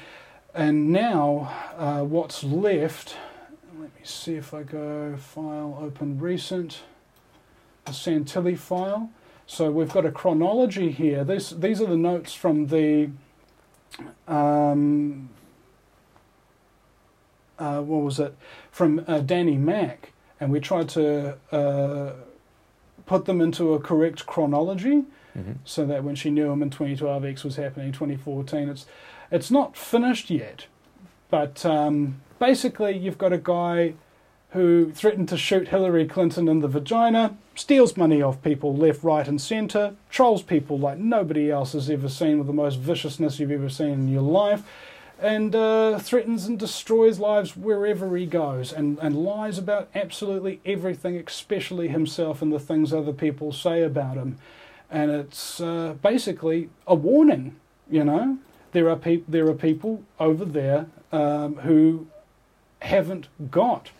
S2: and now what's left, let me see if I go File, Open Recent, the Santilli file. So we've got a chronology here. These are the notes from the what was it, from Danny Mack, and we tried to put them into a correct chronology, so that when she knew him in 2012, X was happening in 2014. It's not finished yet, but basically you've got a guy who threatened to shoot Hillary Clinton in the vagina, steals money off people left, right and centre, trolls people like nobody else has ever seen with the most viciousness you've ever seen in your life, and threatens and destroys lives wherever he goes, and lies about absolutely everything, especially himself and the things other people say about him. And it's basically a warning, you know. There are people over there who haven't got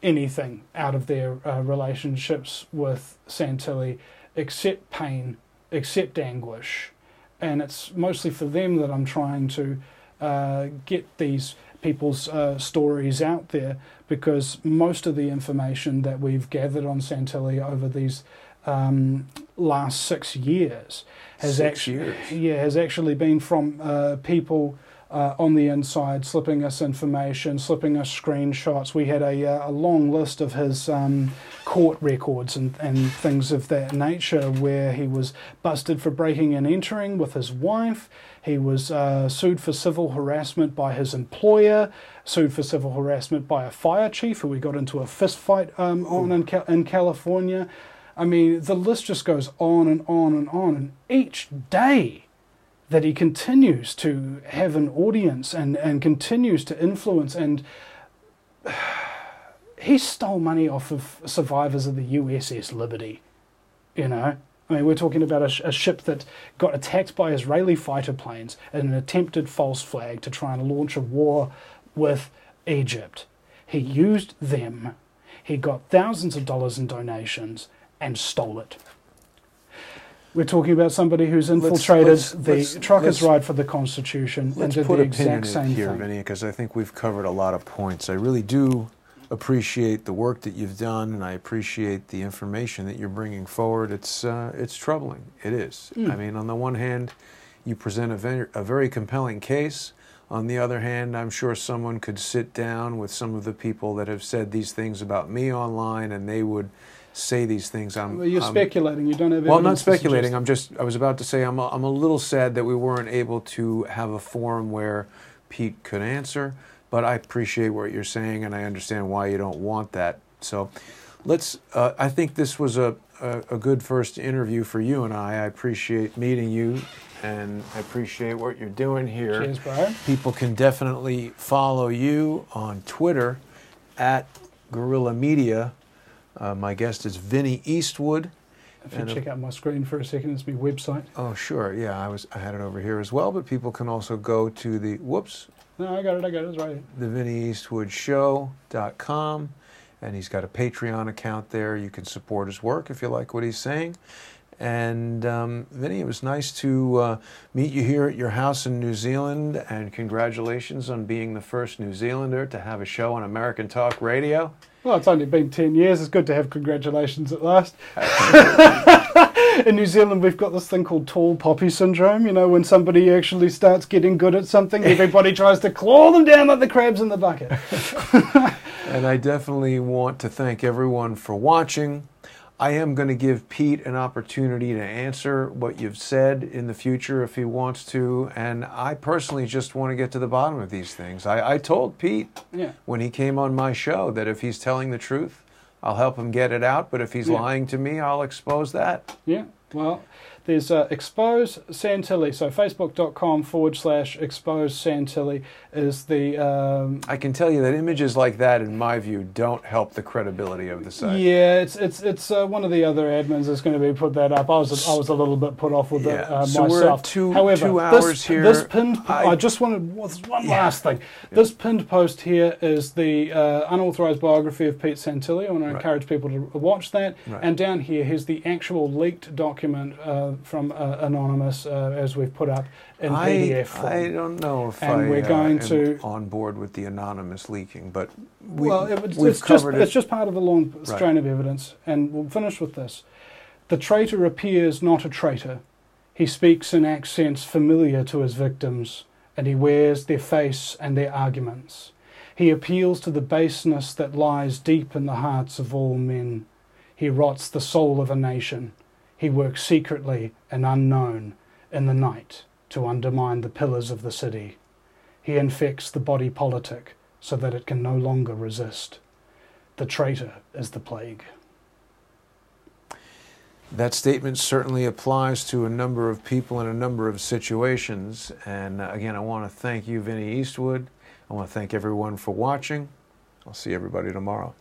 S2: anything out of their relationships with Santilli except pain, except anguish. And it's mostly for them that I'm trying to get these people's stories out there, because most of the information that we've gathered on Santilli over these last 6 years has actually been from people on the inside, slipping us information, slipping us screenshots. We had a long list of his court records and things of that nature, where he was busted for breaking and entering with his wife. He was sued for civil harassment by his employer, sued for civil harassment by a fire chief who we got into a fist fight in California. I mean, the list just goes on and on and on. And each day that he continues to have an audience and continues to influence, and he stole money off of survivors of the USS Liberty, you know. I mean, we're talking about a ship that got attacked by Israeli fighter planes in an attempted false flag to try and launch a war with Egypt. He used them. He got thousands of dollars in donations and stole it. We're talking about somebody who's infiltrated the truckers' ride for the Constitution and did the exact same
S1: here,
S2: thing.
S1: Vinny, because I think we've covered a lot of points. I really do appreciate the work that you've done, and I appreciate the information that you're bringing forward. It's troubling. It is. I mean, on the one hand, you present a very compelling case. On the other hand, I'm sure someone could sit down with some of the people that have said these things about me online, and they would say these things.
S2: Well, you're speculating. You don't have evidence.
S1: Well, I'm not speculating. I was about to say I'm a little sad that we weren't able to have a forum where Pete could answer, but I appreciate what you're saying, and I understand why you don't want that. So let's, I think this was a good first interview for you and I. I appreciate meeting you, and I appreciate what you're doing here.
S2: Cheers, Brian.
S1: People can definitely follow you on Twitter at Guerrilla Media. My guest is Vinny Eastwood.
S2: If you check out my screen for a second, it's my website.
S1: Oh, sure. Yeah, I had it over here as well, but people can also go to the, whoops.
S2: No, I got it. It's right.
S1: The VinnyEastwoodShow.com, and he's got a Patreon account there. You can support his work if you like what he's saying. And Vinny, it was nice to meet you here at your house in New Zealand, and congratulations on being the first New Zealander to have a show on American Talk Radio.
S2: Well, it's only been 10 years. It's good to have congratulations at last. In New Zealand, we've got this thing called tall poppy syndrome. You know, when somebody actually starts getting good at something, everybody tries to claw them down like the crabs in the bucket.
S1: And I definitely want to thank everyone for watching. I am going to give Pete an opportunity to answer what you've said in the future if he wants to, and I personally just want to get to the bottom of these things. I told Pete when he came on my show that if he's telling the truth, I'll help him get it out, but if he's lying to me, I'll expose that.
S2: Yeah, well, there's Expose Santilli, so facebook.com/Expose Santilli is the...
S1: I can tell you that images like that, in my view, don't help the credibility of the site.
S2: Yeah, it's one of the other admins that's going to be put that up. I was a little bit put off with it
S1: so
S2: myself.
S1: We're at two hours here.
S2: This pinned... I just wanted one last thing. This pinned post here is the unauthorized biography of Pete Santilli. I want to encourage people to watch that. And down here's the actual leaked document from Anonymous, as we've put up in PDF form.
S1: I don't know if
S2: we're going
S1: am on board with the Anonymous leaking, but
S2: it's just part of a long strain of evidence, and we'll finish with this. The traitor appears not a traitor. He speaks in accents familiar to his victims, and he wears their face and their arguments. He appeals to the baseness that lies deep in the hearts of all men. He rots the soul of a nation. He works secretly and unknown in the night to undermine the pillars of the city. He infects the body politic so that it can no longer resist. the traitor is the plague.
S1: That statement certainly applies to a number of people in a number of situations. And again, I want to thank you, Vinny Eastwood. I want to thank everyone for watching. I'll see everybody tomorrow.